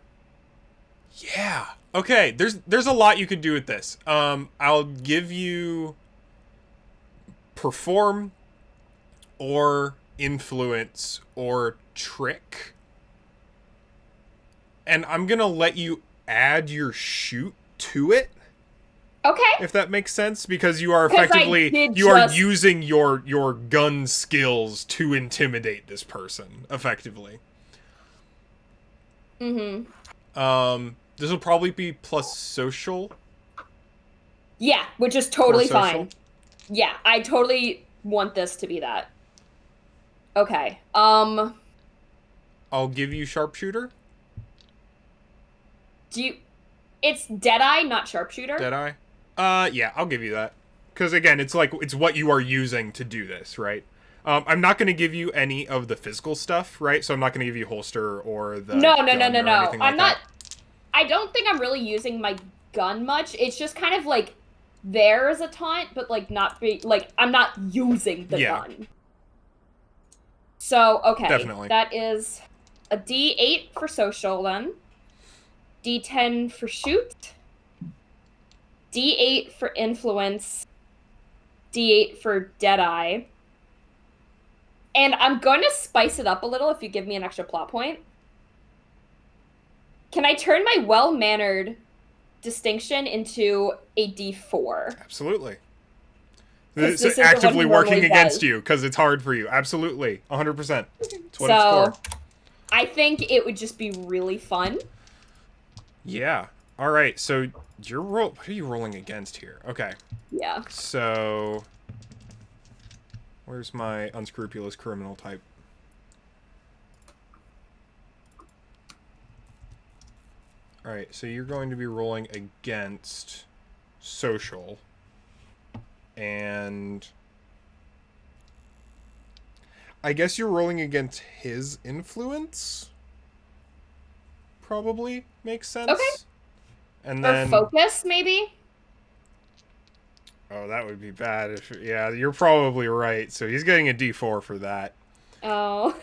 Yeah. Okay, there's a lot you could do with this. I'll give you perform or influence or trick. And I'm going to let you add your shoot to it. Okay. If that makes sense, because you are effectively are using your gun skills to intimidate this person effectively. Mm-hmm. This will probably be plus social. Yeah, which is totally fine. Yeah, I totally want this to be that. Okay. I'll give you sharpshooter. It's Deadeye, not sharpshooter? Deadeye? Yeah, I'll give you that. Because again, it's like, it's what you are using to do this, right? I'm not going to give you any of the physical stuff, right? So I'm not going to give you holster or the No. I'm not... I don't think I'm really using my gun much. It's just kind of like there as a taunt, but like not like I'm not using the gun. So, okay. Definitely. That is a D8 for social then. D10 for shoot. D8 for influence. D8 for Deadeye. And I'm going to spice it up a little if you give me an extra plot point. Can I turn my well-mannered distinction into a D4? Absolutely. This is actively working against you because it's hard for you. Absolutely. 100%. That's what it's for. I think it would just be really fun. Yeah. All right. So what are you rolling against here? Okay. Yeah. So where's my unscrupulous criminal type? All right. So you're going to be rolling against social. And I guess you're rolling against his influence? Probably makes sense. Okay. And then, or focus, maybe? Oh, that would be bad. Yeah, you're probably right. So he's getting a D4 for that. Oh.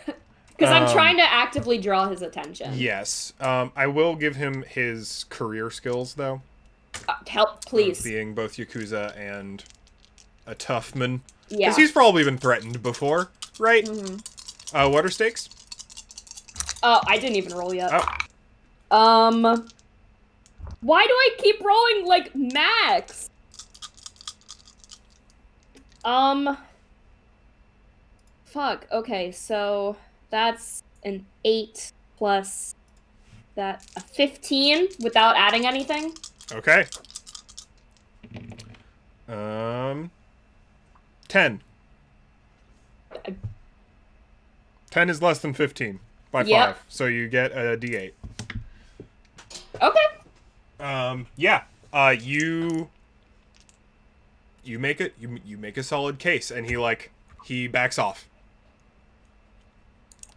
Because I'm trying to actively draw his attention. Yes. I will give him his career skills, though. Help, please. Being both Yakuza and a tough man. Yeah. Because he's probably been threatened before, right? Mm-hmm. What are stakes? Oh, I didn't even roll yet. Oh. Why do I keep rolling, like, max? Fuck. Okay, so that's an 8 plus that, a 15 without adding anything. Okay. 10. 10 is less than 15 by 5, so you get a D8. Okay. Yeah. You make it. You make a solid case, and he backs off.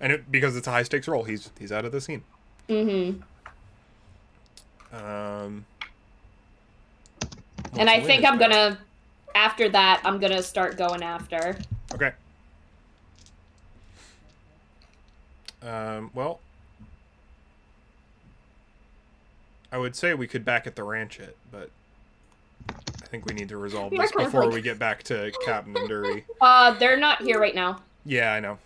And because it's a high stakes roll, he's out of the scene. Mm-hmm. And I think I'm gonna after that, I'm gonna start going after. Okay. Well, I would say we could back at the ranch it, but I think we need to resolve this before we get back to Captain and Dury. They're not here right now. Yeah, I know.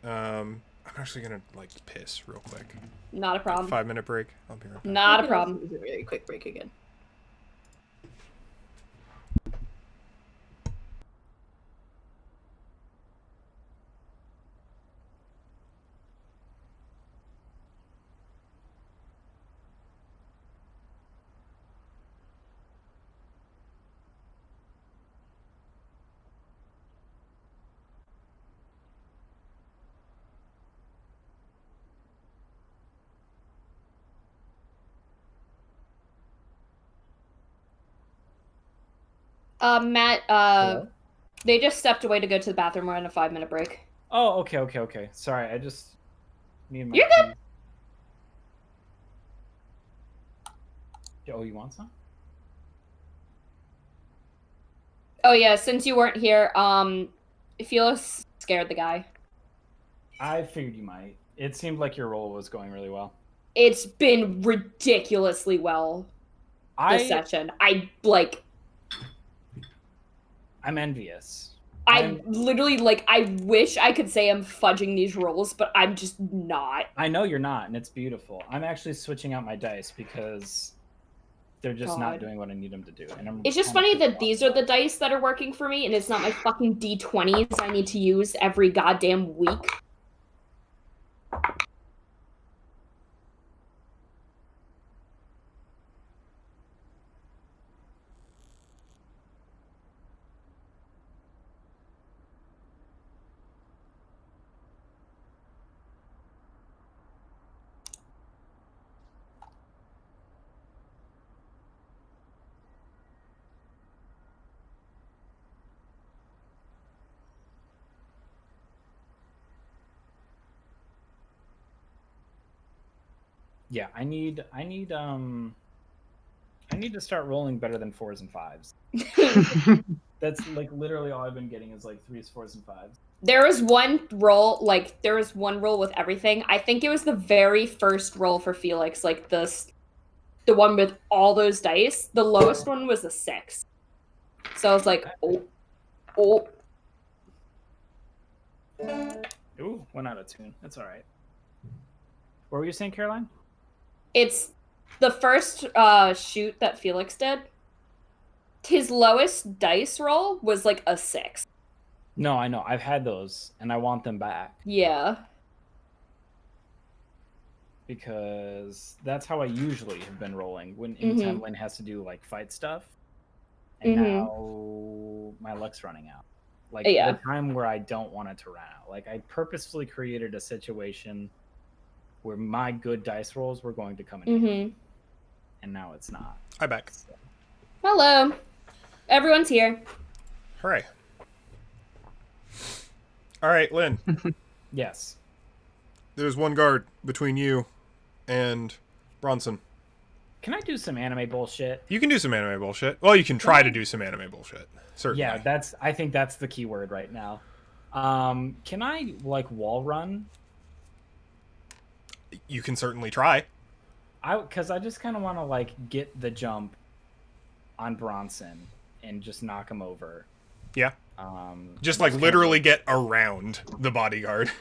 I'm actually gonna like piss real quick. Not a problem. 5-minute break. I'll be right back. Not a problem. It's a really quick break again. Matt, Hello? they just stepped away to go to the bathroom. We're on a 5-minute break. Oh, okay. Sorry, I just need my You're good. keys. Oh, you want some? Oh yeah, since you weren't here, Felix scared the guy. I figured you might. It seemed like your role was going really well. It's been ridiculously well this session. I'm envious. I'm literally I wish I could say I'm fudging these rolls, but I'm just not. I know you're not, and it's beautiful. I'm actually switching out my dice because they're just not doing what I need them to do. And It's just funny that these are the dice that are working for me, and it's not my fucking D20s I need to use every goddamn week. Yeah, I need to start rolling better than 4s and 5s. That's like literally all I've been getting is like 3s, 4s, and 5s. There was one roll with everything. I think it was the very first roll for Felix, like the one with all those dice. The lowest one was a 6. So I was like, oh. Ooh, went out of tune. That's all right. What were you saying, Caroline? It's the first shoot that Felix did. His lowest dice roll was like a 6. No, I know. I've had those, and I want them back. Yeah. Because that's how I usually have been rolling. Anytime Lynn has to do like fight stuff, and now my luck's running out. Like the time where I don't want it to run out. Like I purposefully created a situation where my good dice rolls were going to come in handy, and now it's not. Hi, back. So. Hello. Everyone's here. Hooray. All right, Lynn. Yes. There's one guard between you and Bronson. Can I do some anime bullshit? You can do some anime bullshit. Well, you can try to do some anime bullshit. Certainly. Yeah, I think that's the key word right now. Can I like wall run? You can certainly try. Because I just kind of want to like get the jump on Bronson and just knock him over. Yeah. Just like literally get around the bodyguard.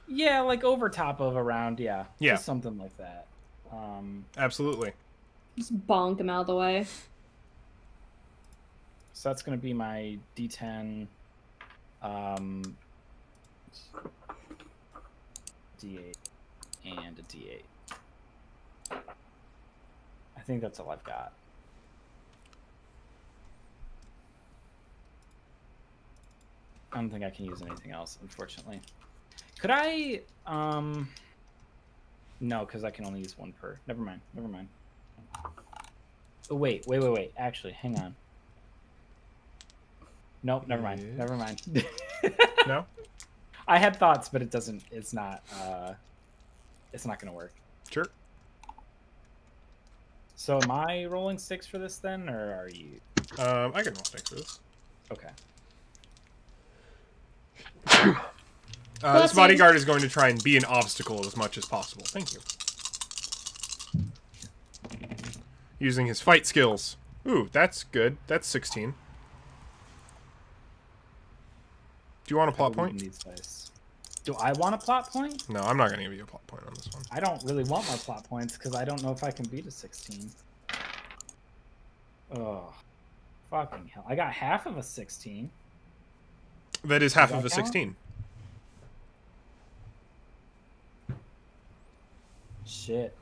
Yeah, like over top of around. Yeah. Yeah. Just something like that. Absolutely. Just bonk him out of the way. So that's gonna be my D10. D8 and a D8. I think that's all I've got. I don't think I can use anything else, unfortunately. Could I? No, because I can only use one per. Never mind. Oh, wait. Actually, hang on. Nope, never mind. No? I had thoughts, but it doesn't. It's not gonna work. Sure. So am I rolling 6 for this then, or are you? I can roll stakes for this. Okay. This bodyguard is going to try and be an obstacle as much as possible. Thank you. Using his fight skills. Ooh, that's good. That's 16. Do you want a plot point? These dice. Do I want a plot point? No, I'm not going to give you a plot point on this one. I don't really want my plot points because I don't know if I can beat a 16. Oh, fucking hell. I got half of a 16. That is half Does of that a count? 16. Shit.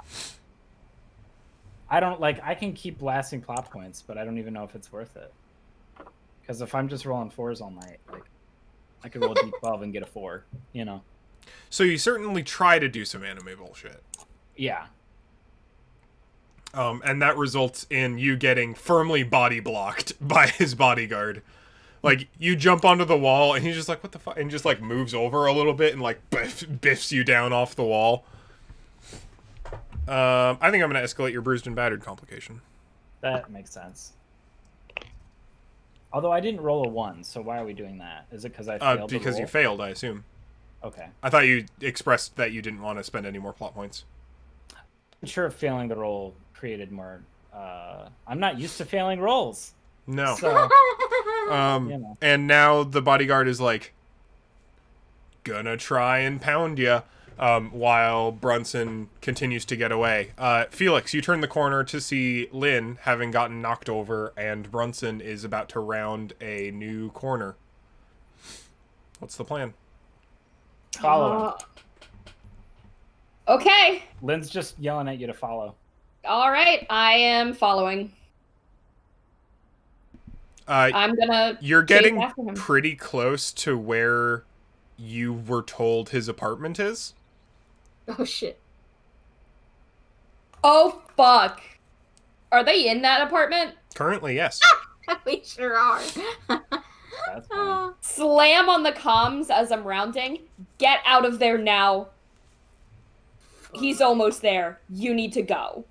I don't, like, I can keep blasting plot points, but I don't even know if it's worth it. Because if I'm just rolling 4s all night, like, I could roll a d12 and get a 4, you know? So you certainly try to do some anime bullshit. Yeah. And that results in you getting firmly body blocked by his bodyguard. Like, you jump onto the wall, and he's just like, what the fuck? And just, like, moves over a little bit and, like, biffs you down off the wall. I think I'm going to escalate your bruised and battered complication. That makes sense. Although I didn't roll a 1, so why are we doing that? Is it because I failed the Because roll? you failed, I assume. Okay. I thought you expressed that you didn't want to spend any more plot points. I'm sure failing the roll created more... I'm not used to failing rolls. No. So, You know. And now the bodyguard is like, gonna try and pound ya, while Brunson continues to get away. Felix, you turn the corner to see Lynn having gotten knocked over, and Brunson is about to round a new corner. What's the plan? follow him. Okay. Lynn's just yelling at you to follow. All right. I am following. I'm gonna. You're chase getting after him. pretty close to where you were told his apartment is. Oh shit. Oh fuck. Are they in that apartment? Currently, yes. We sure are. That's funny. Slam on the comms as I'm rounding. Get out of there now. He's almost there. You need to go.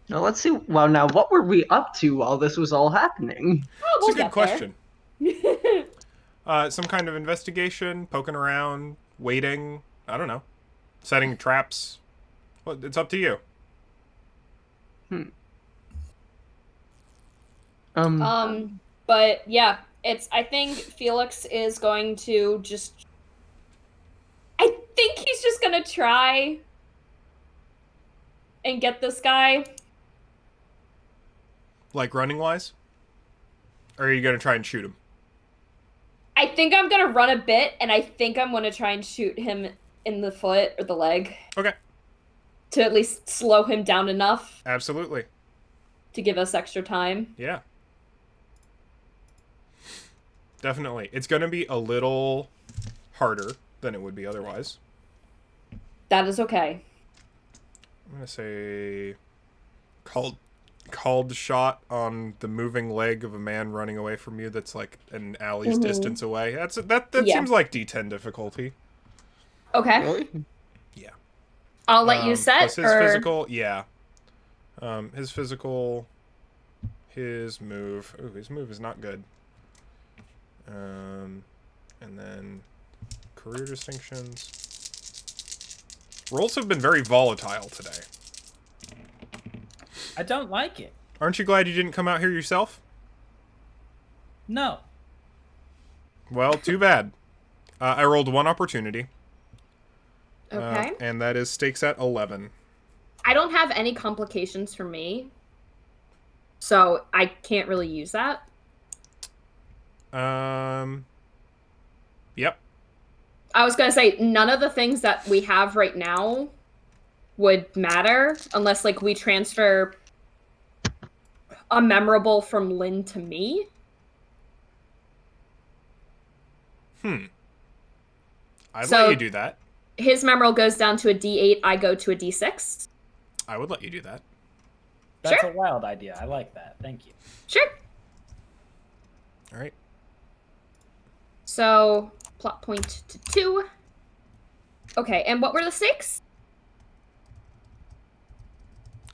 Now let's see. Well, now what were we up to while this was all happening? Oh, It's we'll a good get question. there. Some kind of investigation, poking around, waiting. I don't know. Setting traps. Well, it's up to you. But yeah, I think Felix is going to just... I think he's just gonna try and get this guy. Like running wise? Or are you going to try and shoot him? I think I'm gonna run a bit, and I think I'm gonna try and shoot him in the foot or the leg. Okay. To at least slow him down enough Absolutely. to give us extra time. Yeah. Definitely. It's going to be a little harder than it would be otherwise. That is okay. I'm going to say called shot on the moving leg of a man running away from you that's like an alley's distance away. That Yeah. seems like D10 difficulty. Okay. Really? Yeah. I'll let you set, Plus his or... physical, yeah. His physical, his move. Ooh, his move is not good. And then career distinctions. Rolls have been very volatile today. I don't like it. Aren't you glad you didn't come out here yourself? No. Well, too bad. I rolled one opportunity. Okay. And that is stakes at 11. I don't have any complications for me, so I can't really use that. Yep. I was gonna say none of the things that we have right now would matter unless like we transfer a memorable from Lynn to me. I'd So- let you do that. His memorable goes down to a D8, I go to a D6. I would let you do that. That's Sure. a wild idea. I like that. Thank you. Sure. All right. So, plot point to 2. Okay, and what were the stakes?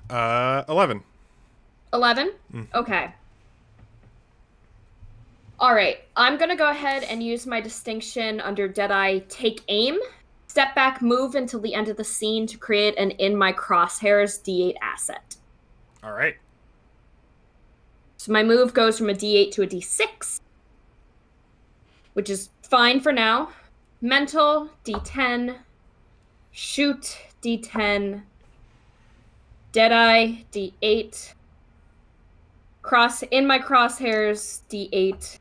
11. 11? Okay. All right, I'm gonna go ahead and use my distinction under Deadeye. Take aim, step back, move until the end of the scene to create an in my crosshairs D8 asset. All right. So my move goes from a D8 to a D6, which is fine for now. Mental D10, shoot D10, Deadeye D8, in my crosshairs D8.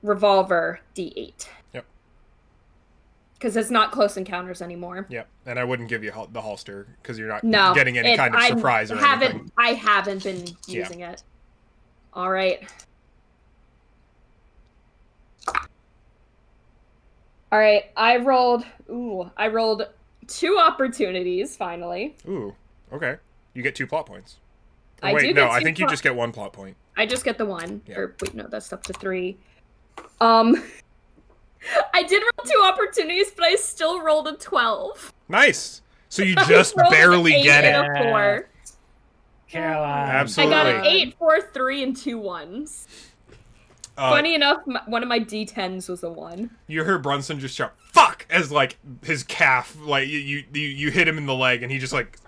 Revolver D8. Yep. Because it's not close encounters anymore. Yep. And I wouldn't give you the holster because you're not getting any kind of surprise or anything. I haven't been using it. All right. All right. I rolled 2 opportunities finally. Ooh. Okay. You get 2 plot points. Oh, I wait, do no, get I 2 think you just get 1 plot point. I just get the 1. Yeah. Or wait, no, that's up to 3. I did roll 2 opportunities, but I still rolled a 12. Nice. So you just barely get it. And a 4. Caroline. Absolutely. I got an 8, 4, 3, and 2 1s. Funny enough, one of my D10s was a 1. You heard Brunson just shout "fuck" as like his calf, like you hit him in the leg, and he just like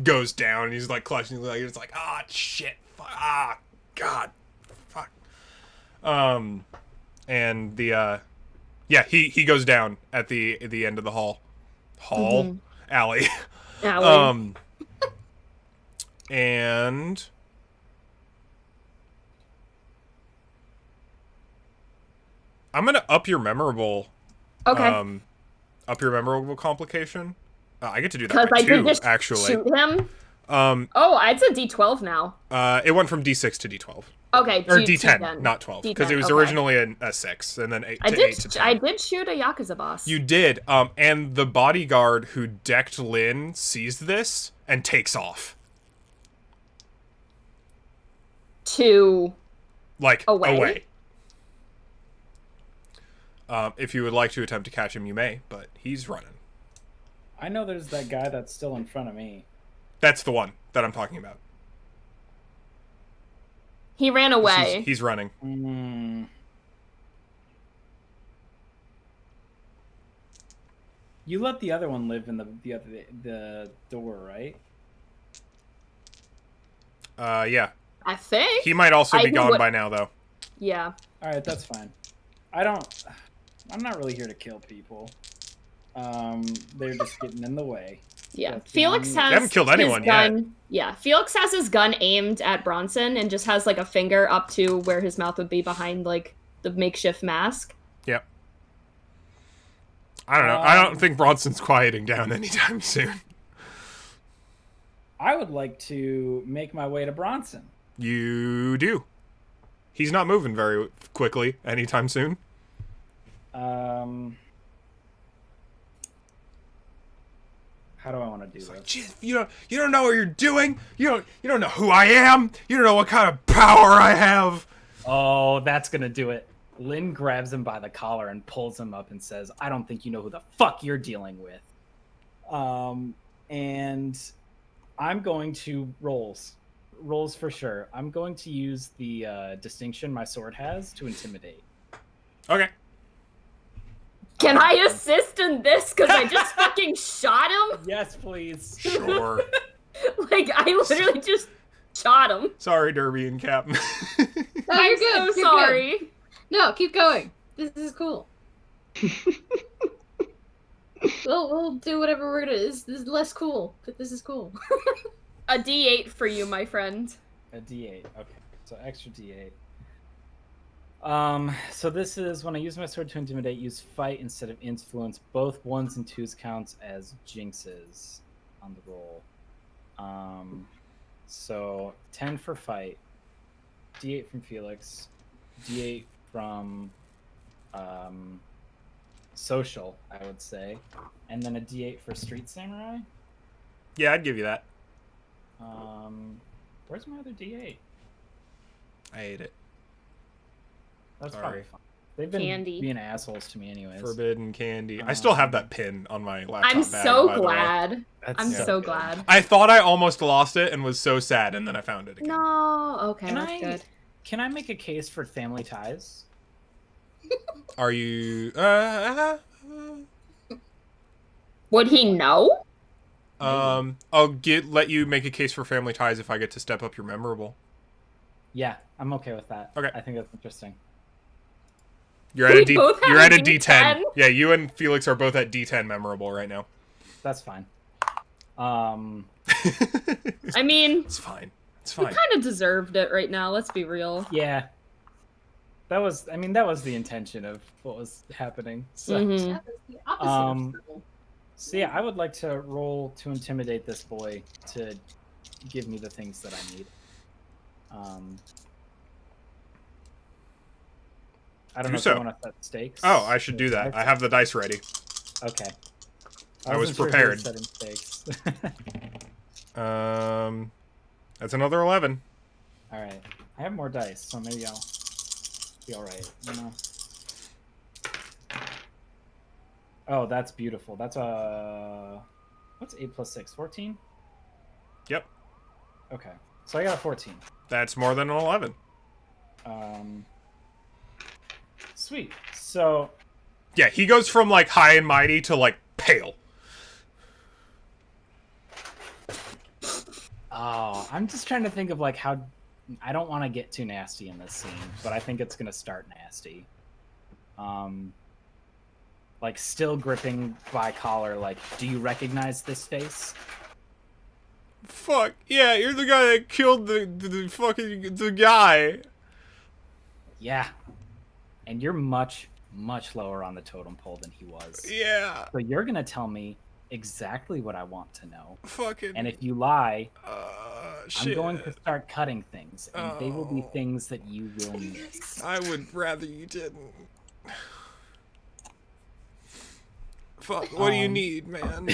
goes down, and he's like clutching his leg. It's like shit, god, fuck. And the he goes down at the end of the alley. And I'm gonna up your memorable. Okay. Up your memorable complication. I get to do that by I 2, did just actually. shoot him. It's a D12 now. It went from D6 to D12. Okay, or D10, not 12, because it was originally a 6, and then 8 to 10. I did shoot a Yakuza boss. You did, and the bodyguard who decked Lynn sees this and takes off. Away. If you would like to attempt to catch him, you may, but he's running. I know there's that guy that's still in front of me. That's the one that I'm talking about. He ran away. He's running. You let the other one live in the door, right? Yeah. I think. He might also be gone by now, though. Yeah. All right, that's fine. I'm not really here to kill people. They're just getting in the way. Yeah. Felix has. They haven't killed anyone yet. Yeah. Felix has his gun aimed at Bronson and just has like a finger up to where his mouth would be behind like the makeshift mask. Yep. I don't know. I don't think Bronson's quieting down anytime soon. I would like to make my way to Bronson. You do. He's not moving very quickly anytime soon. How do I want to do this? Like, you don't know what you're doing. You don't know who I am. You don't know what kind of power I have. Oh, that's gonna do it. Lynn grabs him by the collar and pulls him up and says, "I don't think you know who the fuck you're dealing with." And I'm going to rolls for sure. I'm going to use the distinction my sword has to intimidate. Okay. Can I assist in this? Because I just fucking shot him? Yes, please. Sure. Like, I literally just shot him. Sorry, Derby and Cap. No, I'm you're good. so You're sorry. Good. No, keep going. This is cool. we'll do whatever we're gonna. This is less cool, but this is cool. A D8 for you, my friend. A D8. Okay, so extra D8. So this is when I use my sword to intimidate, use fight instead of influence. Both 1s and 2s counts as jinxes on the roll. So 10 for fight, D8 from Felix, D8 from social, I would say, and then a D8 for street samurai. Yeah, I'd give you that. Where's my other D8? I ate it. That's Sorry. probably fine. They've been Candy. being assholes to me anyways. Forbidden candy. I still have that pin on my laptop I'm bag, so by the way. glad. I'm so good. glad. I thought I almost lost it and was so sad, and then I found it again. No, okay, Can that's I- good. Can I make a case for family ties? Are you? Would he know? I'll let you make a case for family ties if I get to step up your memorable. Yeah, I'm okay with that. Okay. I think that's interesting. You're at We both you're have at a a D10. D10. Yeah, you and Felix are both at D10 memorable right now. That's fine. I mean, It's fine. It's he fine. kind of deserved it right now. Let's be real. Yeah. That was the intention of what was happening. So, Mhm. That was the opposite of civil. so yeah, I would like to roll to intimidate this boy to give me the things that I need. I don't know if you want to set stakes. Oh, I should do that. I have the dice ready. Okay. I was wasn't sure if you were prepared. setting stakes. That's another 11. All right. I have more dice, so maybe I'll be all right. You know. Oh, that's beautiful. That's what's 8 plus 6? 14? Yep. Okay. So I got a 14. That's more than an 11. Sweet. So Yeah, he goes from like high and mighty to like pale. oh, I'm just trying to think of like how I don't want to get too nasty in this scene, but I think it's gonna start nasty. Like still gripping by collar, like, do you recognize this face? Fuck. Yeah, you're the guy that killed the fucking the guy. Yeah. And you're much, much lower on the totem pole than he was. Yeah. So you're gonna tell me exactly what I want to know. Fucking. And if you lie, shit. I'm going to start cutting things, and they will be Oh. things that you will miss. I would rather you didn't. Fuck. What do you need, man?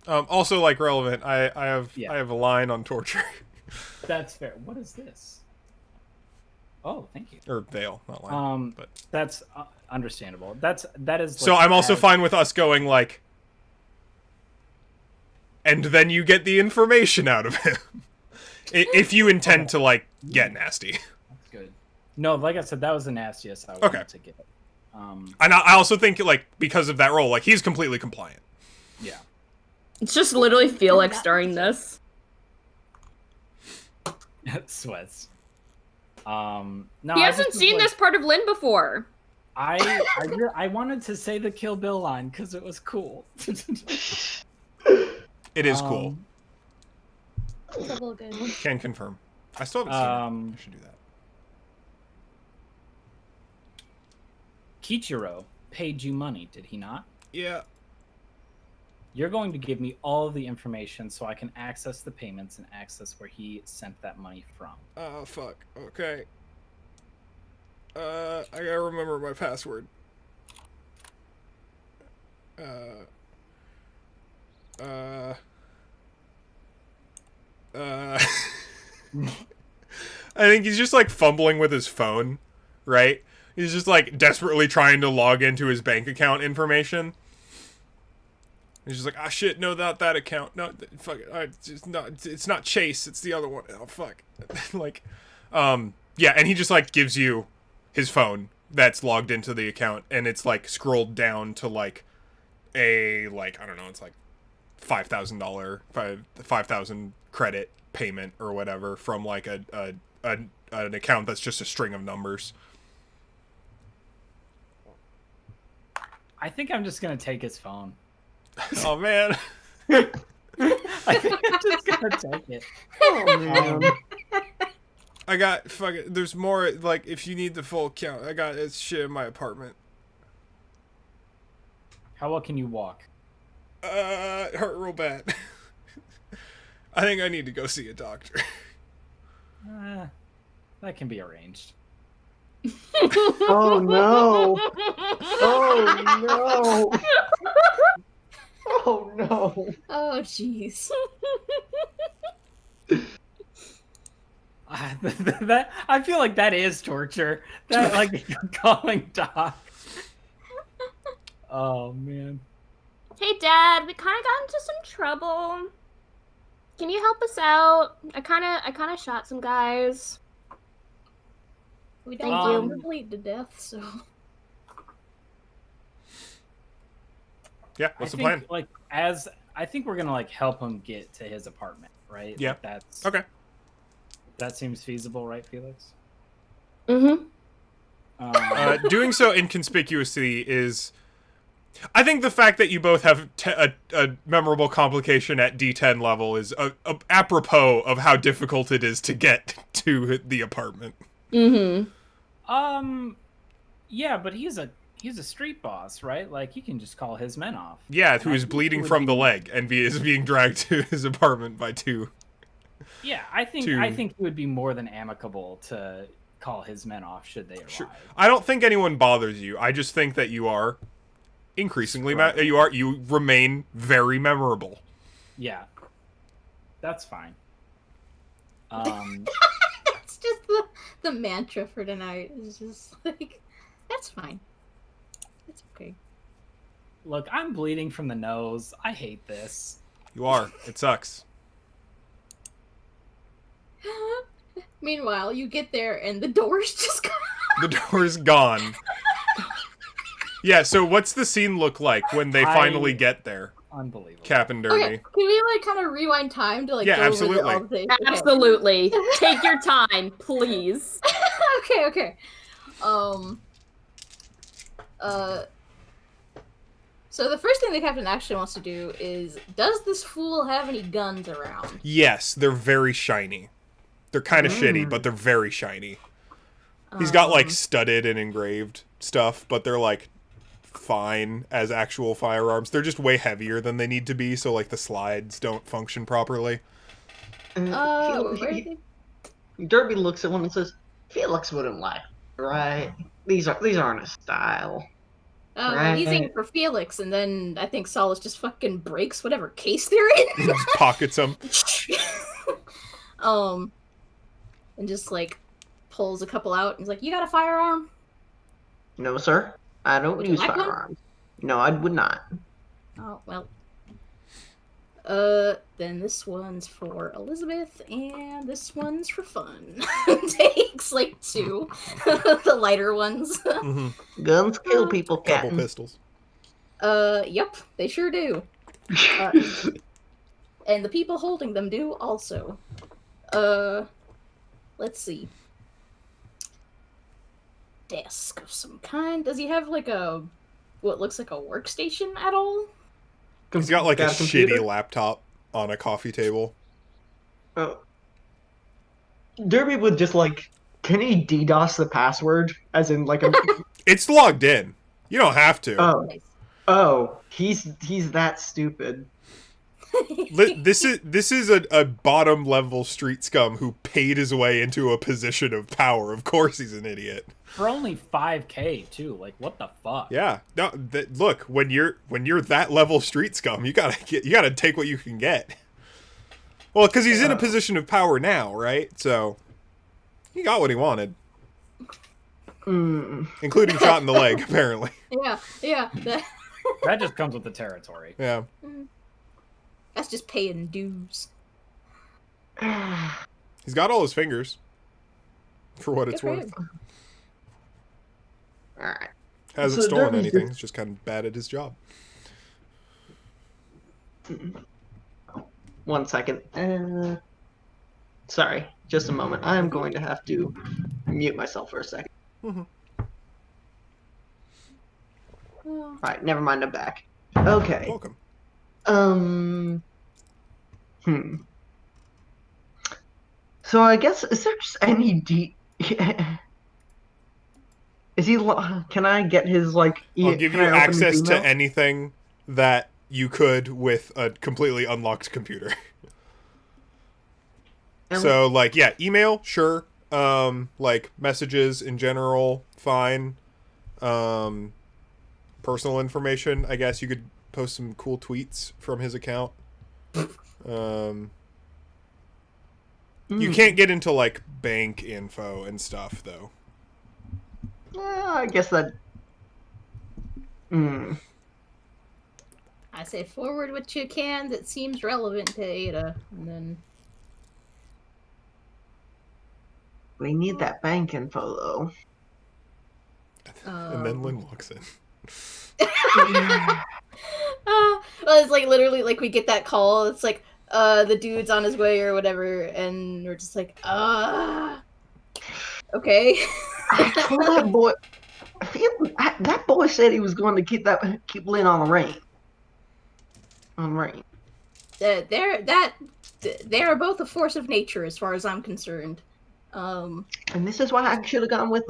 Also, like relevant. I have a line on torture. That's fair. What is this? Oh, thank you. Or veil, not line. But That's understandable. That is. so like, I'm also fine with us going like, and then you get the information out of him, if you intend to like get nasty. That's good. No, like I said, that was the nastiest I wanted to get. And I also think like because of that role, like he's completely compliant. Yeah. It's just literally Felix during this. Sweats. No, He hasn't seen this part of Lynn before. I wanted to say the Kill Bill line because it was cool. It is cool. It's a little good. Can confirm. I still haven't seen it. I should do that. Kichiro paid you money, did he not? Yeah. You're going to give me all of the information so I can access the payments and access where he sent that money from. Oh, fuck. Okay. I gotta remember my password. I think he's just like fumbling with his phone, right? He's just like desperately trying to log into his bank account information. He's just like, ah, shit, no, not that account. No, fuck it. It's not Chase. It's the other one. Oh, fuck. Like, yeah, and he just like gives you his phone that's logged into the account, and it's like scrolled down to like a like I don't know, it's like $5,000 5,000 credit payment or whatever from like an account that's just a string of numbers. I think I'm just gonna take his phone. Oh man. I think I'm just gonna take it. Oh man. I got fucking. There's more. Like, if you need the full count, I got it's shit in my apartment. How well can you walk? It hurt real bad. I think I need to go see a doctor. That can be arranged. Oh no. Oh no. Oh no. Oh, jeez. That I feel like that is torture. That like calling doc. Oh man. Hey, Dad, we kind of got into some trouble. Can you help us out? I kind of shot some guys. We don't Thank want you. him to bleed to death, so. Yeah, what's I the think, plan? I think we're gonna help him get to his apartment, right? Yeah. Like, that's Okay. That seems feasible, right, Felix? Mm-hmm. Doing so inconspicuously is... I think the fact that you both have a memorable complication at D10 level is apropos of how difficult it is to get to the apartment. Mm-hmm. Yeah, but he's a street boss, right? Like, he can just call his men off. Yeah, And who I is think bleeding it would from the be- leg and is being dragged to his apartment by two. Yeah, I think he would be more than amicable to call his men off should they arrive. Sure. I don't think anyone bothers you. I just think that you are increasingly you remain very memorable. Yeah, that's fine. It's just the mantra for tonight. Is just like, that's fine. It's okay. Look, I'm bleeding from the nose. I hate this. You are. It sucks. Meanwhile, you get there and the door's just gone. The door's gone. Yeah, so what's the scene look like when they finally get there? Unbelievable. Cap and Derby. Okay, can we like kind of rewind time to like Yeah, go absolutely. over all the things? Okay. Absolutely. Take your time, please. Okay. So the first thing the captain actually wants to do is, does this fool have any guns around? Yes, they're very shiny. They're kind of shitty, but they're very shiny. He's got like studded and engraved stuff, but they're like fine as actual firearms. They're just way heavier than they need to be, so like the slides don't function properly. Derby looks at one and says, "Felix wouldn't like, right? These aren't his style." He's aiming for Felix, and then I think Solace just fucking breaks whatever case they're in. Just pockets them. And just like pulls a couple out and is like, "You got a firearm?" No, sir. I don't Would you use like one? firearms. No, I would not. Oh well. Then this one's for Elizabeth, and this one's for fun. Takes like two, the lighter ones. Mm-hmm. Guns kill people, Couple Captain. pistols. Yep, they sure do. And the people holding them do also. Let's see. Desk of some kind. Does he have like what looks like a workstation at all? He's got like a computer? shitty laptop on a coffee table. Oh. Derby would just like, can he DDoS the password? As in like a... It's logged in. You don't have to. He's that stupid. This is a bottom level street scum who paid his way into a position of power. Of course he's an idiot. For only 5K too. Like, what the fuck? Yeah. No. Look, when you're that level street scum, you gotta take what you can get. Well, because he's in a position of power now, right? So he got what he wanted, including shot in the leg, apparently. Yeah. That just comes with the territory. Yeah. That's just paying dues. He's got all his fingers, for what it's Good worth. for him. Alright. Hasn't So stolen Derby's anything. just- He's just kind of bad at his job. 1 second. Sorry, just a moment. I'm going to have to mute myself for a second. Alright, never mind, I'm back. Okay. Welcome. So I guess, is there just any Is he, can I get his, like... I'll give you can I open his access to email? anything that you could with a completely unlocked computer. So, like, yeah, email, sure. Like, messages in general, fine. Personal information, I guess you could post some cool tweets from his account. You can't get into, like, bank info and stuff, though. I guess that... I say forward what you can that seems relevant to Ada, and then... We need that bank info, though. And then Lynn walks in. Well, it's like literally like we get that call. It's like the dude's on his way or whatever, and we're just like okay. I told that boy. That boy said he was going to keep Lynn on the rein. On rein. They are both a force of nature as far as I'm concerned. And this is why I should have gone with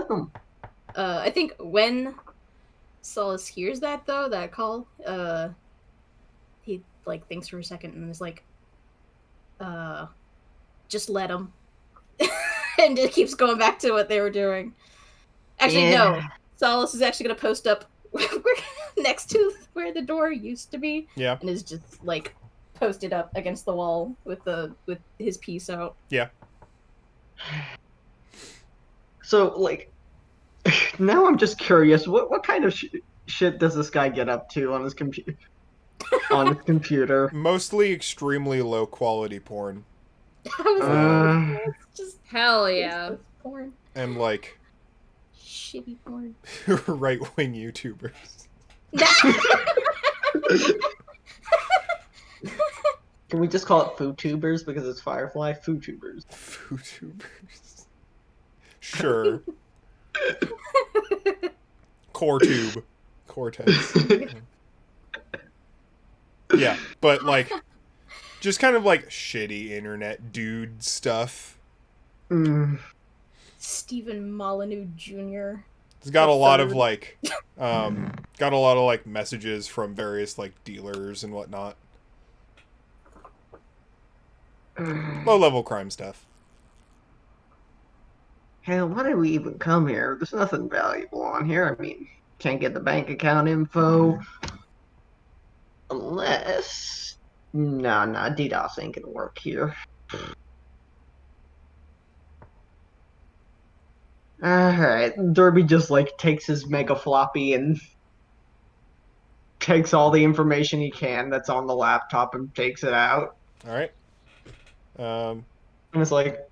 them. I think when Solus hears that though, that call, he like thinks for a second and is like, just let him. And it keeps going back to what they were doing. Actually, no. Solus is actually gonna post up next to where the door used to be. Yeah. And is just like posted up against the wall with his piece out. Yeah. So, like, now I'm just curious. What kind of shit does this guy get up to on his computer? Mostly extremely low quality porn. It's just Hell yeah. porn. And like Shitty porn. right-wing YouTubers. Can we just call it food tubers because it's Firefly? Food tubers. Foodtubers. Sure. Core tube. Cortex. Yeah, but like just kind of like shitty internet dude stuff. Stephen Molyneux Jr. It's got a lot of like messages from various like dealers and whatnot. Low level crime stuff. Hell, why did we even come here? There's nothing valuable on here. I mean, can't get the bank account info. Unless... Nah, DDoS ain't gonna work here. Alright, Derby just, like, takes his mega floppy and takes all the information he can that's on the laptop and takes it out. Alright. And it's like...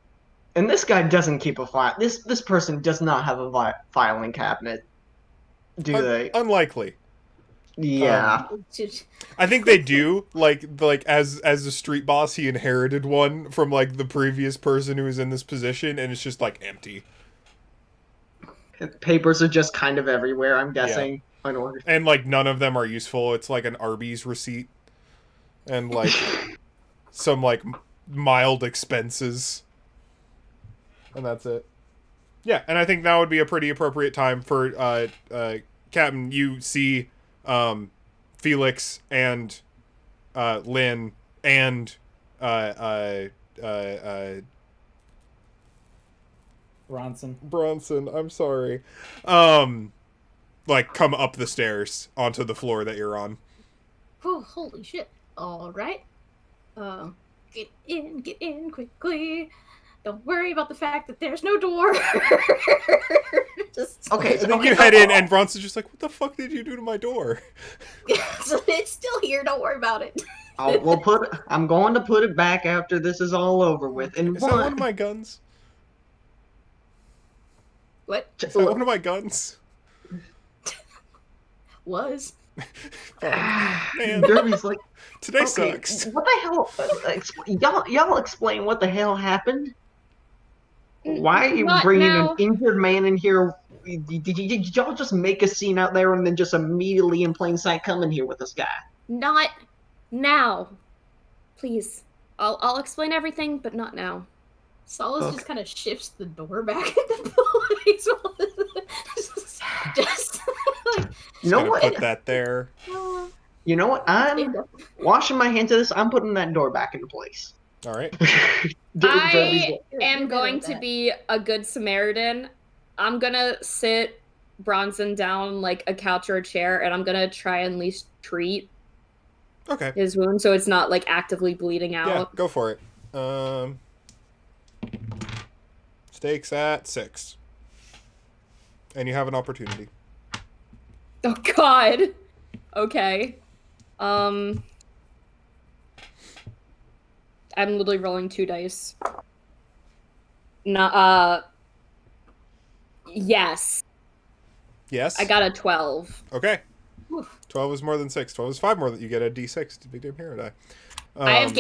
And this guy doesn't keep a file. This person does not have a filing cabinet, do they? Unlikely. Yeah. I think they do. Like as a street boss, he inherited one from like the previous person who was in this position, and it's just like empty. Papers are just kind of everywhere, I'm guessing. Yeah. And like none of them are useful. It's like an Arby's receipt, and like some like mild expenses. And that's it. Yeah, and I think that would be a pretty appropriate time for Captain. You see Felix and Lynn and Bronson, I'm sorry. Like come up the stairs onto the floor that you're on. Oh, holy shit. All right. Get in quickly. Don't worry about the fact that there's no door. Okay, and then you head in, and Bronson's just like, "What the fuck did you do to my door?" It's still here. Don't worry about it. I'm going to put it back after this is all over with. And is that one of my guns? What? Is that one of my guns? Was. Man, Derby's like, today sucks. What the hell? Y'all explain what the hell happened? Why are you bringing an injured man in here? Did y'all just make a scene out there and then just immediately in plain sight come in here with this guy? Not now. Please. I'll explain everything, but not now. Solus just kind of shifts the door back into place. just like, you know what? Put that there. You know what? I'm washing my hands of this. I'm putting that door back into place. All right. I am going to be a good Samaritan. I'm gonna sit Bronson down like a couch or a chair, and I'm gonna try and at least treat his wound so it's not like actively bleeding out. Yeah, go for it. Stakes at 6. And you have an opportunity. Oh god. Okay. I'm literally rolling 2 dice. No, yes. Yes. I got a 12. Okay. Oof. 12 is more than 6. 12 is 5 more than you get a D6. It's a big damn hero die. I have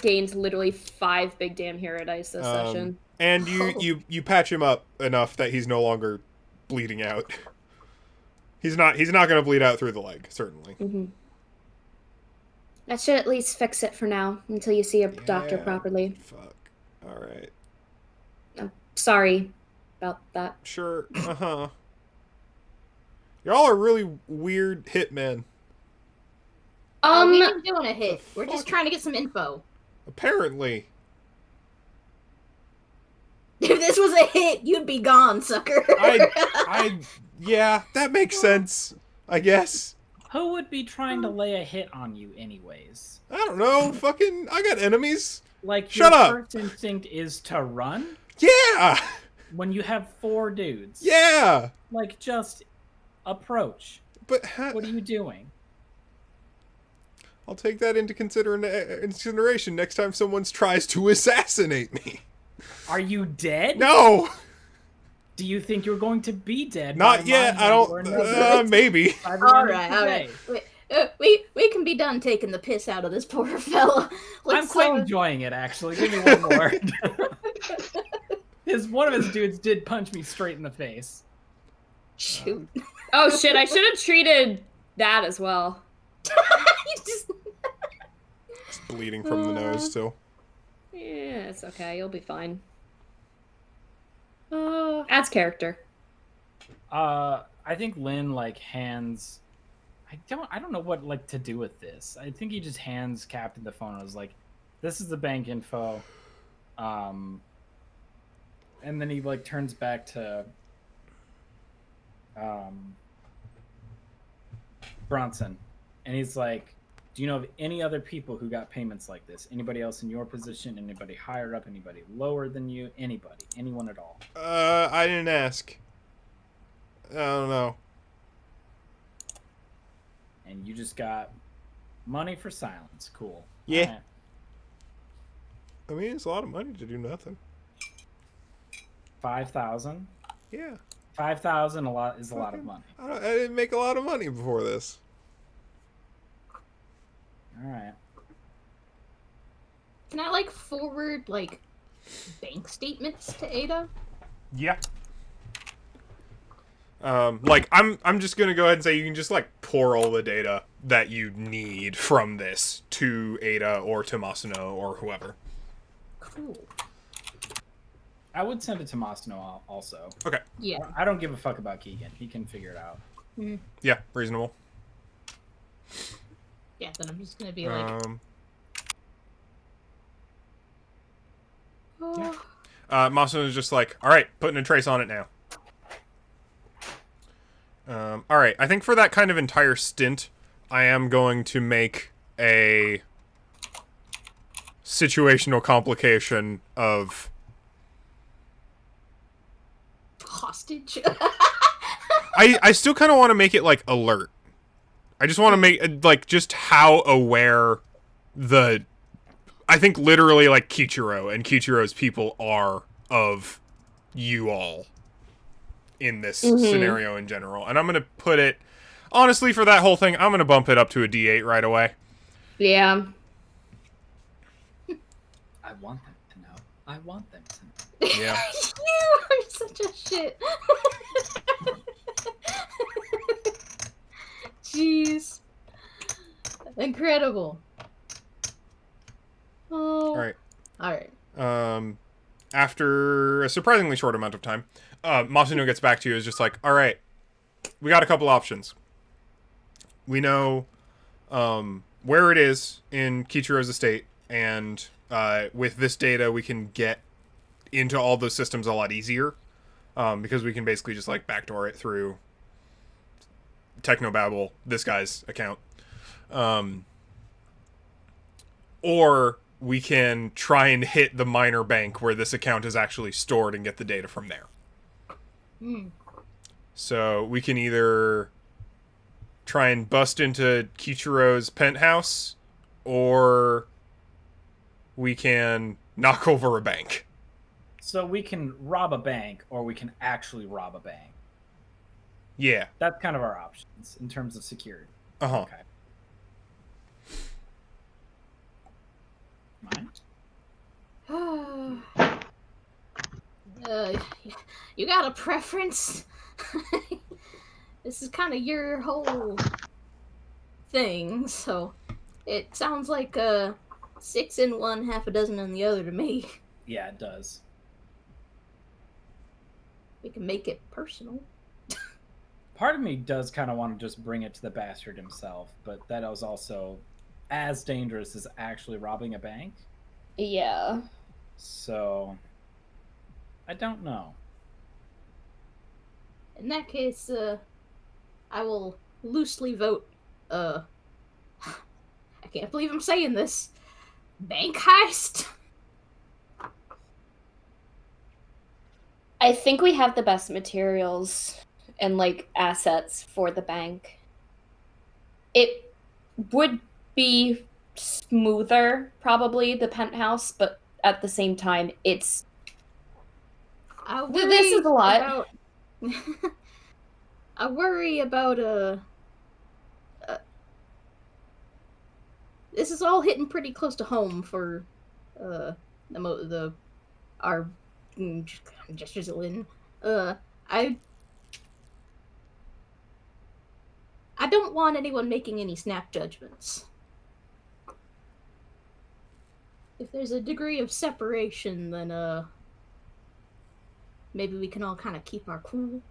gained literally 5 big damn hero dice this session. And you patch him up enough that he's no longer bleeding out. He's not going to bleed out through the leg, certainly. Mm-hmm. That should at least fix it for now until you see a doctor properly. Fuck. All right. I'm sorry about that. Sure. Uh-huh. Y'all are really weird hitmen. We ain't doing a hit. We're just trying to get some info. Apparently. If this was a hit, you'd be gone, sucker. Yeah, that makes sense, I guess. Who would be trying to lay a hit on you anyways? I don't know. Fucking, I got enemies. Like, Shut your up. first instinct is to run? Yeah. When you have 4 dudes. Yeah. Like, just approach. But what are you doing? I'll take that into consideration next time someone tries to assassinate me. Are you dead? No. Do you think you're going to be dead? Not yet. I don't. Maybe. All right. We can be done taking the piss out of this poor fella. I'm quite enjoying it, actually. Give me one more. One of his dudes did punch me straight in the face. Shoot. Oh shit! I should have treated that as well. It's bleeding from the nose still. Yeah, it's okay. You'll be fine. Adds character. I think Lynn hands. I don't know what to do with this. I think he just hands Captain the phone. I was like, "This is the bank info," and then he turns back to Bronson, and he's like, "Do you know of any other people who got payments like this? Anybody else in your position? Anybody higher up? Anybody lower than you? Anybody? Anyone at all?" I didn't ask. I don't know. And you just got money for silence. Cool. Yeah. Right. I mean, it's a lot of money to do nothing. 5,000. Yeah. 5,000 is a lot of money. I didn't make a lot of money before this. All right. Can I forward bank statements to Ada? Yeah. I'm just gonna go ahead and say you can just pour all the data that you need from this to Ada or to Masano or whoever. Cool. I would send it to Masano also. Okay. Yeah. I don't give a fuck about Keegan. He can figure it out. Mm-hmm. Yeah, reasonable. Yeah, then I'm just gonna be like. Yeah. Masano's just like, all right, putting a trace on it now. All right, I think for that kind of entire stint, I am going to make a situational complication of Hostage. I still kind of want to make it alert. I just want to make just how aware I think literally Kichiro and Kichiro's people are of you all in this scenario in general. And I'm going to put it, honestly, for that whole thing, I'm going to bump it up to a D8 right away. Yeah. I want them to know. I want them to know. Yeah. You are such a shit. Jeez. Incredible. Oh. All right. After a surprisingly short amount of time, Masuno gets back to you, is just like, all right, we got a couple options. We know where it is in Kichiro's estate, and with this data, we can get into all those systems a lot easier, because we can basically just backdoor it through Technobabble, this guy's account. Or we can try and hit the minor bank where this account is actually stored and get the data from there. So we can either try and bust into Kichiro's penthouse, or we can knock over a bank. So we can rob a bank, or we can actually rob a bank. Yeah. That's kind of our options in terms of security. Uh-huh. Okay. Mine? You got a preference? This is kind of your whole thing, so it sounds like 6 in one, half a dozen in the other to me. Yeah, it does. We can make it personal. Part of me does kind of want to just bring it to the bastard himself, but that is also as dangerous as actually robbing a bank. Yeah. So, I don't know. In that case, I will loosely vote, I can't believe I'm saying this, bank heist? I think we have the best materials and like assets for the bank. It would be smoother, probably, the penthouse, but at the same time, it's this is a lot. About... I worry about this is all hitting pretty close to home for our gestures of Lynn. I don't want anyone making any snap judgments. If there's a degree of separation, then maybe we can all kind of keep our cool.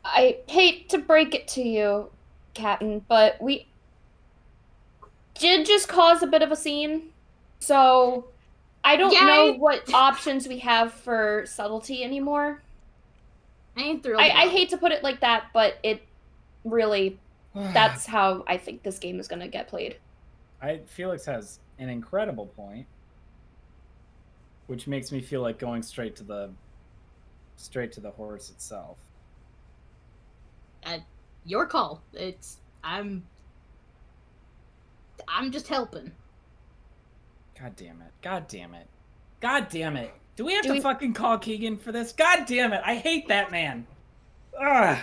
I hate to break it to you, Captain, but we did just cause a bit of a scene, so I don't know what options we have for subtlety anymore. I ain't thrilled. I hate to put it like that, but it really, that's how I think this game is going to get played. Felix has an incredible point, which makes me feel like going straight to the horse itself. Your call. I'm just helping. God damn it. God damn it. God damn it. Do we have to fucking call Keegan for this? God damn it. I hate that man. Ugh.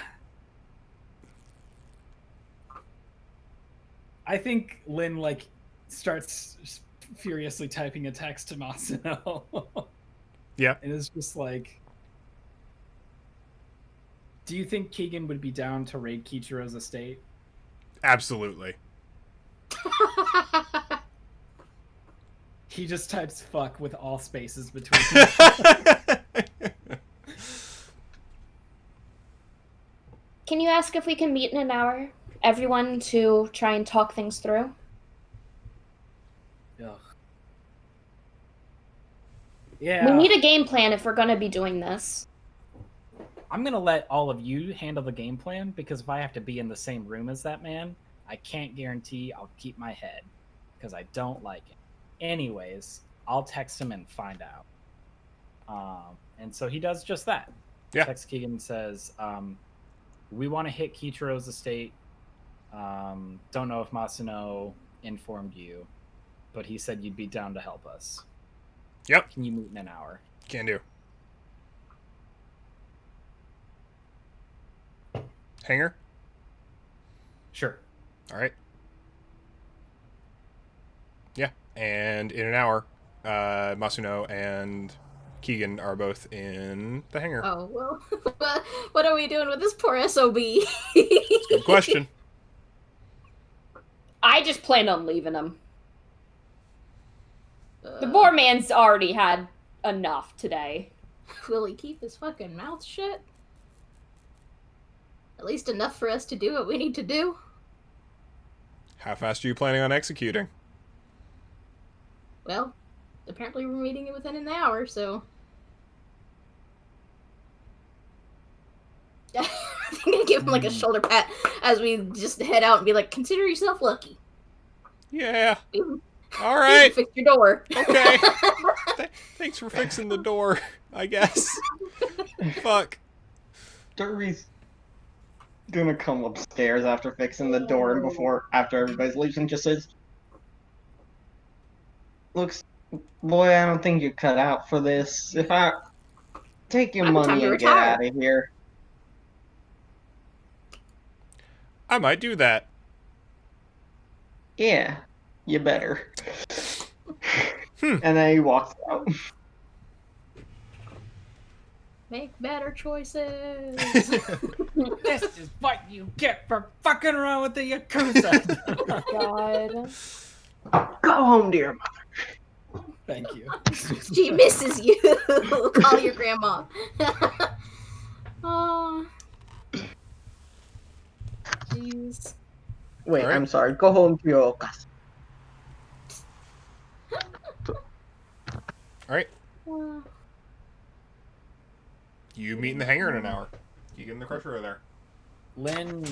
I think Lynn, like, starts furiously typing a text to Masuno. Yeah. And it's just like, do you think Keegan would be down to raid Kichiro's estate? Absolutely. He just types fuck with all spaces between. Can you ask if we can meet in an hour? Everyone to try and talk things through? Ugh. Yeah. We need a game plan if we're going to be doing this. I'm going to let all of you handle the game plan, because if I have to be in the same room as that man, I can't guarantee I'll keep my head, because I don't like him. Anyways, I'll text him and find out. And so he does just that. Yeah. Text Keegan and says, we want to hit Kichiro's estate. Don't know if Masuno informed you, but he said you'd be down to help us. Yep. Can you meet in an hour? Can do. Hanger? Sure. All right. Yeah. And in an hour, Masuno and Keegan are both in the hangar. Oh, well, what are we doing with this poor SOB? Good question. I just plan on leaving him. The poor man's already had enough today. Will he keep his fucking mouth shut? At least enough for us to do what we need to do? How fast are you planning on executing? Well, apparently we're meeting it within an hour, so... I'm gonna give him like a shoulder pat as we just head out and be like, consider yourself lucky. Yeah. All right. Fix your door. Okay. Thanks for fixing the door, I guess. Fuck. Derby's gonna come upstairs after fixing the door and after everybody's leaving, just says, looks Boy, I don't think you're cut out for this. If I take your Might be time money to and get retire. out of here. I might do that. Yeah, you better. And then he walks out. Make better choices. This is what you get for fucking around with the Yakuza. God. Go home, dear mother. Thank you. She misses you. Call your grandma. Oh. Jeez. Wait, Alright. I'm sorry. Go home to your casa. Alright. You meet in the hangar in an hour. You get in the crusher over there. Lynn,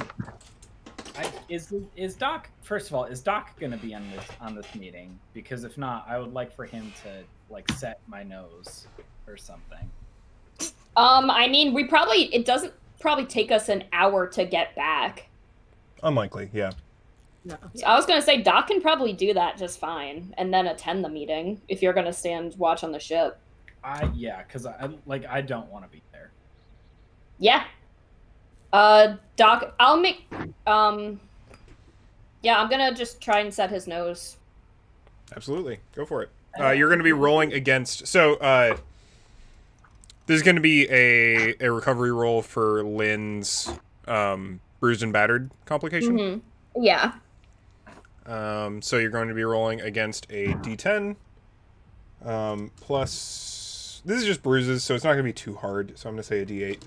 is Doc? First of all, is Doc going to be on this meeting? Because if not, I would like for him to like set my nose or something. I mean, it doesn't probably take us an hour to get back. Unlikely, yeah. No. I was gonna say Doc can probably do that just fine, and then attend the meeting if you're gonna stand watch on the ship. Because I don't want to be there. Yeah. Doc, I'll make yeah, I'm gonna just try and set his nose. Absolutely. Go for it. You're going to be rolling against... So, this is going to be a recovery roll for Lynn's bruised and battered complication. Mm-hmm. Yeah. So you're going to be rolling against a d10 plus... This is just bruises, so it's not going to be too hard. So I'm going to say a d8.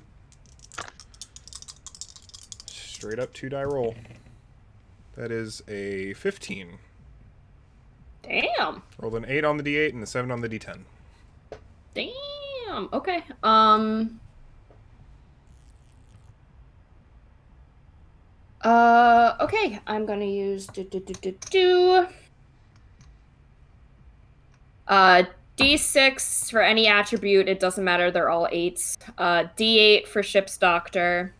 Straight up 2-die roll. That is a 15. Damn. Rolled an 8 on the d8 and a 7 on the d10. Damn. Okay. Okay. I'm gonna use D6 for any attribute. It doesn't matter. They're all 8s. D8 for ship's doctor.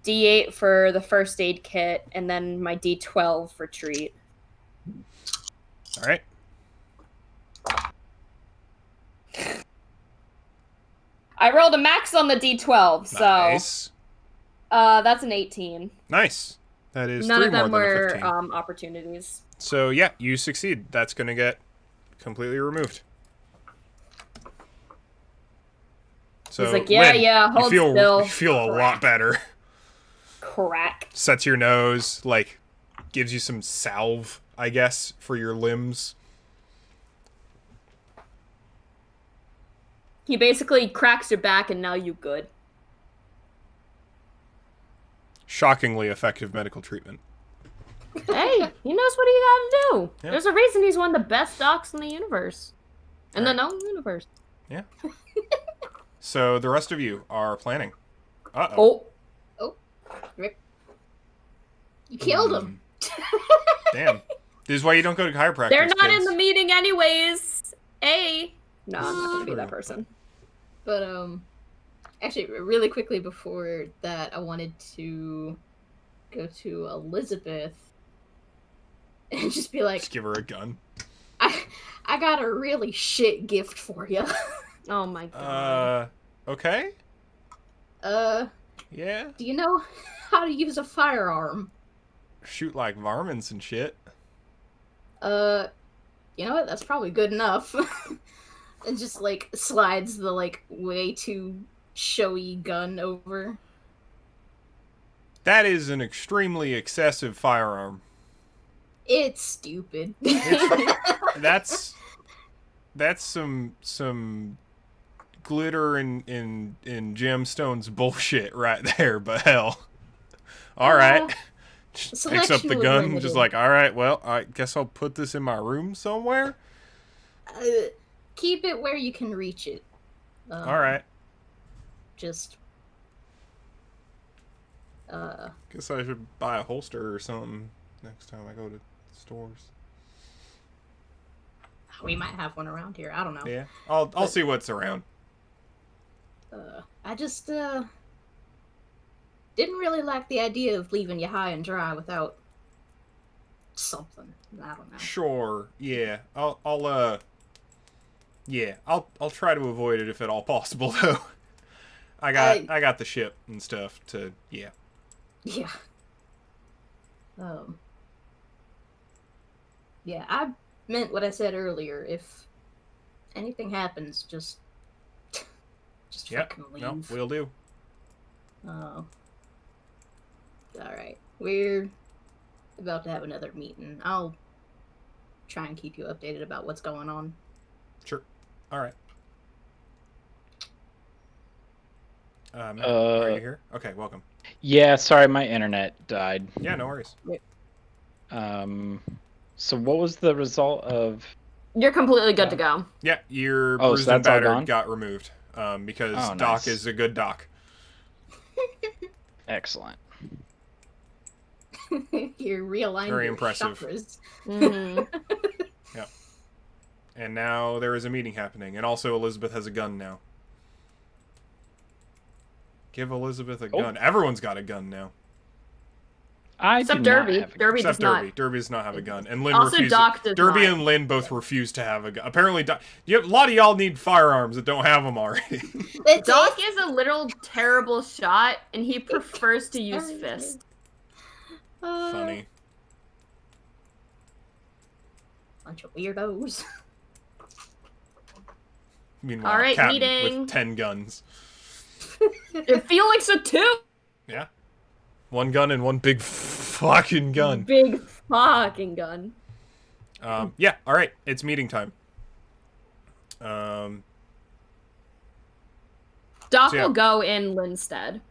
D8 for the first aid kit, and then my D12 for treat. All right. I rolled a max on the D12, so Nice. That's an 18. Nice. That is None 3 of them more than a were 15. opportunities. So yeah, you succeed. That's gonna get completely removed. So He's like, yeah, Lynn, yeah, hold still. You feel a lot better. Crack. Sets your nose, like, gives you some salve, I guess, for your limbs. He basically cracks your back, and now you good. Shockingly effective medical treatment. Hey, he knows what he gotta do. Yeah. There's a reason he's one of the best docs in the universe. In the known universe. Yeah. So the rest of you are planning. Uh-oh. Oh. Rick. You killed him. Damn. This is why you don't go to chiropractic. They're not kids. in the meeting anyways. Hey. No, I'm not gonna be that person. But actually, really quickly before that, I wanted to go to Elizabeth and just be like, Just give her a gun. I got a really shit gift for you. Oh my god. Okay. Yeah. Do you know how to use a firearm? Shoot like varmints and shit. You know what? That's probably good enough. And just like slides the like way too showy gun over. That is an extremely excessive firearm. It's stupid. That's some glitter and gemstones bullshit right there, but hell. Alright. Just picks up the selection was gun, limited. just like, alright, well, I guess I'll put this in my room somewhere. Keep it where you can reach it. Alright. Just. Guess I should buy a holster or something next time I go to stores. We might have one around here. I don't know. Yeah. I'll see what's around. I just didn't really like the idea of leaving you high and dry without something. I don't know. Sure. Yeah. Yeah, I'll try to avoid it if at all possible, though. I got the ship and stuff to yeah. Yeah. Yeah, I meant what I said earlier. If anything happens, just fucking leave. No, we'll do. Oh. Alright. We're about to have another meeting. I'll try and keep you updated about what's going on. Sure. All right. Matt, are you here? Okay, welcome. Yeah, sorry, my internet died. Yeah, no worries. So what was the result of... You're completely good to go. Yeah, your Oh, so bruised and that's all battered gone? got removed because Oh, Doc nice. is a good Doc. Excellent. You're realigning Very your impressive. chakras. Mhm. Yep. And now there is a meeting happening, and also Elizabeth has a gun now. Give Elizabeth a gun. Everyone's got a gun now. I Except do not Derby. have a Derby Except does not. Derby. Derby does not have a gun. And Lynn Also, refuses. Doc does Derby not. and Lynn both refuse to have a gun. Apparently, a lot of y'all need firearms that don't have them already. Doc is a literal terrible shot, and he prefers to use fist. Funny. Bunch of weirdos. Meanwhile, All right, Captain meeting. with 10 guns. And Felix a 2. Yeah. One gun and one big fucking gun. Big fucking gun. Yeah, alright. It's meeting time. Doc So, yeah. will go in Lynn's stead.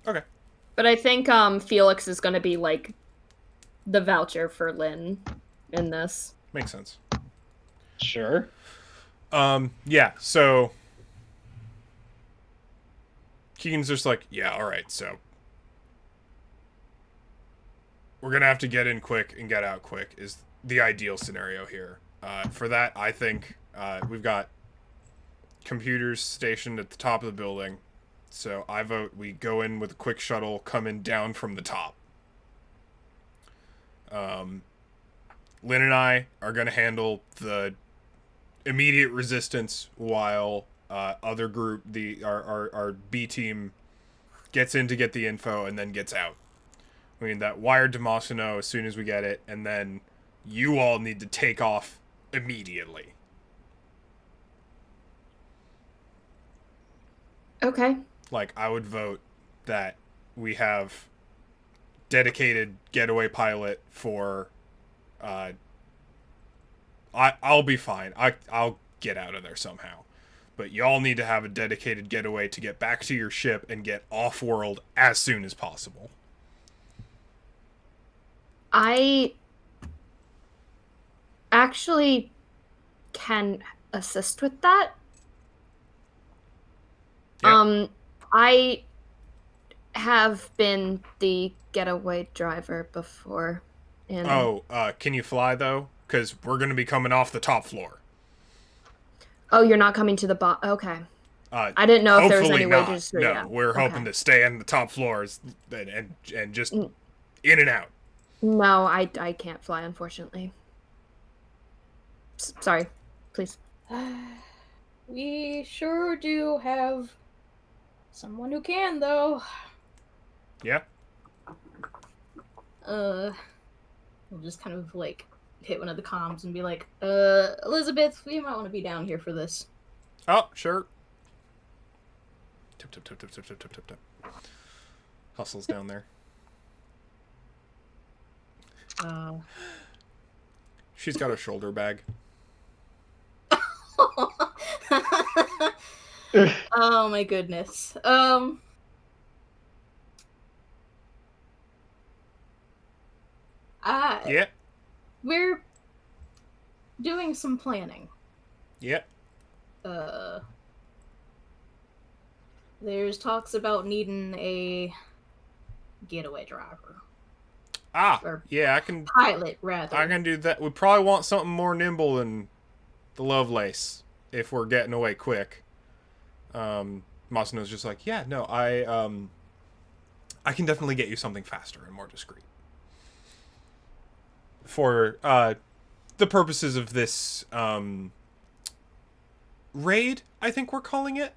Okay. But I think Felix is going to be, like, the voucher for Lynn in this. Makes sense. Sure. Yeah, so Keegan's just like, yeah, alright, so we're gonna have to get in quick and get out quick is the ideal scenario here. For that, I think we've got computers stationed at the top of the building, so I vote we go in with a quick shuttle coming down from the top. Lynn and I are gonna handle the immediate resistance while other group, our B team, gets in to get the info and then gets out. I mean, that wired to Masano as soon as we get it, and then you all need to take off immediately. Okay. Like, I would vote that we have dedicated getaway pilot for I'll be fine. I'll get out of there somehow. But y'all need to have a dedicated getaway to get back to your ship and get off-world as soon as possible. I actually can assist with that. Yeah. I have been the getaway driver before. And Can you fly, though? Because we're going to be coming off the top floor. Oh, you're not coming to the bottom. Okay. I didn't know if there was any way to just... No, yeah. we're hoping to stay on the top floors and just in and out. No, I can't fly, unfortunately. Sorry. Please. We sure do have someone who can, though. Yeah? We'll just kind of, like, hit one of the comms and be like, Elizabeth, we might want to be down here for this. Oh, sure. Tip, tip, tip, tip, tip, tip, tip, tip, tip. Hustle's down there. She's got a shoulder bag. Oh my goodness. Yeah. We're doing some planning. Yeah. There's talks about needing a getaway driver. Or yeah, I can pilot, rather. I can do that. We probably want something more nimble than the Lovelace if we're getting away quick. Masano's just like, yeah, no, I can definitely get you something faster and more discreet. For the purposes of this raid, I think we're calling it.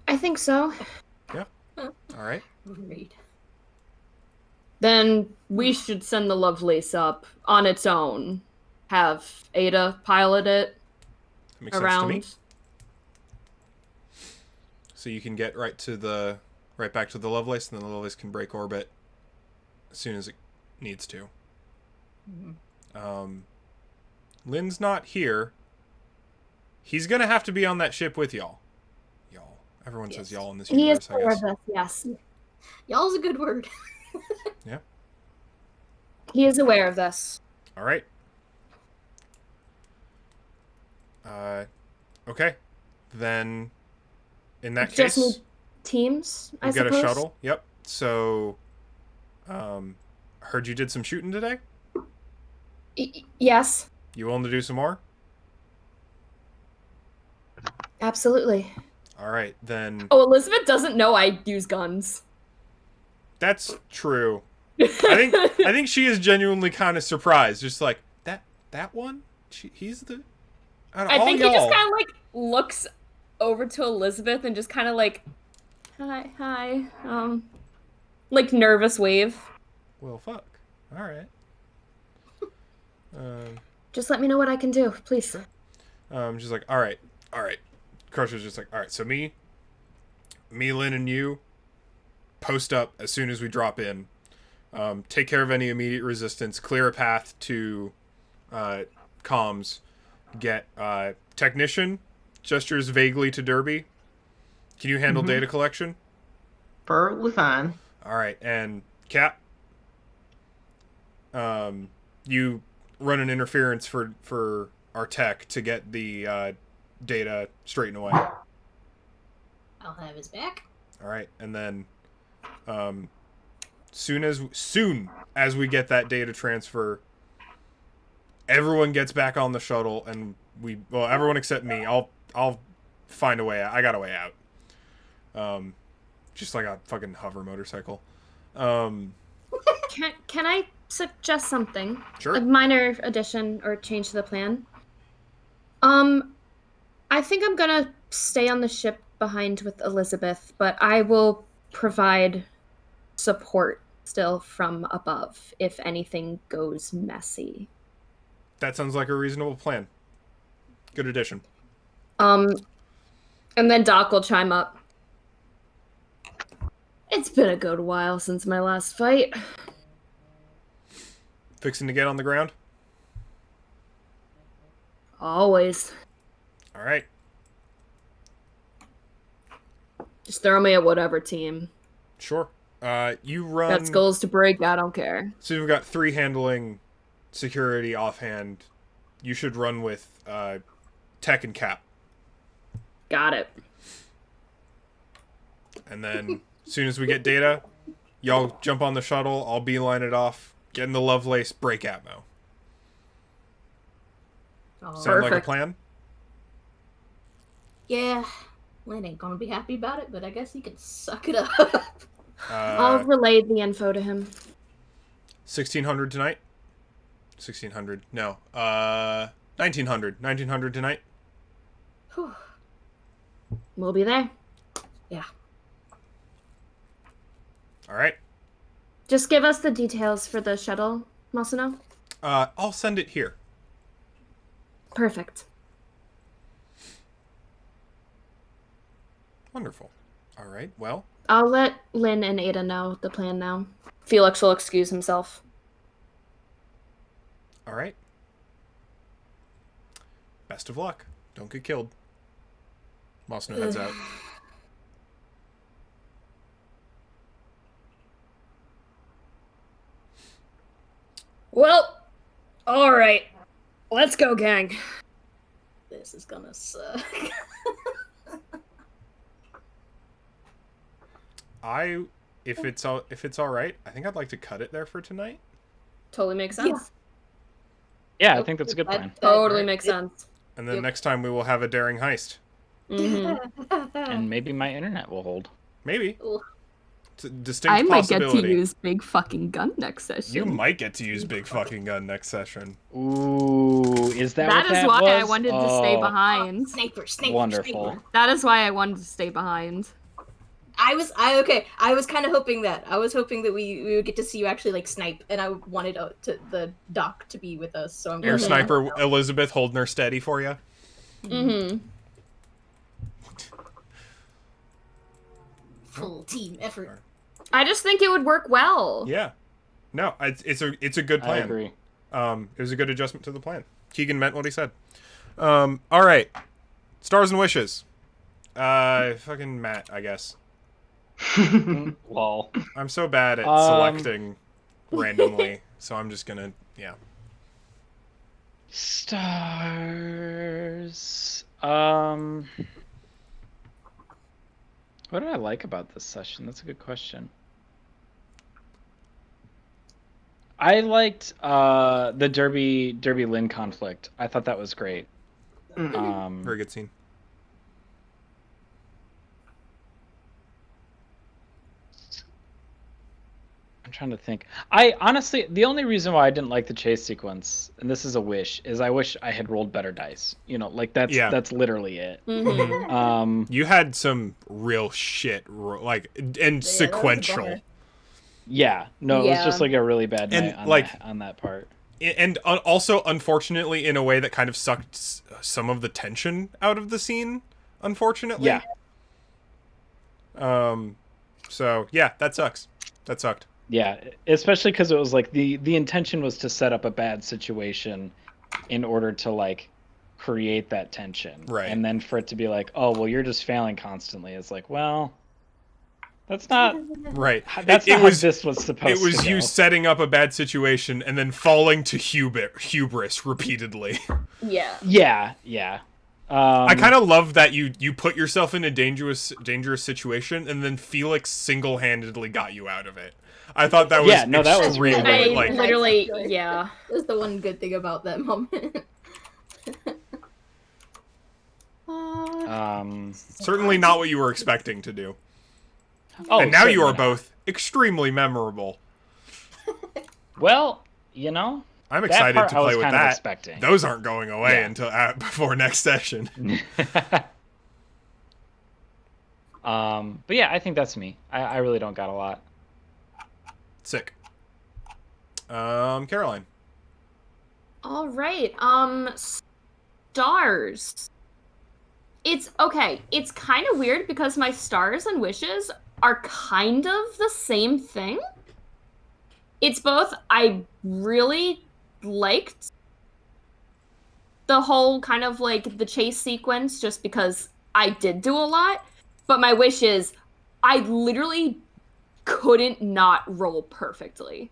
I think so. Yeah. All right. Great. Then we should send the Lovelace up on its own. Have Ada pilot it Makes sense to me. around. So you can get right back to the Lovelace, and then the Lovelace can break orbit as soon as it needs to. Mhm. Lynn's not here. He's gonna have to be on that ship with y'all. Y'all. Everyone says Yes. y'all in this He universe, is I aware guess. of this, yes. Y'all's a good word. Yeah. He is aware of this. All right. Okay. Then, in that Just case, need teams, I we'll get suppose. a shuttle. Yep. So, heard you did some shooting today. Yes, You willing to do some more? absolutely. All right, then. Oh, Elizabeth doesn't know I use guns. That's true. I think she is genuinely kind of surprised. Just like that one. He's the. Out of I all think y'all, he just kind of like looks over to Elizabeth and just kind of like, hi, like nervous wave. Well, fuck. All right. Just let me know what I can do, please. Sure. She's like, all right. Crusher's just like, all right. So me, Lynn, and you post up as soon as we drop in. Take care of any immediate resistance. Clear a path to comms. Get technician. Gestures vaguely to Derby. Can you handle data collection? Perfectly fine. All right, and Cap. You run an interference for our tech to get the data straightened away. I'll have his back. All right, and then soon as we get that data transfer, everyone gets back on the shuttle, and everyone except me. I'll find a way out. I got a way out. Just like a fucking hover motorcycle. Can I suggest something? Sure. A minor addition or change to the plan. I think I'm gonna stay on the ship behind with Elizabeth, but I will provide support still from above if anything goes messy. That sounds like a reasonable plan. Good addition. And then Doc will chime up. It's been a good while since my last fight. Fixing to get on the ground? Always. All right. Just throw me at whatever team. Sure. You run... Got skulls to break, I don't care. So we've got 3 handling security offhand. You should run with Tech and Cap. Got it. And then as soon as we get data, y'all jump on the shuttle. I'll beeline it off. Get in the Lovelace, break Atmo. Oh, Sound like a Perfect. plan? yeah. Lynn ain't gonna be happy about it, but I guess he can suck it up. I'll relay the info to him. 1600 tonight? 1600. No. 1900. 1900 tonight? Whew. We'll be there. All right. Just give us the details for the shuttle, Masano. I'll send it here. Perfect. Wonderful. All right. Well, I'll let Lynn and Ada know the plan now. Felix will excuse himself. all right. Best of luck. Don't get killed. Mosno heads out. Well, all right. Let's go, gang. This is gonna suck. If it's all right, I think I'd like to cut it there for tonight. Totally makes sense. Yeah, I think that's a good plan. Totally makes sense. And then Yep. next time we will have a daring heist. Mm-hmm. And maybe my internet will hold. Maybe. Ooh. It's a distinct I might get possibility. to use big fucking gun next session. You might get to use big fucking gun next session. Ooh. Oh, is that what That is that why was? I wanted to stay Oh, behind. Sniper, Wonderful. sniper. That is why I wanted to stay behind. I was kind of hoping that. I was hoping that we would get to see you actually like snipe, and I wanted the doc to be with us. So I'm Air glad sniper Elizabeth holding her steady for you. Mm-hmm. full team effort. I just think it would work well. Yeah. No, it's a good plan. I agree. It was a good adjustment to the plan. Keegan meant what he said. All right. Stars and wishes. Fucking Matt, I guess. Lol. I'm so bad at selecting randomly, so I'm just gonna, yeah. Stars. What did I like about this session? That's a good question. I liked the Derby Lynn conflict. I thought that was great. Very good scene. I'm trying to think. I honestly, the only reason why I didn't like the chase sequence, and this is a wish, is I wish I had rolled better dice. You know, like that's literally it. Mm-hmm. You had some real shit, and sequential. Yeah, no, it was just like a really bad And, night on, like, on that part. And also, unfortunately, in a way that kind of sucked some of the tension out of the scene, unfortunately. Yeah. So, yeah, that sucks. That sucked. Yeah, especially because it was like the intention was to set up a bad situation in order to like create that tension. Right. And then for it to be like, oh, well, you're just failing constantly. It's like, well, that's not Right. That's not how this was supposed to go. It was you setting up a bad situation and then falling to hubris repeatedly. Yeah. Yeah. I kind of love that you put yourself in a dangerous situation and then Felix single-handedly got you out of it. I thought that was that was really I good. literally, yeah. That's the one good thing about that moment. Certainly not what you were expecting to do. Oh, and now you are certainly not. both extremely memorable. Well, you know, I'm that excited part to I was play with kind of that. expecting. Those aren't going away Yeah. until before next session. But yeah, I think that's me. I really don't got a lot. Sick. Caroline. All right. Stars. It's okay. It's kind of weird because my stars and wishes are kind of the same thing. It's both. I really liked the whole kind of like the chase sequence just because I did do a lot. But my wish is I literally couldn't not roll perfectly.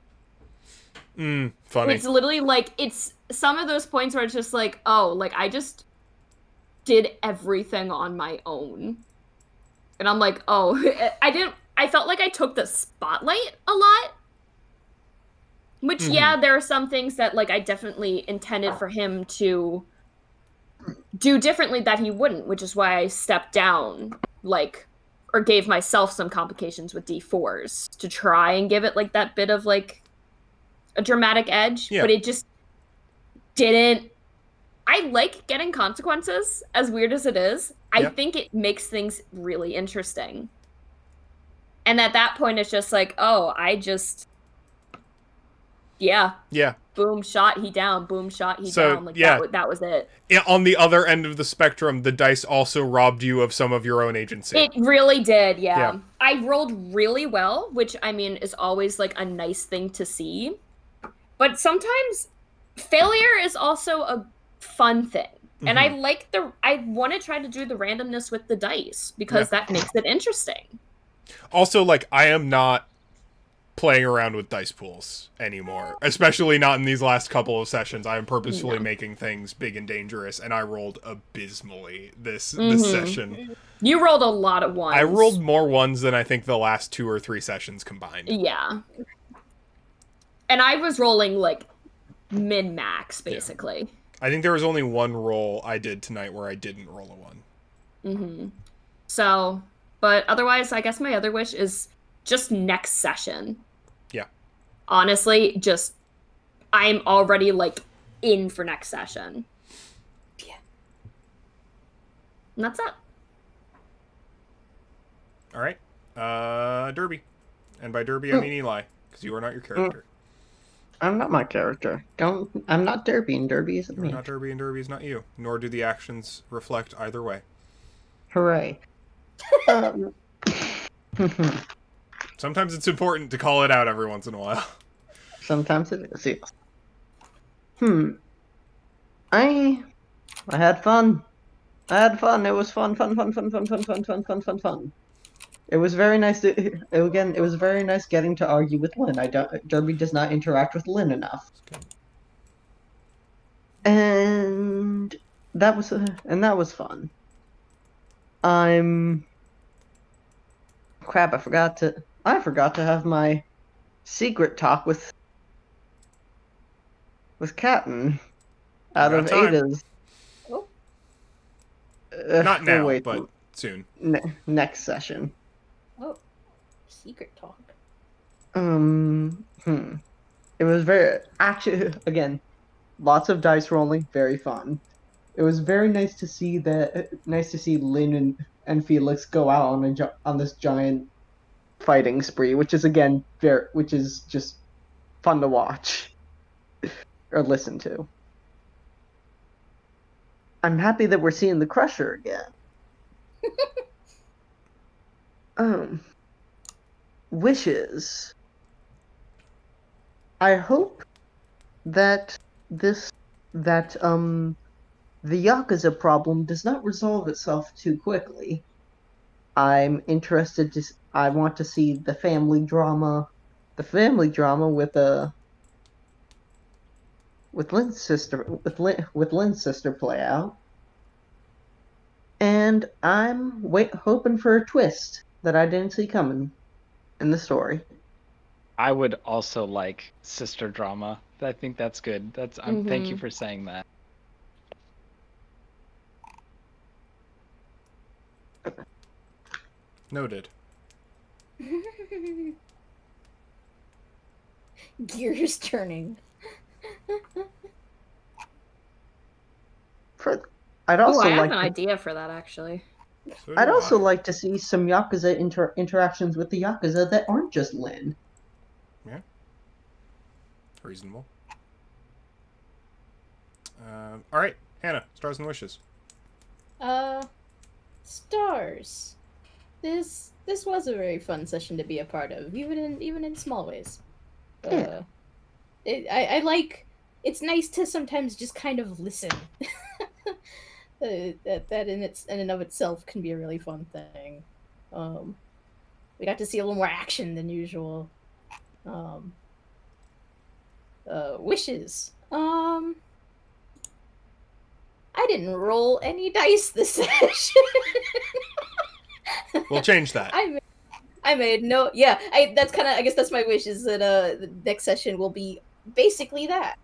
Funny. It's literally like, it's some of those points where it's just like, oh, like I just did everything on my own. And I'm like, oh, I felt like I took the spotlight a lot. Which, yeah, there are some things that like I definitely intended for him to do differently that he wouldn't, which is why I stepped down, like, or gave myself some complications with D4s to try and give it like that bit of like a dramatic edge, but it just didn't. I like getting consequences, as weird as it is. I think it makes things really interesting. And at that point, it's just like, oh, yeah. Boom, shot, he down. Boom, shot, he down. Like, that was it. On the other end of the spectrum, the dice also robbed you of some of your own agency. It really did, yeah. I rolled really well, which, I mean, is always, like, a nice thing to see. But sometimes failure is also a fun thing. And I want to try to do the randomness with the dice, because that makes it interesting. Also, like, I am not playing around with dice pools anymore, especially not in these last couple of sessions. I am purposefully making things big and dangerous, and I rolled abysmally this session. You rolled a lot of ones. I rolled more ones than I think the last 2 or 3 sessions combined. Yeah. And I was rolling, like, min-max, basically. I think there was only one roll I did tonight where I didn't roll a 1. So, but otherwise, I guess my other wish is just next session. Yeah. Honestly, I'm already, like, in for next session. Yeah. And that's it. All right. Derby. And by Derby, I mean Eli, because you are not your character. I'm not my character. I'm not Derby, and Derby isn't You are me. not Derby, and Derby is not you. Nor do the actions reflect either way. Hooray. Sometimes it's important to call it out every once in a while. Sometimes it is, yes. I had fun. It was fun. It was very nice it was very nice getting to argue with Lynn. Derby does not interact with Lynn enough. And that was fun. Crap, I forgot to have my secret talk with Captain out of time. Ada's. Oh. Not now, wait, but soon. Next session. Oh, secret talk. It was again, lots of dice rolling, very fun. It was very nice to see Lynn and Felix go out on this giant fighting spree, which is just fun to watch or listen to. I'm happy that we're seeing the Crusher again. Wishes. I hope that the Yakuza problem does not resolve itself too quickly. I want to see the family drama with Lynn's sister play out. And I'm hoping for a twist that I didn't see coming in the story. I would also like sister drama. I think that's good. Thank you for saying that. Noted. Gears turning. I have an idea for that, actually. So I'd do also I. like to see some Yakuza interactions with the Yakuza that aren't just Lynn. Yeah. Reasonable. All right, Hannah, Stars and Wishes. Stars. This was a very fun session to be a part of, even in small ways. Yeah. I like. It's nice to sometimes just kind of listen. That in and of itself can be a really fun thing. We got to see a little more action than usual. Wishes. I didn't roll any dice this session. We'll change that. I made no. Yeah, that's kind of. I guess that's my wish, is that the next session will be basically that.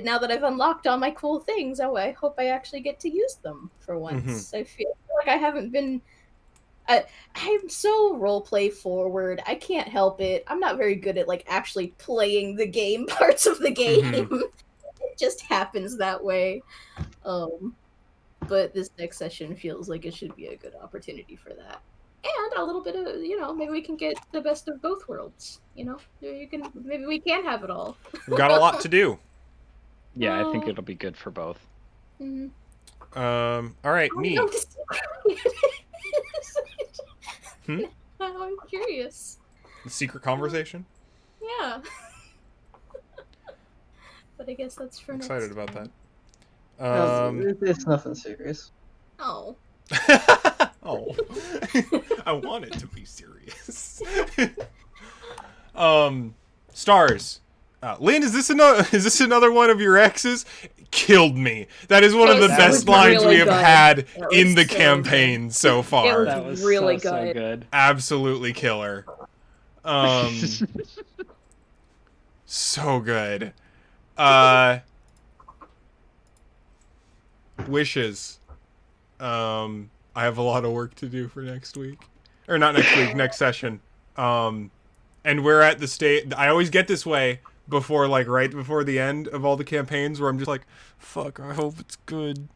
Now that I've unlocked all my cool things, I hope I actually get to use them for once. I feel like I haven't been. I'm so roleplay forward. I can't help it. I'm not very good at actually playing the game parts of the game. It just happens that way. But this next session feels like it should be a good opportunity for that. And a little bit of, maybe we can get the best of both worlds. Maybe we can have it all. We've got a lot to do. Yeah, I think it'll be good for both. Mm-hmm. All right, me. I'm curious. The secret conversation? Yeah. But I guess that's for next Excited about time. that. It's nothing serious. Oh. Oh. I want it to be serious. Stars. Lynn, is this another one of your exes? Killed me. That is one of the best lines really we have good. had in the so campaign so far. That was really so good. good. Absolutely killer. So good. Wishes. I have a lot of work to do for next week. Or not next week, next session. And we're at the state. I always get this way before, like, right before the end of all the campaigns, where I'm just like, fuck, I hope it's good.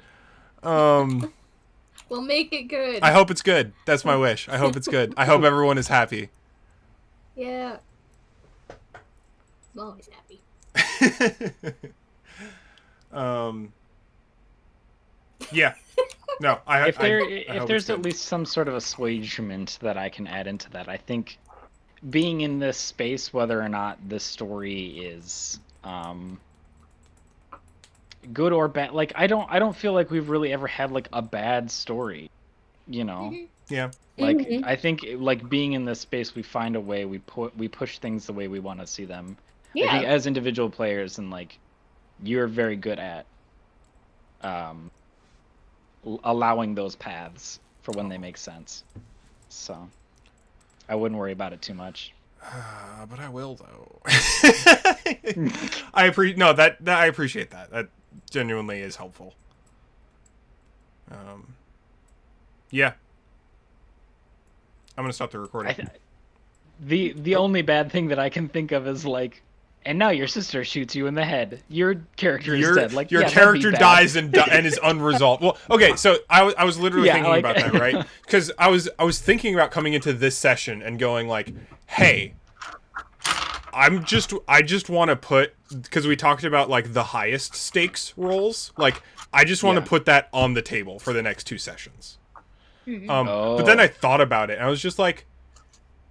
We'll make it good. I hope it's good. That's my wish. I hope it's good. I hope everyone is happy. Yeah. I'm always happy. Yeah. No, I If hope there's it's at good. least some sort of assuagement that I can add into that, I think being in this space, whether or not this story is good or bad, like I don't feel like we've really ever had like a bad story, you know. Yeah. Like Mhm. I think like being in this space, we find a way, we push things the way we want to see them. I think Yeah. as individual players, and like you're very good at allowing those paths for when they make sense. So I wouldn't worry about it too much. But I will though. I appreciate I appreciate that. That genuinely is helpful. Yeah. I'm gonna stop the recording. The only bad thing that I can think of is like, and now your sister shoots you in the head. Your character is dead. Like your yeah, that'd be character bad. dies and is unresolved. Well, okay, so I was literally thinking like- about that, right? Because I was thinking about coming into this session and going like, hey, I just want to put, because we talked about like the highest stakes roles, like I just want to put that on the table for the next 2 sessions. But then I thought about it and I was just like,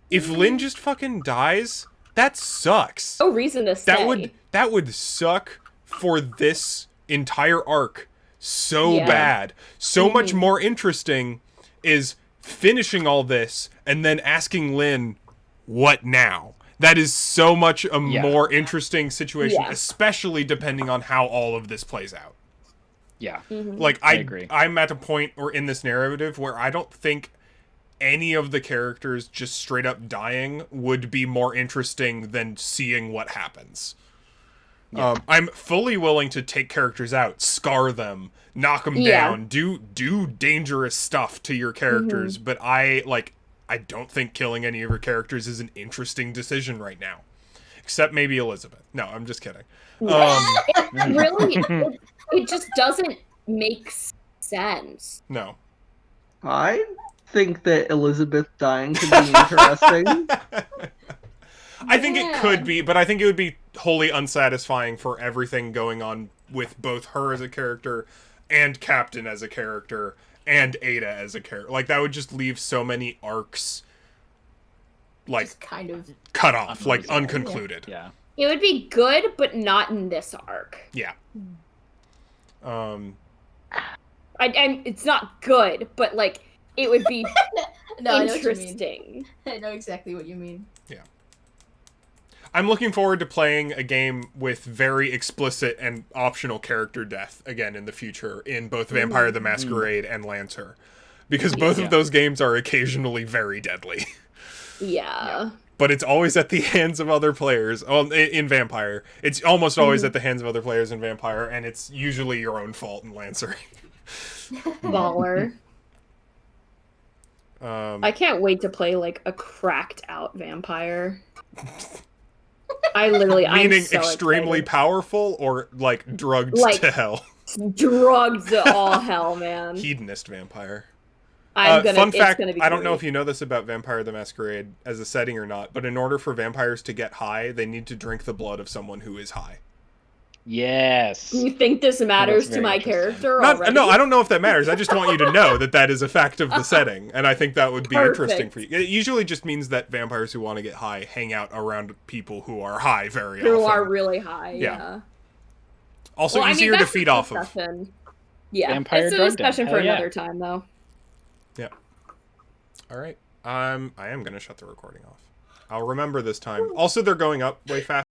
if Lynn just fucking dies, that sucks. No reason to stay. That would suck for this entire arc so bad. So much more interesting is finishing all this and then asking Lynn, what now? That is so much a more interesting situation, especially depending on how all of this plays out. Yeah. Like I agree. I'm at a point or in this narrative where I don't think any of the characters just straight up dying would be more interesting than seeing what happens. I'm fully willing to take characters out, scar them, knock them down, do dangerous stuff to your characters, but I don't think killing any of your characters is an interesting decision right now. Except maybe Elizabeth. No, I'm just kidding. It just doesn't make sense. No. I think that Elizabeth dying could be interesting. I think it could be, but I think it would be wholly unsatisfying for everything going on with both her as a character and Captain as a character and Ada as a character. Like, that would just leave so many arcs, like, Just kind of cut off, like, unconcluded. Yeah. It would be good, but not in this arc. Yeah. It's not good, but like it would be no, I know what you mean. interesting. I know exactly what you mean. Yeah. I'm looking forward to playing a game with very explicit and optional character death again in the future in both Vampire the Masquerade and Lancer. Because both of those games are occasionally very deadly. Yeah. But it's always at the hands of other players. Well, in Vampire. It's almost always at the hands of other players in Vampire, and it's usually your own fault in Lancer. Baller. I can't wait to play like a cracked out vampire. Meaning I'm so extremely excited. powerful or like drugged Like- to hell. Drugged to all hell, man. Hedonist vampire. It's Fun fact, gonna be I don't know great. if you know this about Vampire the Masquerade as a setting or not, but in order for vampires to get high, they need to drink the blood of someone who is high. Yes. You think this matters to very my interesting. character already? No, I don't know if that matters. I just want you to know that that is a fact of the setting, and I think that would be interesting Perfect. for you. It usually just means that vampires who want to get high hang out around people who are high very Who often. are really high, Yeah. yeah. Also Well, I mean, easier to that's feed a off of. discussion. Yeah, Vampire it's a drug den. discussion for Hell yeah. another time, though. Yeah. All right. I am going to shut the recording off. I'll remember this time. Also, they're going up way fast.